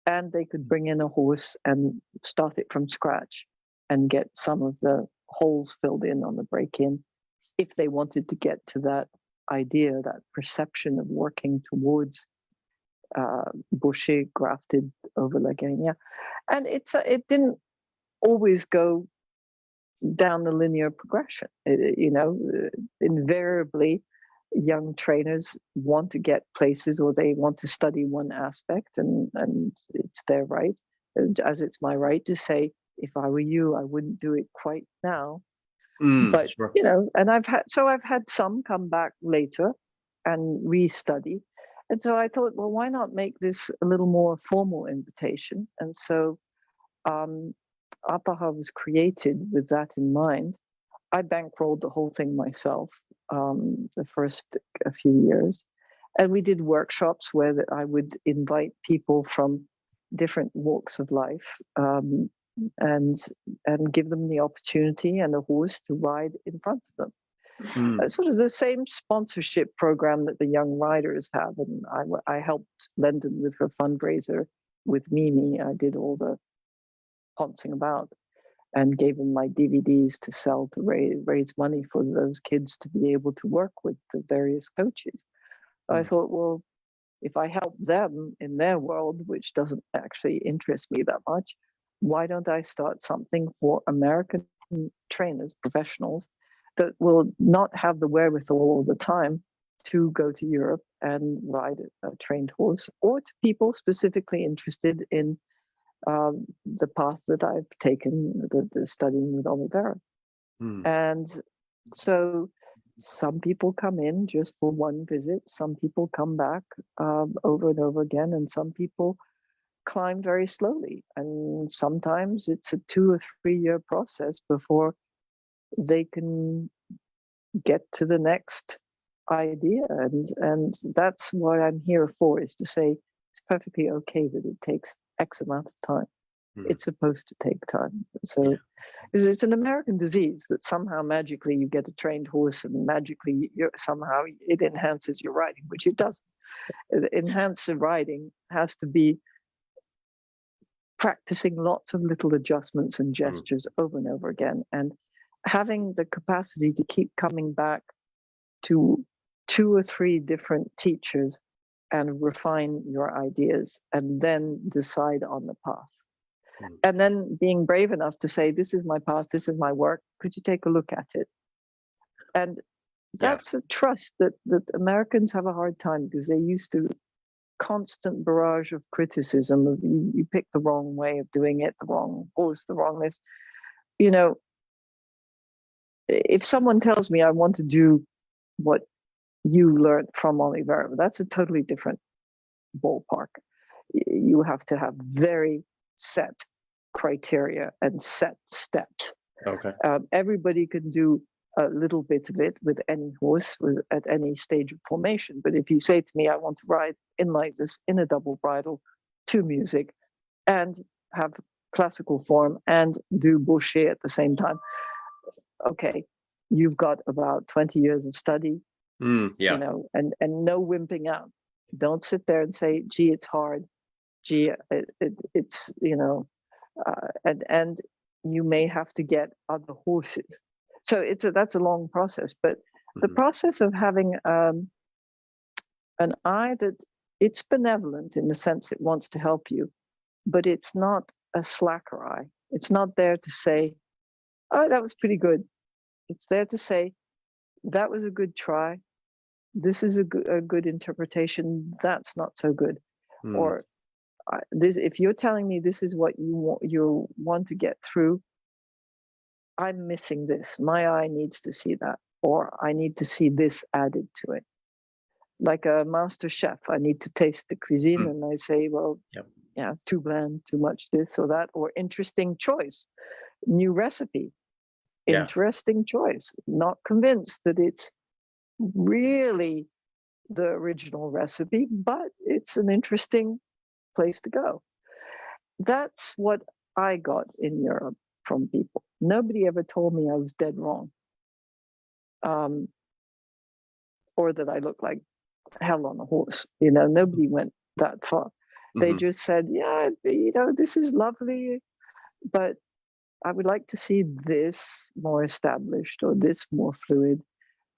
and they could bring in a horse and start it from scratch and get some of the holes filled in on the break-in if they wanted to get to that idea, that perception of working towards Boucher grafted over La Gueriniere. And it didn't always go down the linear progression. Invariably, young trainers want to get places, or they want to study one aspect, and it's their right, as it's my right to say, if I were you, I wouldn't do it quite now. But sure. and I've had some come back later and restudy. And so I thought, well, why not make this a little more formal invitation? And so APAHA was created with that in mind. I bankrolled the whole thing myself the first a few years. And we did workshops where I would invite people from different walks of life and give them the opportunity and a horse to ride in front of them. Sort of the same sponsorship program that the young riders have. And I helped London with her fundraiser with Mimi. I did all the pouncing about and gave them my DVDs to sell to raise money for those kids to be able to work with the various coaches. I thought, well, if I help them in their world, which doesn't actually interest me that much, why don't I start something for American trainers, professionals, that will not have the wherewithal all the time to go to Europe and ride a trained horse, or to people specifically interested in the path that I've taken, the studying with Oliveira. And so some people come in just for one visit, some people come back over and over again, and some people climb very slowly. And sometimes it's a 2 or 3 year process before they can get to the next idea. And that's what I'm here for, is to say it's perfectly okay that it takes X amount of time. It's supposed to take time. So it's an American disease that somehow magically you get a trained horse and magically somehow it enhances your riding, which it doesn't. Enhanced riding has to be practicing lots of little adjustments and gestures over and over again, and having the capacity to keep coming back to 2 or 3 different teachers and refine your ideas and then decide on the path. And then being brave enough to say, this is my path, this is my work, could you take a look at it? And that's a trust that Americans have a hard time, because they used to constant barrage of criticism of you picked the wrong way of doing it, the wrong horse, the wrong this. If someone tells me I want to do what you learned from Oliveira, that's a totally different ballpark. You have to have very set criteria and set steps. Okay. Everybody can do a little bit of it with any horse at any stage of formation. But if you say to me, I want to ride in lightness, in a double bridle, to music, and have classical form and do Boucher at the same time, okay, you've got about 20 years of study, and no wimping out. Don't sit there and say, gee, it's hard. Gee, it's, and you may have to get other horses. So that's a long process. But the process of having an eye that it's benevolent in the sense it wants to help you, but it's not a slacker eye. It's not there to say, oh, that was pretty good. It's there to say, that was a good try. This is a good interpretation. That's not so good. Or if you're telling me this is what you want to get through, I'm missing this. My eye needs to see that, or I need to see this added to it. Like a master chef, I need to taste the cuisine, and I say, well, too bland, too much this or that, or interesting choice, new recipe, interesting choice. Not convinced that it's really the original recipe, but it's an interesting place to go. That's what I got in Europe from people. Nobody ever told me I was dead wrong, or that I look like hell on a horse. Nobody went that far. They just said, yeah, this is lovely, but I would like to see this more established or this more fluid.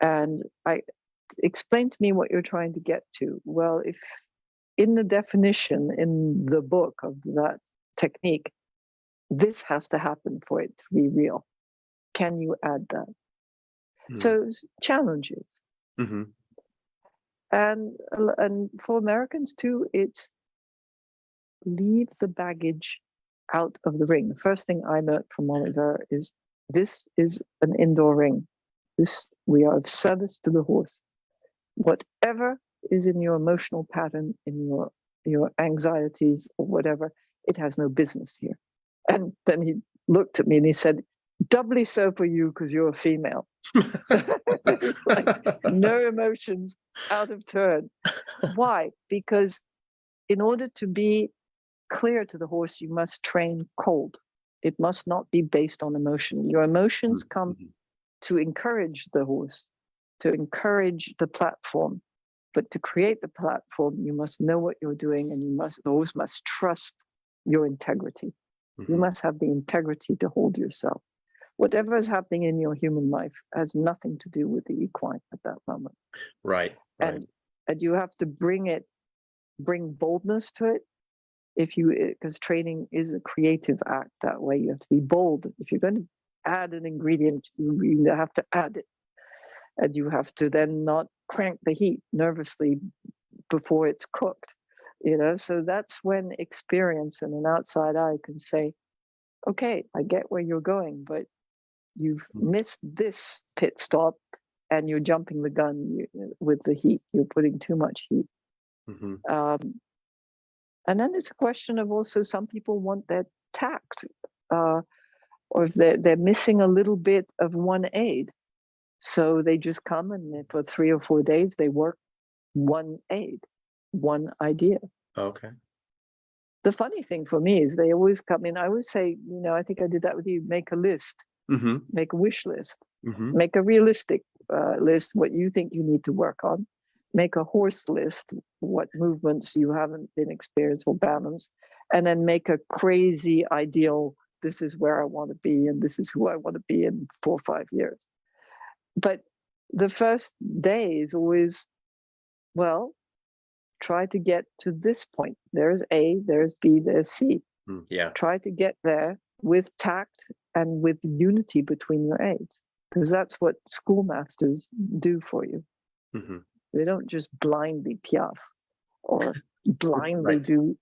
And I explain to me what you're trying to get to. Well, if in the definition in the book of that technique, this has to happen for it to be real, can you add that? So challenges. And for Americans too, it's leave the baggage out of the ring. The first thing I learned from Oliveira is this is an indoor ring. We are of service to the horse. Whatever is in your emotional pattern, in your anxieties or whatever, it has no business here. And then he looked at me and he said, doubly so for you because you're a female. It's like no emotions, out of turn. Why? Because in order to be clear to the horse, you must train cold. It must not be based on emotion. Your emotions come to encourage the horse, to encourage the platform. But to create the platform, you must know what you're doing, and the horse must trust your integrity. You must have the integrity to hold yourself. Whatever is happening in your human life has nothing to do with the equine at that moment. Right. And you have to bring boldness to it. Because training is a creative act that way. You have to be bold. If you're going to add an ingredient, you have to add it. And you have to then not crank the heat nervously before it's cooked. So that's when experience and an outside eye can say, okay, I get where you're going, but you've missed this pit stop and you're jumping the gun with the heat. You're putting too much heat. And then it's a question of also some people want their tact, or if they're missing a little bit of one aid. So they just come and for 3 or 4 days, they work one aid, one idea. Okay. The funny thing for me is they always come in. I always say, I think I did that with you, make a list, make a wish list, make a realistic list, what you think you need to work on. Make a horse list, what movements you haven't been experienced or balanced, and then make a crazy ideal, this is where I want to be, and this is who I want to be in 4 or 5 years. But the first day is always, well, try to get to this point. There's A, there's B, there's C. Try to get there with tact and with unity between your aids, because that's what schoolmasters do for you. They don't just blindly piaffe or blindly do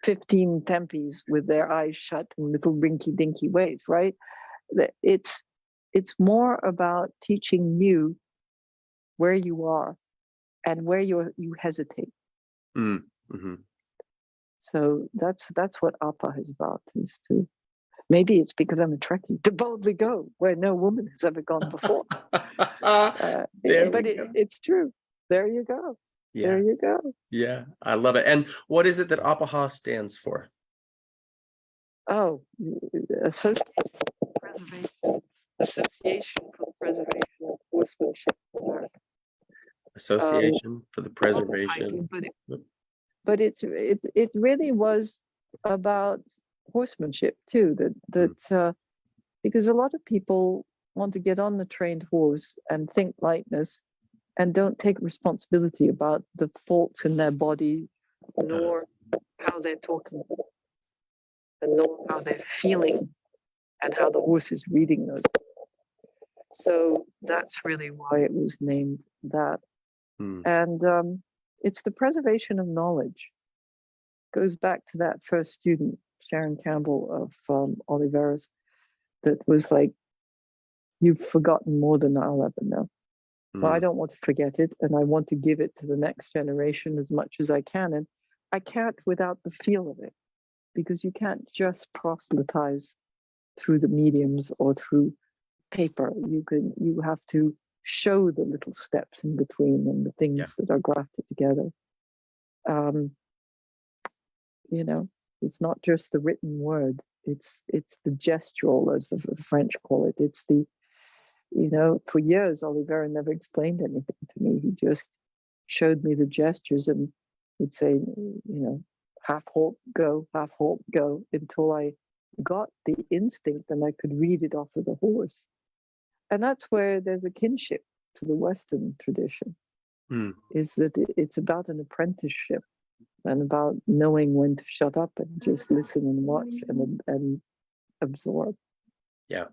15 tempis with their eyes shut in little rinky-dinky ways, right? It's more about teaching you where you are and where you hesitate. So that's what APAHA is about, is to, maybe it's because I'm a Trekkie, to boldly go where no woman has ever gone before. But it's true. There you go. Yeah. There you go. Yeah, I love it. And what is it that APAHA stands for? Oh, Association for the Preservation of Horsemanship. Association for the Preservation. But it really was about horsemanship too. Because a lot of people want to get on the trained horse and think lightness, and don't take responsibility about the faults in their body, nor how they're talking, and nor how they're feeling, and how the horse is reading those. So that's really why it was named that. And it's the preservation of knowledge. Goes back to that first student, Sharon Campbell of Oliveira's, that was like, you've forgotten more than I'll ever know. Well, I don't want to forget it, and I want to give it to the next generation as much as I can. And I can't without the feel of it, because you can't just proselytize through the mediums or through paper. You have to show the little steps in between and the things that are grafted together. It's not just the written word. It's the gestural, as the French call it. It's the, for years, Oliveira never explained anything to me. showed me the gestures and would say, you know, half halt, go, until I got the instinct and I could read it off of the horse. And that's where there's a kinship to the Western tradition, is that it's about an apprenticeship and about knowing when to shut up and just listen and watch and absorb. Yeah.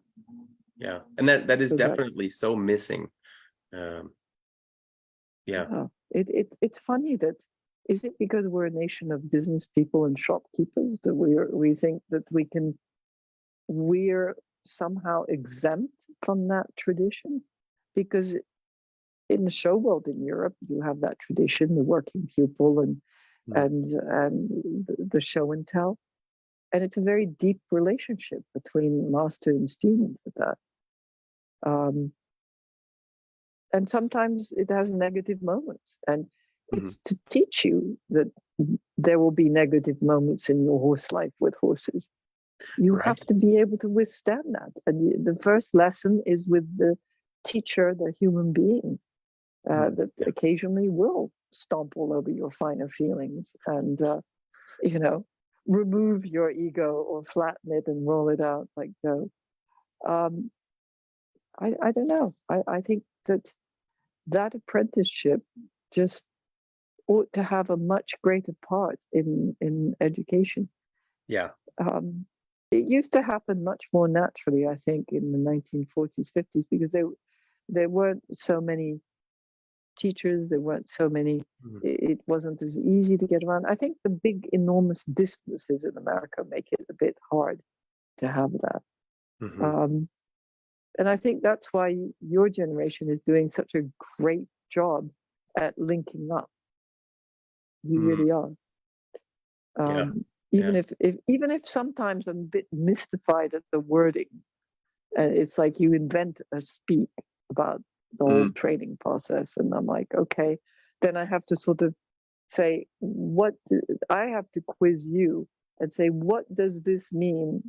And that is So definitely so missing. It's funny that, is it because we're a nation of business people and shopkeepers that we think that we're somehow exempt from that tradition? Because in the show world in Europe, you have that tradition, the working pupil and the show and tell, and it's a very deep relationship between master and student with that. And sometimes it has negative moments, and it's to teach you that there will be negative moments in your horse life with horses. You have to be able to withstand that. And the first lesson is with the teacher, the human being, that occasionally will stomp all over your finer feelings and, you know, remove your ego or flatten it and roll it out like dough. I don't know. I think that apprenticeship just ought to have a much greater part in education. Yeah. It used to happen much more naturally, I think, in the 1940s, 50s, because there weren't so many teachers, there weren't so many, it wasn't as easy to get around. I think the big, enormous distances in America make it a bit hard to have that. And I think that's why your generation is doing such a great job at linking up. You really are. Even if sometimes I'm a bit mystified at the wording, it's like you invent a speak about the whole training process, and I'm like, okay, then I have to sort of say, I have to quiz you and say, what does this mean?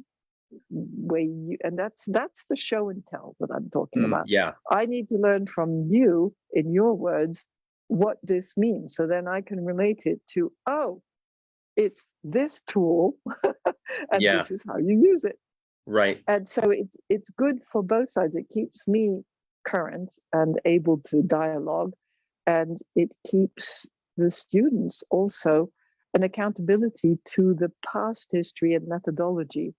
And that's the show and tell that I'm talking about. I need to learn from you in your words what this means, so then I can relate it to, oh, it's this tool and this is how you use it. Right. And so it's good for both sides. It keeps me current and able to dialogue, and it keeps the students also an accountability to the past history and methodology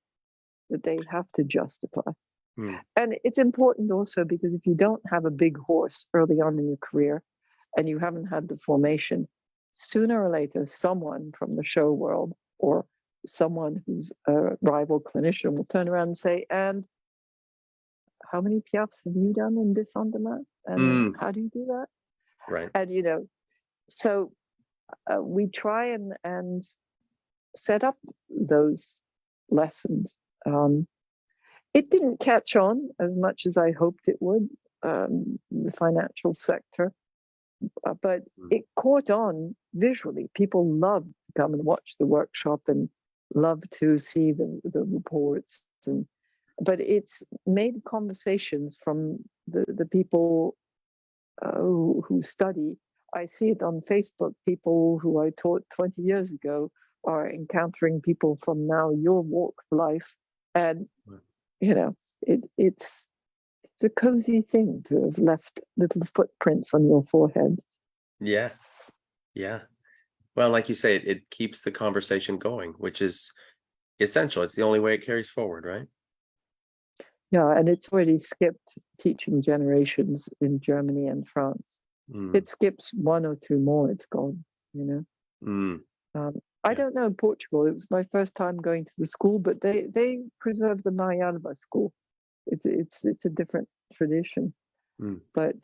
that they have to justify. And it's important also because if you don't have a big horse early on in your career and you haven't had the formation, sooner or later, someone from the show world or someone who's a rival clinician will turn around and say, and how many piafs have you done in this on demand? And how do you do that? Right. And, you know, so we try and set up those lessons. It didn't catch on as much as I hoped it would, the financial sector, but it caught on visually. People loved to come and watch the workshop and love to see the reports. But it's made conversations from the people who study. I see it on Facebook. People who I taught 20 years ago are encountering people from now your walk of life. And, you know, it's a cozy thing to have left little footprints on your forehead. Yeah. Well, like you say, it keeps the conversation going, which is essential. It's the only way it carries forward, right? Yeah, and it's already skipped teaching generations in Germany and France. It skips one or two more, it's gone, you know. I don't know Portugal. It was my first time going to the school, but they preserve the Maialva school. It's a different tradition. But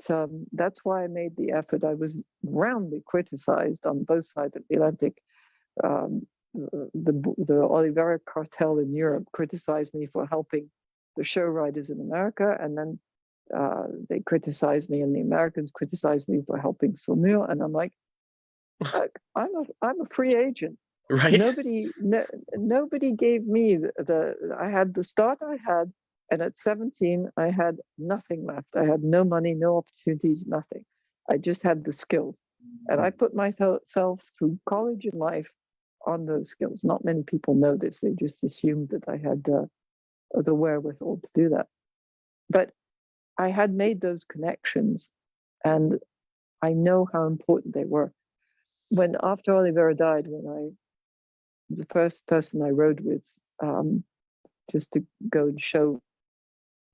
that's why I made the effort. I was roundly criticized on both sides of the Atlantic. The Oliveira cartel in Europe criticized me for helping the show riders in America, and then they criticized me, and the Americans criticized me for helping Saumur. And I'm like, I'm a free agent. Right. Nobody gave me I had the start I had, and at 17 I had nothing left. I had no money, no opportunities, nothing. I just had the skills. And I put myself through college and life on those skills. Not many people know this. They just assumed that I had the wherewithal to do that. But I had made those connections, and I know how important they were. When after Oliveira died, the first person I rode with, just to go and show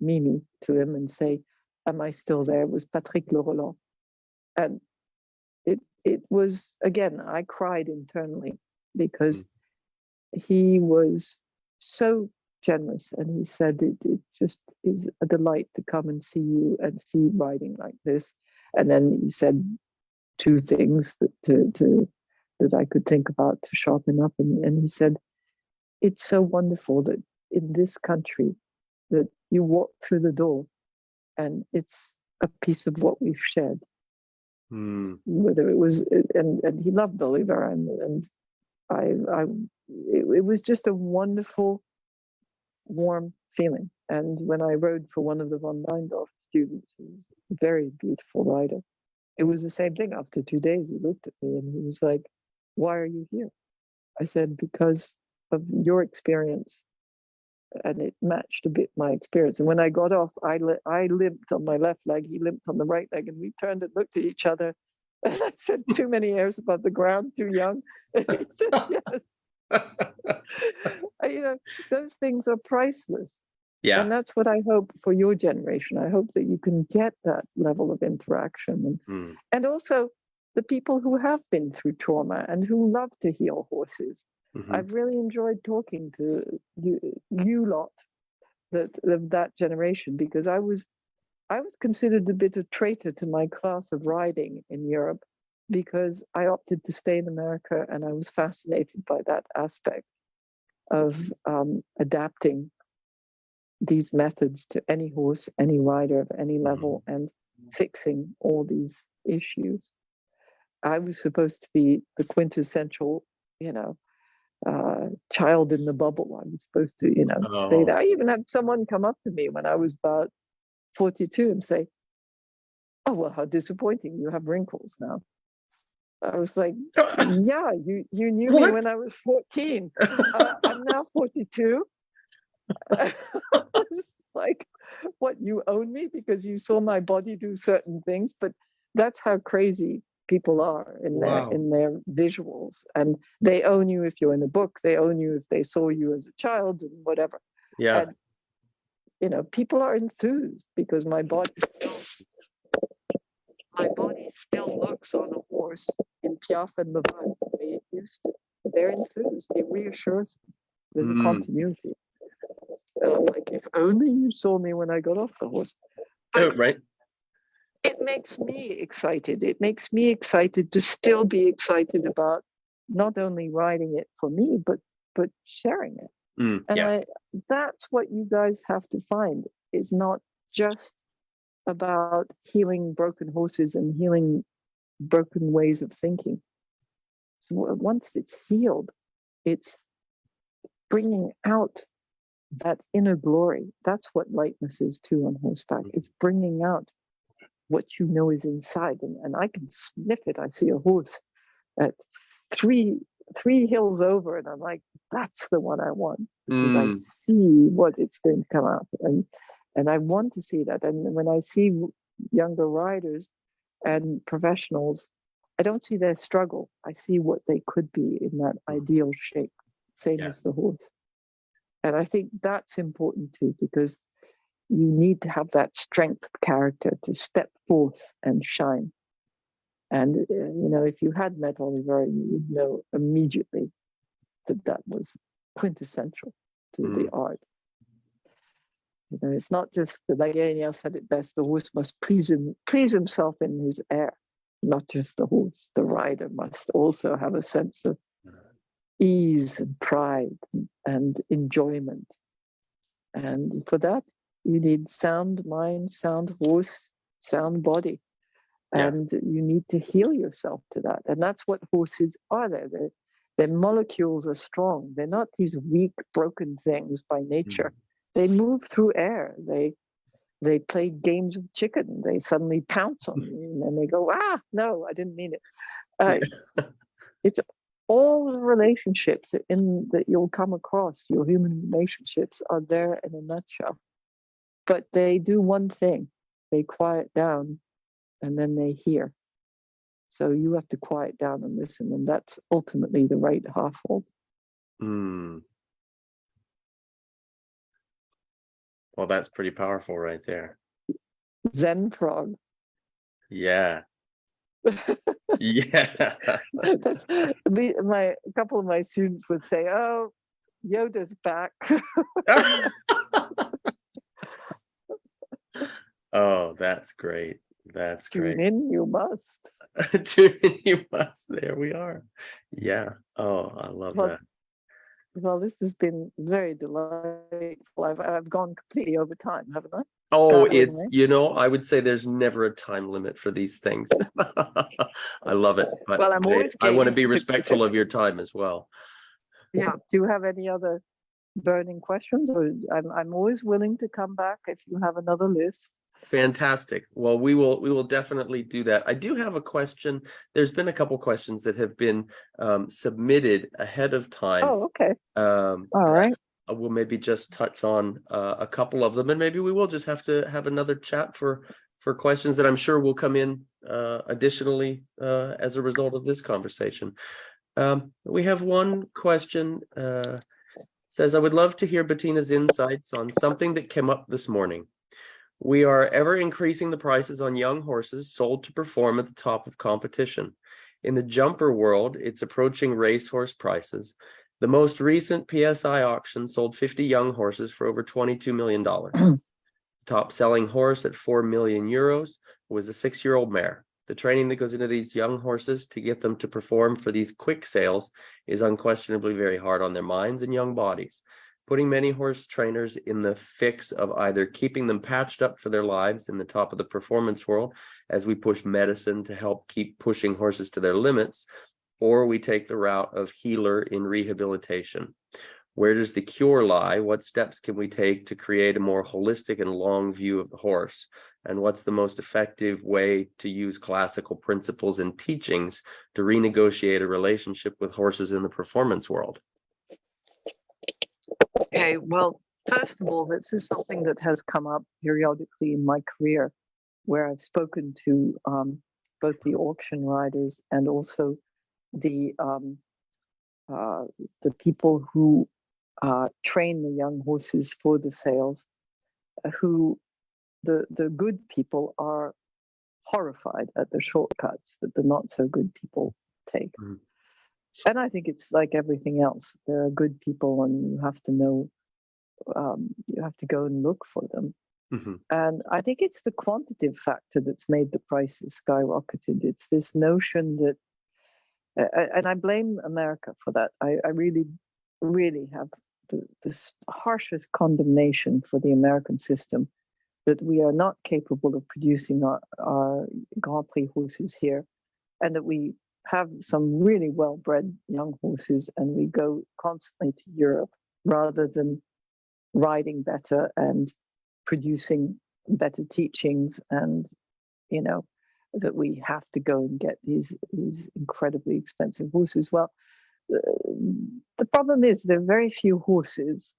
Mimi to him and say, "Am I still there?" was Patrick Le Roland, and it was, again, I cried internally because he was so generous, and he said it just is a delight to come and see you and see riding like this. And then he said two things that I could think about to sharpen up, and he said, "It's so wonderful that in this country that you walk through the door and it's a piece of what we've shared." Whether it was, and he loved Oliveira, and it was just a wonderful, warm feeling. And when I rode for one of the von Deindorf students, who was a very beautiful rider, it was the same thing. After 2 days, he looked at me and he was like, "Why are you here?" I said, "Because of your experience." And it matched a bit my experience. And when I got off, I limped on my left leg, he limped on the right leg, and we turned and looked at each other. And I said, "Too many hairs above the ground, too young." And he said, "Yes." Those things are priceless. Yeah. And that's what I hope for your generation. I hope that you can get that level of interaction. And also the people who have been through trauma and who love to heal horses. I've really enjoyed talking to you lot, that generation, because I was considered a bit of traitor to my class of riding in Europe, because I opted to stay in America, and I was fascinated by that aspect of adapting these methods to any horse, any rider of any level, and fixing all these issues. I was supposed to be the quintessential, child in the bubble. I was supposed to, stay there. I even had someone come up to me when I was about 42 and say, "Oh, well, how disappointing, you have wrinkles now." I was like, "Yeah, you knew me when I was 14. I'm now 42. I was like, "What, you own me because you saw my body do certain things?" But that's how crazy people are in their visuals, and they own you if you're in a book. They own you if they saw you as a child and whatever. Yeah. And people are enthused because my body still looks on a horse in Piaf and Levant the way it used to. They're enthused. It reassures them. There's a continuity. Like, if only you saw me when I got off the horse. But right. It makes me excited. It makes me excited to still be excited about not only writing it for me, but sharing it. And that's what you guys have to find. It's not just about healing broken horses and healing broken ways of thinking. So once it's healed, it's bringing out that inner glory. That's what lightness is too on horseback. It's bringing out what you know is inside, and I can sniff it. I see a horse at three hills over, and I'm like, "That's the one I want," because I see what it's going to come out, and I want to see that. And when I see younger riders and professionals, I don't see their struggle. I see what they could be in that ideal shape, same as the horse. And I think that's important too, because you need to have that strength of character to step forth and shine. And, if you had met Oliveira, you would know immediately that was quintessential to the art. It's not just, the Gueriniere said it best, the horse must please himself in his air, not just the horse. The rider must also have a sense of ease and pride and enjoyment. And for that, you need sound mind, sound horse, sound body. And you need to heal yourself to that. And that's what horses are. Their molecules are strong. They're not these weak, broken things by nature. They move through air. They play games of chicken. They suddenly pounce on you, and then they go, "Ah, no, I didn't mean it." It's all the relationships that you'll come across. Your human relationships are there in a nutshell, but they do one thing: they quiet down, and then they hear. So you have to quiet down and listen, and that's ultimately the right half-hold. Well, that's pretty powerful right there. Zen frog. Yeah. Yeah. That's a couple of my students would say, "Oh, Yoda's back." Oh, that's great. That's great. Tune in, you must. Tune in, you must. There we are. Yeah. Oh, I love that. Well, this has been very delightful. I've gone completely over time, haven't I? Oh, it's, I would say there's never a time limit for these things. I love it. But well, I'm always I want to be respectful of your time as well. Yeah. Do you have any other burning questions? Or I'm always willing to come back if you have another list. Fantastic. Well, we will definitely do that. I do have a question. There's been a couple questions that have been submitted ahead of time. Oh, okay. All right. We'll maybe just touch on a couple of them, and maybe we will just have to have another chat for questions that I'm sure will come in additionally as a result of this conversation. We have one question. Says, I would love to hear Bettina's insights on something that came up this morning. We are ever increasing the prices on young horses sold to perform at the top of competition. In the jumper world, it's approaching racehorse prices. The most recent PSI auction sold 50 young horses for over $22 million. Top selling horse at 4 million euros was a 6-year-old mare. The training that goes into these young horses to get them to perform for these quick sales is unquestionably very hard on their minds and young bodies, putting many horse trainers in the fix of either keeping them patched up for their lives in the top of the performance world as we push medicine to help keep pushing horses to their limits, or we take the route of healer in rehabilitation. Where does the cure lie? What steps can we take to create a more holistic and long view of the horse? And what's the most effective way to use classical principles and teachings to renegotiate a relationship with horses in the performance world? Okay, well, first of all, this is something that has come up periodically in my career, where I've spoken to both the auction riders and also the people who train the young horses for the sales, who the good people are horrified at the shortcuts that the not so good people take. Mm-hmm. And I think it's like everything else. There are good people, and you have to know, you have to go and look for them. Mm-hmm. And I think it's the quantitative factor that's made the prices skyrocketed. It's this notion that, and I blame America for that. I really, really have the harshest condemnation for the American system, that we are not capable of producing our Grand Prix horses here, and that we have some really well-bred young horses, and we go constantly to Europe rather than riding better and producing better teachings, and that we have to go and get these incredibly expensive horses. Well, the problem is there are very few horses.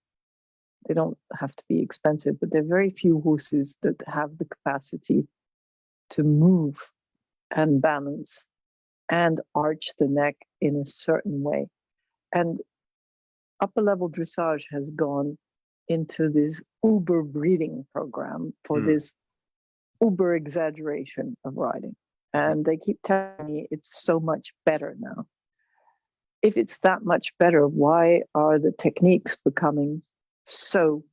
They don't have to be expensive, but there are very few horses that have the capacity to move and balance and arch the neck in a certain way. And upper level dressage has gone into this uber breeding program for this uber exaggeration of riding. And they keep telling me it's so much better now. If it's that much better, why are the techniques becoming so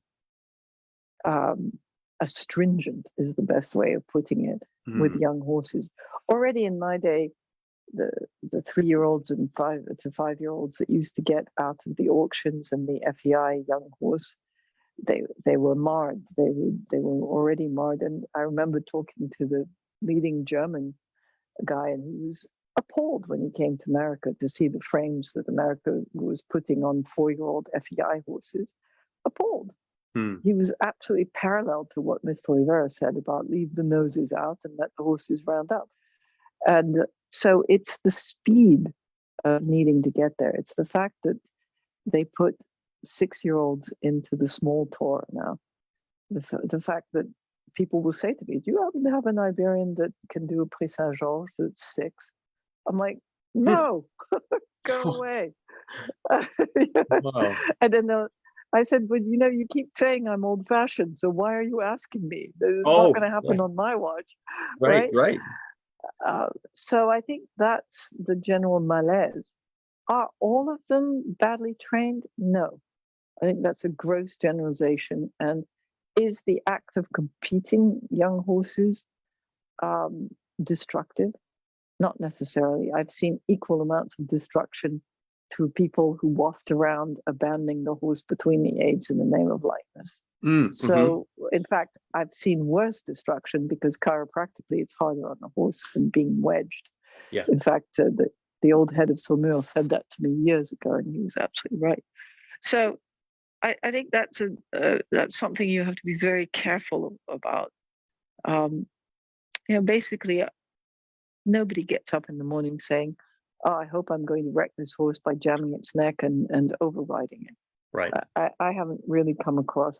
astringent, is the best way of putting it, with young horses? Already in my day, the 3-year-olds and 5 to 5-year-olds that used to get out of the auctions and the FEI young horse, they were marred. They were already marred. And I remember talking to the leading German guy, and he was appalled when he came to America to see the frames that America was putting on 4-year-old FEI horses. Appalled. He was absolutely parallel to what Mr. Oliveira said about leave the noses out and let the horses round up. And so it's the speed of needing to get there. It's the fact that they put 6-year-olds into the small tour now. The fact that people will say to me, do you happen to have an Iberian that can do a Prix Saint-Georges that's 6? I'm like, no, go away. Wow. And then I said, but you keep saying I'm old fashioned, so why are you asking me? It's not going to happen on my watch. Right. So I think that's the general malaise. Are all of them badly trained? No. I think that's a gross generalization. And is the act of competing young horses destructive? Not necessarily. I've seen equal amounts of destruction through people who waft around abandoning the horse between the aids in the name of lightness. So, in fact, I've seen worse destruction because chiropractically it's harder on the horse than being wedged. Yeah. In fact, the old head of Saumur said that to me years ago, and he was absolutely right. So, I think that's something you have to be very careful about. Basically, nobody gets up in the morning saying, "Oh, I hope I'm going to wreck this horse by jamming its neck and overriding it." Right. I haven't really come across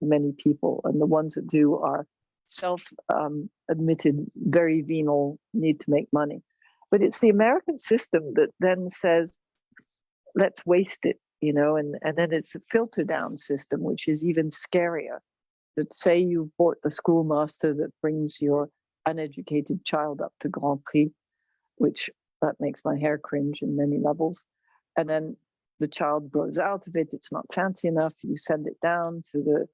many people, and the ones that do are self-admitted, very venal, need to make money. But it's the American system that then says, let's waste it, and then it's a filter down system, which is even scarier. That say you bought the schoolmaster that brings your uneducated child up to Grand Prix, which that makes my hair cringe in many levels. And then the child grows out of it. It's not fancy enough. You send it down to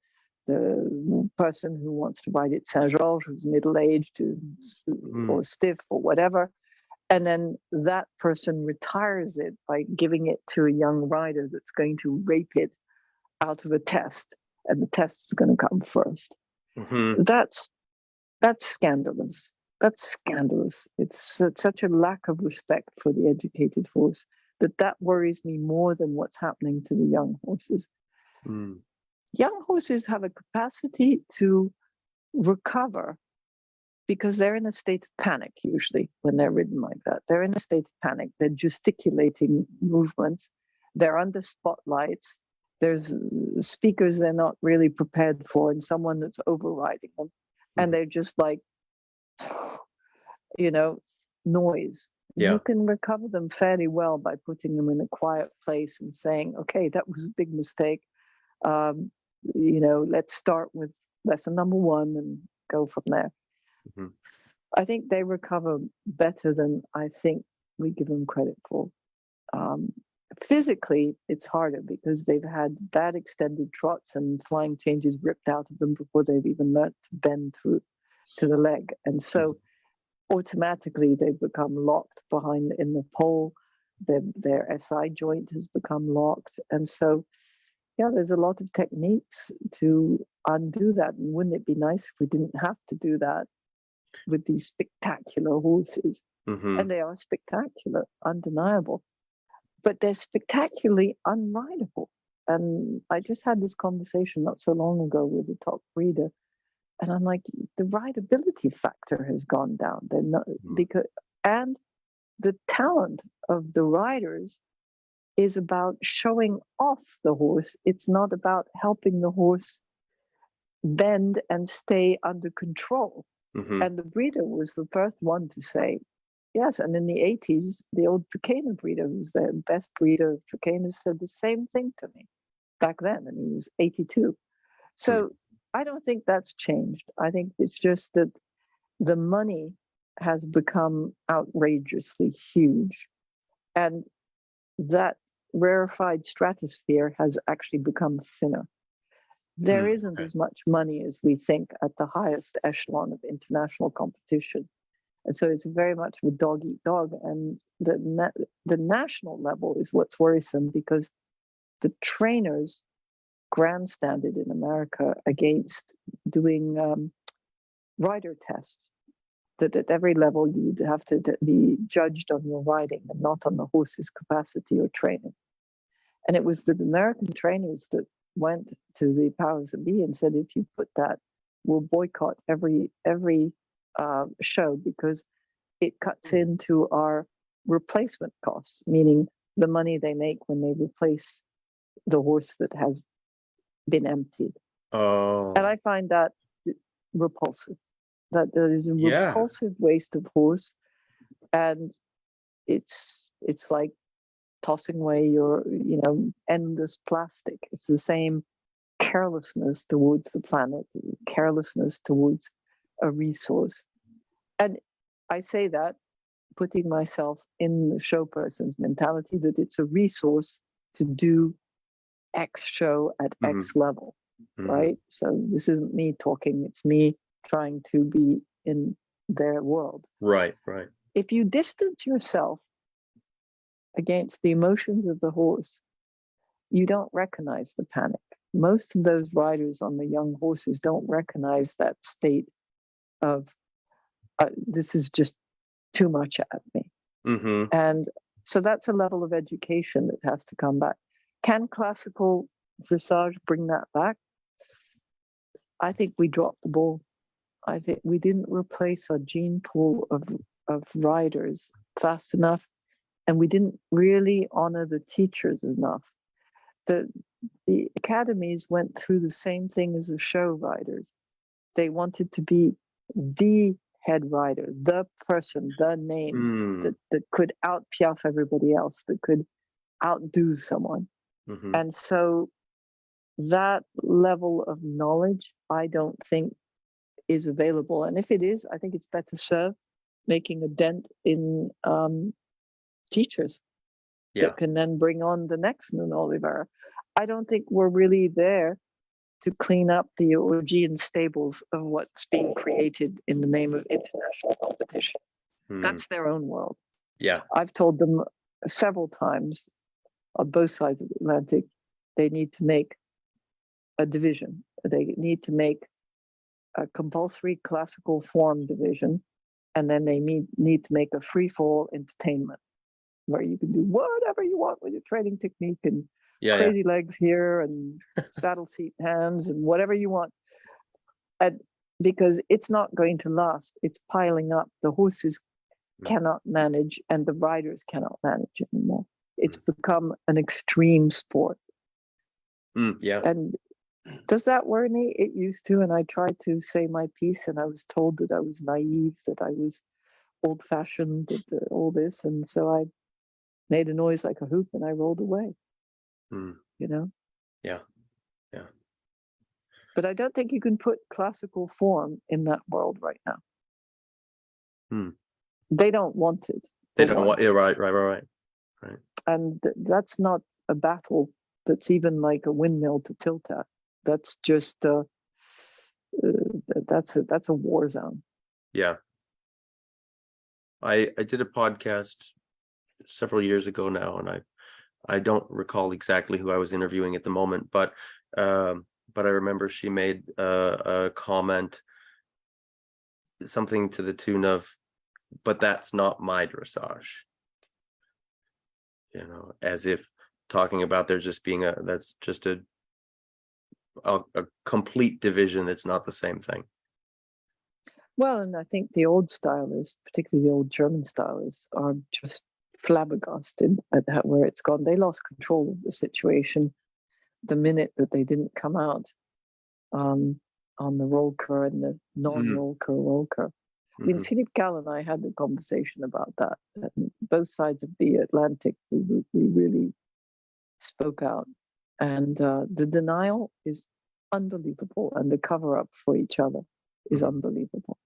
the person who wants to ride it Saint-Georges, who's middle-aged or stiff or whatever. And then that person retires it by giving it to a young rider that's going to rape it out of a test. And the test is going to come first. That's scandalous. That's scandalous. It's such a lack of respect for the educated horse that worries me more than what's happening to the young horses. Young horses have a capacity to recover because they're in a state of panic usually when they're ridden like that. They're in a state of panic. They're gesticulating movements. They're under spotlights. There's speakers they're not really prepared for and someone that's overriding them. And they're just like, noise. Yeah. You can recover them fairly well by putting them in a quiet place and saying, okay, that was a big mistake. Let's start with lesson number 1 and go from there. I think they recover better than I think we give them credit for. Physically, it's harder because they've had bad extended trots and flying changes ripped out of them before they've even learned to bend through to the leg. And so automatically they've become locked behind in the pole. Their SI joint has become locked. And so, there's a lot of techniques to undo that. And wouldn't it be nice if we didn't have to do that with these spectacular horses? And they are spectacular, undeniable. But they're spectacularly unrideable. And I just had this conversation not so long ago with a top breeder. And I'm like, the rideability factor has gone down. They're not, and the talent of the riders is about showing off the horse. It's not about helping the horse bend and stay under control. And the breeder was the first one to say, yes. And in the 80s, the old Trakehner breeder, who's the best breeder of Trakehner, said the same thing to me back then, and he was 82. So I don't think that's changed. I think it's just that the money has become outrageously huge, and that rarefied stratosphere has actually become thinner. There isn't as much money as we think at the highest echelon of international competition. And so it's very much a dog eat dog. And the national level is what's worrisome because the trainers grandstanded in America against doing rider tests. That at every level you'd have to be judged on your riding and not on the horse's capacity or training. And it was the American trainers that went to the powers that be and said, if you put that, we'll boycott every show because it cuts into our replacement costs, meaning the money they make when they replace the horse that has been emptied. Oh. And I find that repulsive, that there is a repulsive waste of horse. And it's like tossing away your, endless plastic. It's the same carelessness towards the planet, carelessness towards a resource. And I say that putting myself in the show person's mentality, that it's a resource to do X show at X level, right? So this isn't me talking, it's me trying to be in their world. Right. If you distance yourself against the emotions of the horse, you don't recognize the panic. Most of those riders on the young horses don't recognize that state of, this is just too much at me. And so that's a level of education that has to come back. Can classical dressage bring that back? I think we dropped the ball. I think we didn't replace our gene pool of riders fast enough, and we didn't really honor the teachers enough. The academies went through the same thing as the show riders. They wanted to be the head rider, the person, the name that could out piaf everybody else, that could outdo someone. And so that level of knowledge, I don't think is available. And if it is, I think it's better served making a dent in teachers that can then bring on the next Nuno Oliveira. I don't think we're really there to clean up the Augean stables of what's being created in the name of international competition. That's their own world. I've told them several times on both sides of the Atlantic, they need to make a division. They need to make a compulsory classical form division, and then they need to make a free-fall entertainment where you can do whatever you want with your training technique and crazy legs here and saddle seat hands and whatever you want. And because it's not going to last. It's piling up. The horses cannot manage and the riders cannot manage anymore. It's become an extreme sport. And does that worry me? It used to, and I tried to say my piece, and I was told that I was naive, that I was old-fashioned, that all this, and so I made a noise like a hoop and I rolled away. But I don't think you can put classical form in that world right now. They don't want it. They don't want it. Right. And that's not a battle that's even like a windmill to tilt at. That's just that's a war zone. I did a podcast several years ago now, and I don't recall exactly who I was interviewing at the moment, but I remember she made a comment, something to the tune of, "But that's not my dressage," as if talking about there just being that's just a complete division that's not the same thing. Well, and I think the old stylists, particularly the old German stylists, are just flabbergasted at where it's gone. They lost control of the situation the minute that they didn't come out on the rollker and the non-rollker. I mean, Philippe Cal and I had a conversation about that. And both sides of the Atlantic, we really spoke out. And the denial is unbelievable, and the cover-up for each other is unbelievable.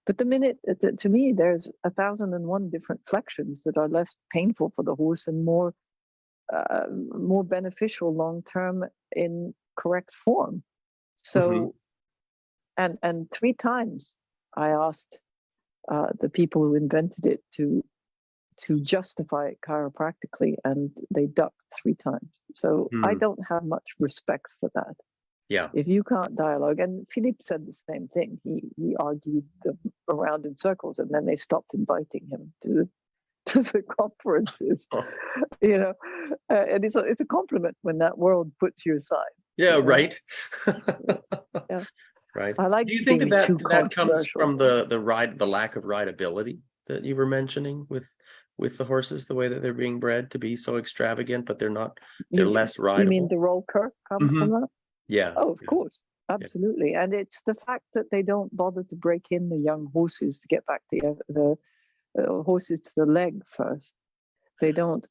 But the minute, to me, there's 1,001 different flexions that are less painful for the horse and more beneficial long-term in correct form. So, and 3 times I asked the people who invented it to justify it chiropractically, and they ducked 3 times. So I don't have much respect for that. If you can't dialogue, and Philippe said the same thing. He argued them around in circles, and then they stopped inviting him to the conferences. And it's a compliment when that world puts you aside. Yeah, right. Yeah. Right. I like Do you think being that too that comes controversial. from the lack of rideability that you were mentioning with the horses, the way that they're being bred to be so extravagant, but they're less You mean rideable? the roller comes Hmm. from that? Yeah. Oh, of Yeah. course, Yeah. absolutely. And it's the fact that they don't bother to break in the young horses to get back the horses to the leg first. They don't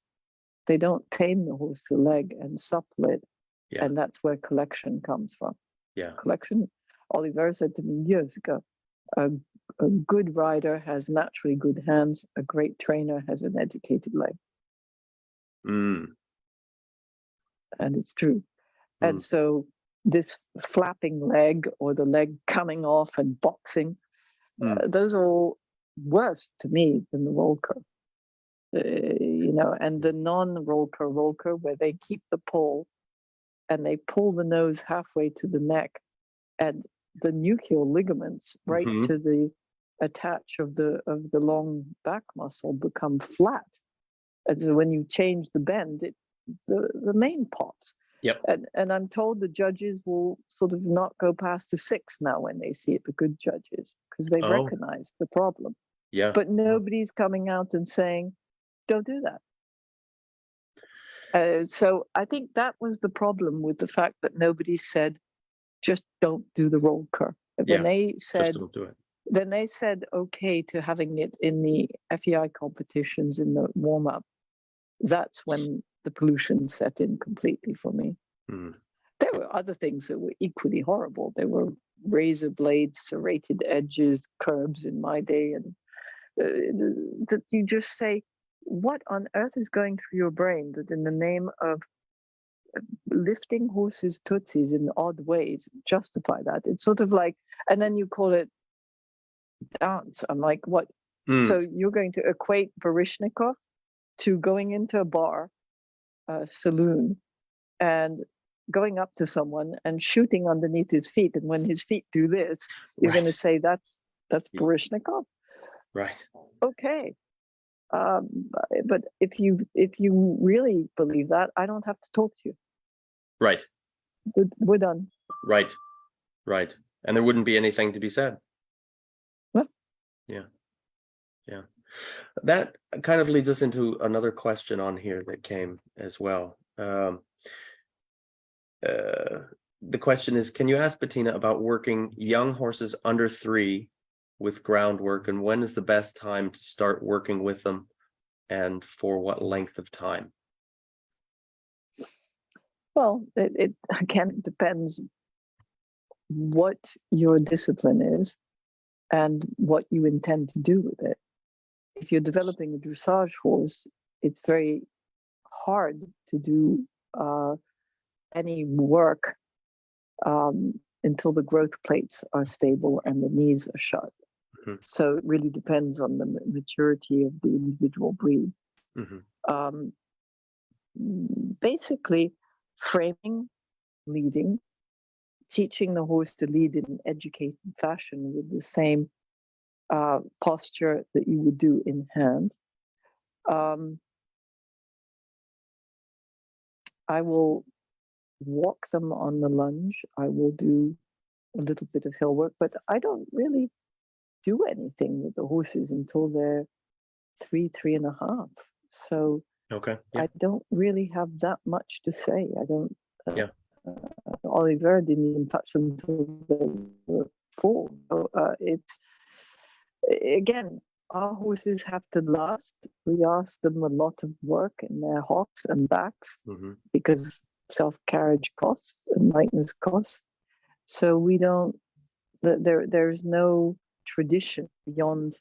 tame the horse to the leg and supple it, Yeah. and that's where collection comes from. Yeah. Collection. Oliveira said to me years ago, a good rider has naturally good hands. A great trainer has an educated leg, Mm. and it's true. And Mm. so this flapping leg or the leg coming off and boxing, Mm. those are all worse to me than the roll curve. And the non-roll curve where they keep the pull and they pull the nose halfway to the neck, and the nuchal ligaments right Mhm. to the attach of the long back muscle become flat. And so when you change the bend, the mane pops. Yep. And I'm told the judges will sort of not go past the 6 now when they see it, the good judges, because they've Oh, recognized the problem. yeah. But nobody's coming out and saying, don't do that. So I think that was the problem with the fact that nobody said, just don't do the roll curve. Yeah. Just don't do it. Then they said okay to having it in the FEI competitions in the warm up. That's when the pollution set in completely for me. Mm. There were other things that were equally horrible. There were razor blades, serrated edges, curbs in my day, and that you just say, what on earth is going through your brain that in the name of lifting horses' tootsies in odd ways justify that? It's sort of like, and then you call it dance. I'm like, what? Mm. So you're going to equate Baryshnikov to going into a bar, a saloon, and going up to someone and shooting underneath his feet, and when his feet do this, you're going to say that's Baryshnikov. Right. Okay, but if you really believe that, I don't have to talk to you. Right. We're done. Right. Right. And there wouldn't be anything to be said. Well, yeah. Yeah. That kind of leads us into another question on here that came as well. The question is, can you ask Bettina about working young horses under 3 with groundwork, and when is the best time to start working with them, and for what length of time? well, it again depends what your discipline is and what you intend to do with it. If you're developing a dressage horse, it's very hard to do any work until the growth plates are stable and the knees are shut. Mm-hmm. So it really depends on the maturity of the individual breed. Mm-hmm. Basically, framing, leading, teaching the horse to lead in an educated fashion with the same posture that you would do in hand. I will walk them on the lunge. I will do a little bit of hill work, but I don't really do anything with the horses until they're 3.5. So Okay. Yeah. I don't really have that much to say. I don't. Yeah. Oliveira didn't even touch them until they were 4. So it's again, our horses have to last. We ask them a lot of work in their hocks and backs Mm-hmm. because self-carriage costs and lightness costs. So we don't. There's no tradition beyond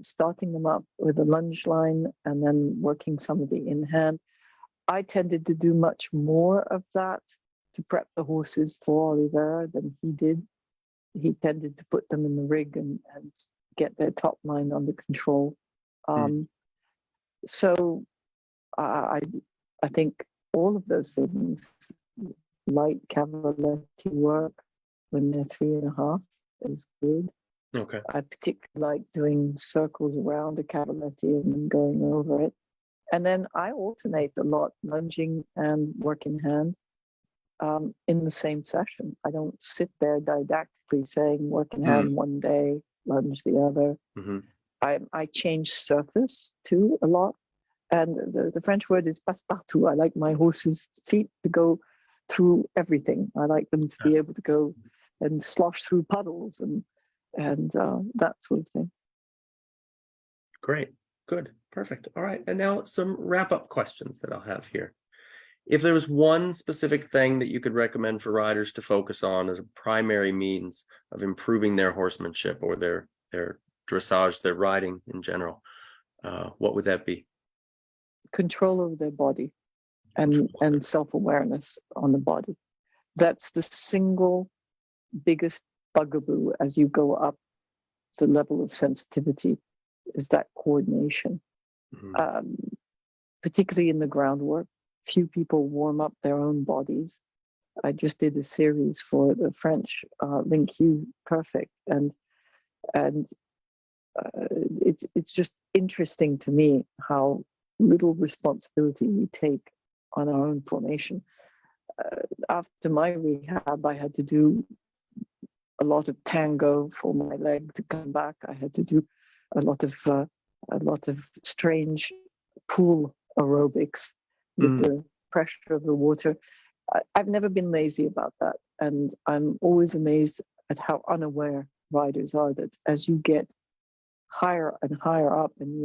starting them up with a lunge line and then working some of the in hand. I tended to do much more of that to prep the horses for Oliveira than he did. He tended to put them in the rig and get their top line under control. So I think all of those things, light cavaletti work when they're 3.5 is good. Okay. I particularly like doing circles around a cavaletti and then going over it. And then I alternate a lot, lunging and work in hand. in the same session. I don't sit there didactically saying work in hand one day, lunge the other. I change surface too a lot. And the French word is passe-partout. I like my horses' feet to go through everything. I like them to be able to go and slosh through puddles and that sort of thing. Great. Good. Perfect. All right. And now some wrap-up questions that I'll have here. If there was one specific thing that you could recommend for riders to focus on as a primary means of improving their horsemanship or their dressage, their riding in general, what would that be? Control over their body and self-awareness on the body. That's the single biggest bugaboo as you go up the level of sensitivity, is that coordination. Particularly in the groundwork, few people warm up their own bodies. I just did a series for the French Link Hugh Perfect, and it's just interesting to me how little responsibility we take on our own formation. After my rehab, I had to do a lot of tango for my leg to come back. I had to do a lot of strange pool aerobics with the pressure of the water. I've never been lazy about that, and I'm always amazed at how unaware riders are that as you get higher and higher up, and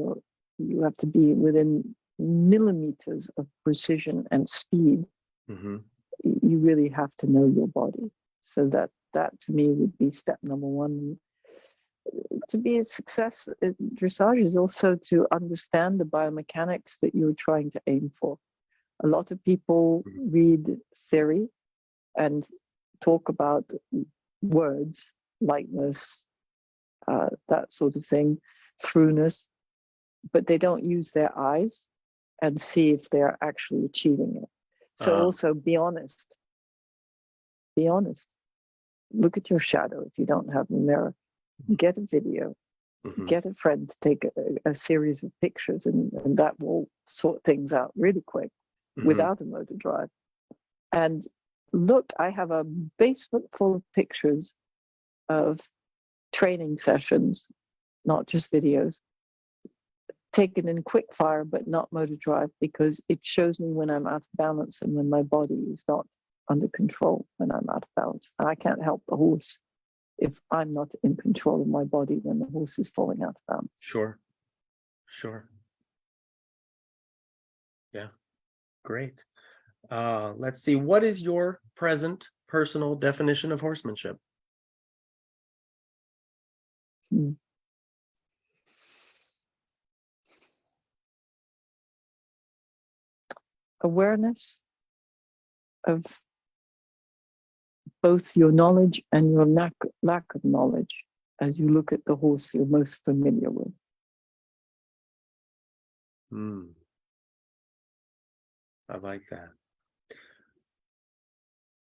you have to be within millimeters of precision and speed. You really have to know your body. So that to me would be step number one. To be a success in dressage is also to understand the biomechanics that you're trying to aim for. A lot of people read theory and talk about words, lightness, that sort of thing, throughness, but they don't use their eyes and see if they're actually achieving it. So also be honest. Be honest. Look at your shadow if you don't have a mirror. Get a video. Get a friend to take a series of pictures, and that will sort things out really quick without a motor drive. And look, I have a basement full of pictures of training sessions, not just videos, taken in quick fire, but not motor drive, because it shows me when I'm out of balance and when my body is not under control, when I'm out of balance. And I can't help the horse if I'm not in control of my body when the horse is falling out of balance. Sure. Yeah, great. Let's see, what is your present personal definition of horsemanship? Awareness of both your knowledge and your lack of knowledge as you look at the horse you're most familiar with. I like that.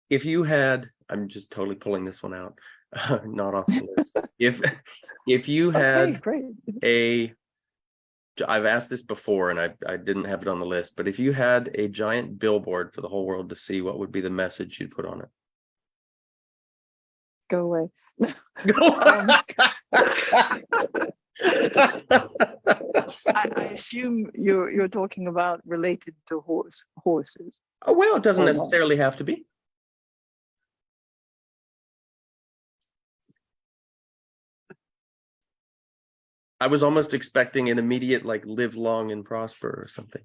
If you had, I'm just totally pulling this one out, not off the list. If you had I've asked this before and I didn't have it on the list, but if you had a giant billboard for the whole world to see, what would be the message you'd put on it? Go away. I assume you're talking about related to horses. Oh, well, it doesn't necessarily have to be. I was almost expecting an immediate, like, live long and prosper or something.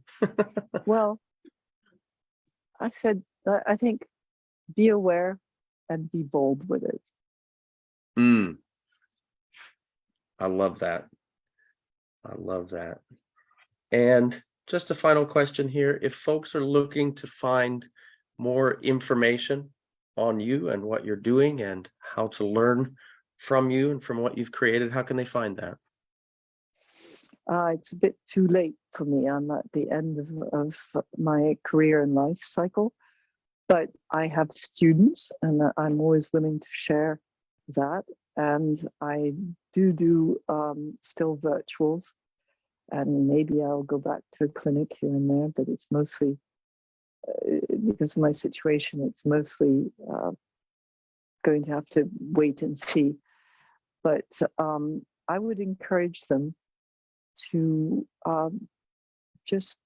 Well, I think be aware and be bold with it. I love that. And just a final question here. If folks are looking to find more information on you and what you're doing and how to learn from you and from what you've created, how can they find that? It's a bit too late for me. I'm at the end of my career and life cycle, but I have students and I'm always willing to share that. And I do still virtuals, and maybe I'll go back to a clinic here and there, but it's mostly because of my situation, it's mostly going to have to wait and see. But I would encourage them to just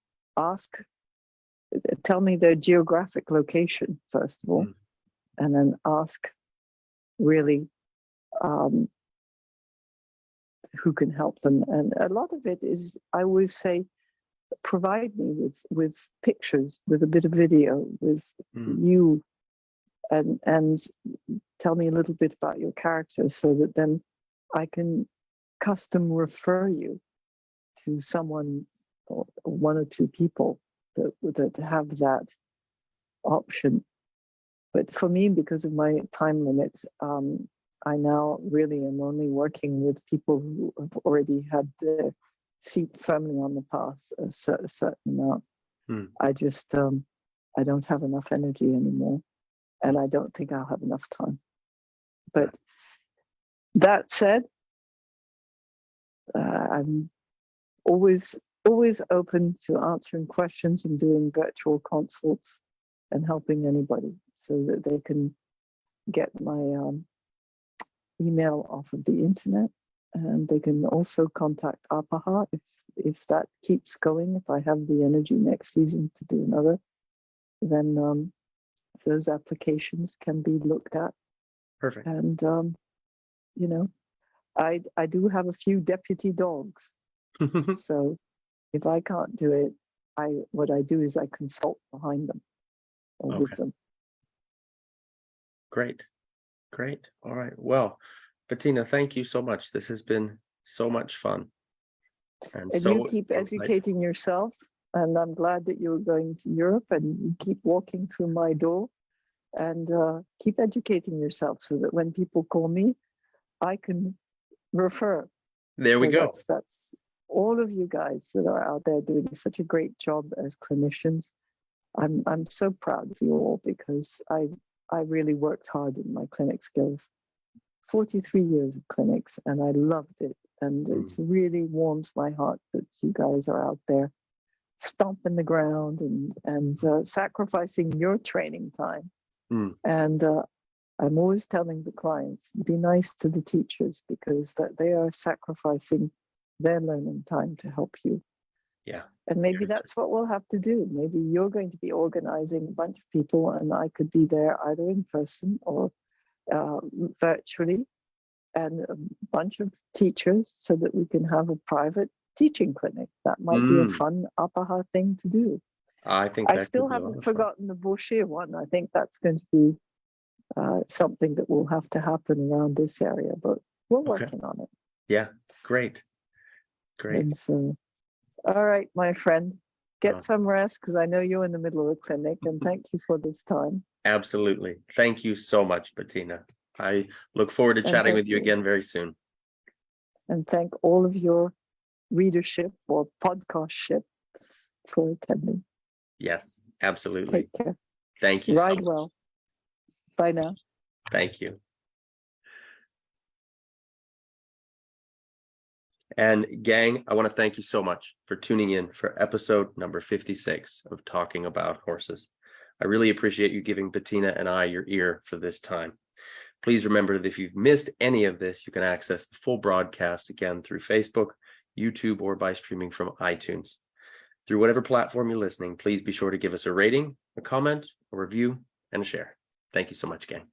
tell me their geographic location, first of all, and then ask really who can help them. And a lot of it is, I always say, provide me with pictures, with a bit of video, with you, and tell me a little bit about your character, so that then I can custom refer you to someone, or one or two people that have that option. But for me, because of my time limit, I now really am only working with people who have already had their feet firmly on the path a certain amount. I just, I don't have enough energy anymore, and I don't think I'll have enough time. But that said, I'm always open to answering questions and doing virtual consults and helping anybody, so that they can get my email off of the internet, and they can also contact APAHA if that keeps going. If I have the energy next season to do another, then those applications can be looked at. Perfect. And you know, I do have a few deputy dogs, so if I can't do it, what I do is I consult behind them or with them. Great. All right. Well, Bettina, thank you so much. This has been so much fun. And so you keep educating yourself. And I'm glad that you're going to Europe, and you keep walking through my door, and keep educating yourself, so that when people call me, I can refer. There we go. That's all of you guys that are out there doing such a great job as clinicians. I'm so proud of you all, because I really worked hard in my clinic skills. 43 years of clinics, and I loved it. And it really warms my heart that you guys are out there stomping the ground and sacrificing your training time. And I'm always telling the clients, be nice to the teachers, because that they are sacrificing their learning time to help you. Yeah. And maybe that's what we'll have to do. Maybe you're going to be organizing a bunch of people, and I could be there either in person or virtually, and a bunch of teachers, so that we can have a private teaching clinic. That might be a fun APAHA thing to do. I think I still haven't forgotten the Boucher one. I think that's going to be something that will have to happen around this area, but we're working on it. Yeah, great. And so, all right, my friend, get some rest, because I know you're in the middle of a clinic, and thank you for this time. Absolutely. Thank you so much, Bettina. I look forward to chatting with you again very soon. And thank all of your readership or podcastship for attending. Yes, absolutely. Take care. Thank you. Ride well. Bye now. Thank you. And gang, I want to thank you so much for tuning in for episode number 56 of Talking About Horses. I really appreciate you giving Bettina and I your ear for this time. Please remember that if you've missed any of this, you can access the full broadcast again through Facebook, YouTube, or by streaming from iTunes. Through whatever platform you're listening, please be sure to give us a rating, a comment, a review, and a share. Thank you so much, gang.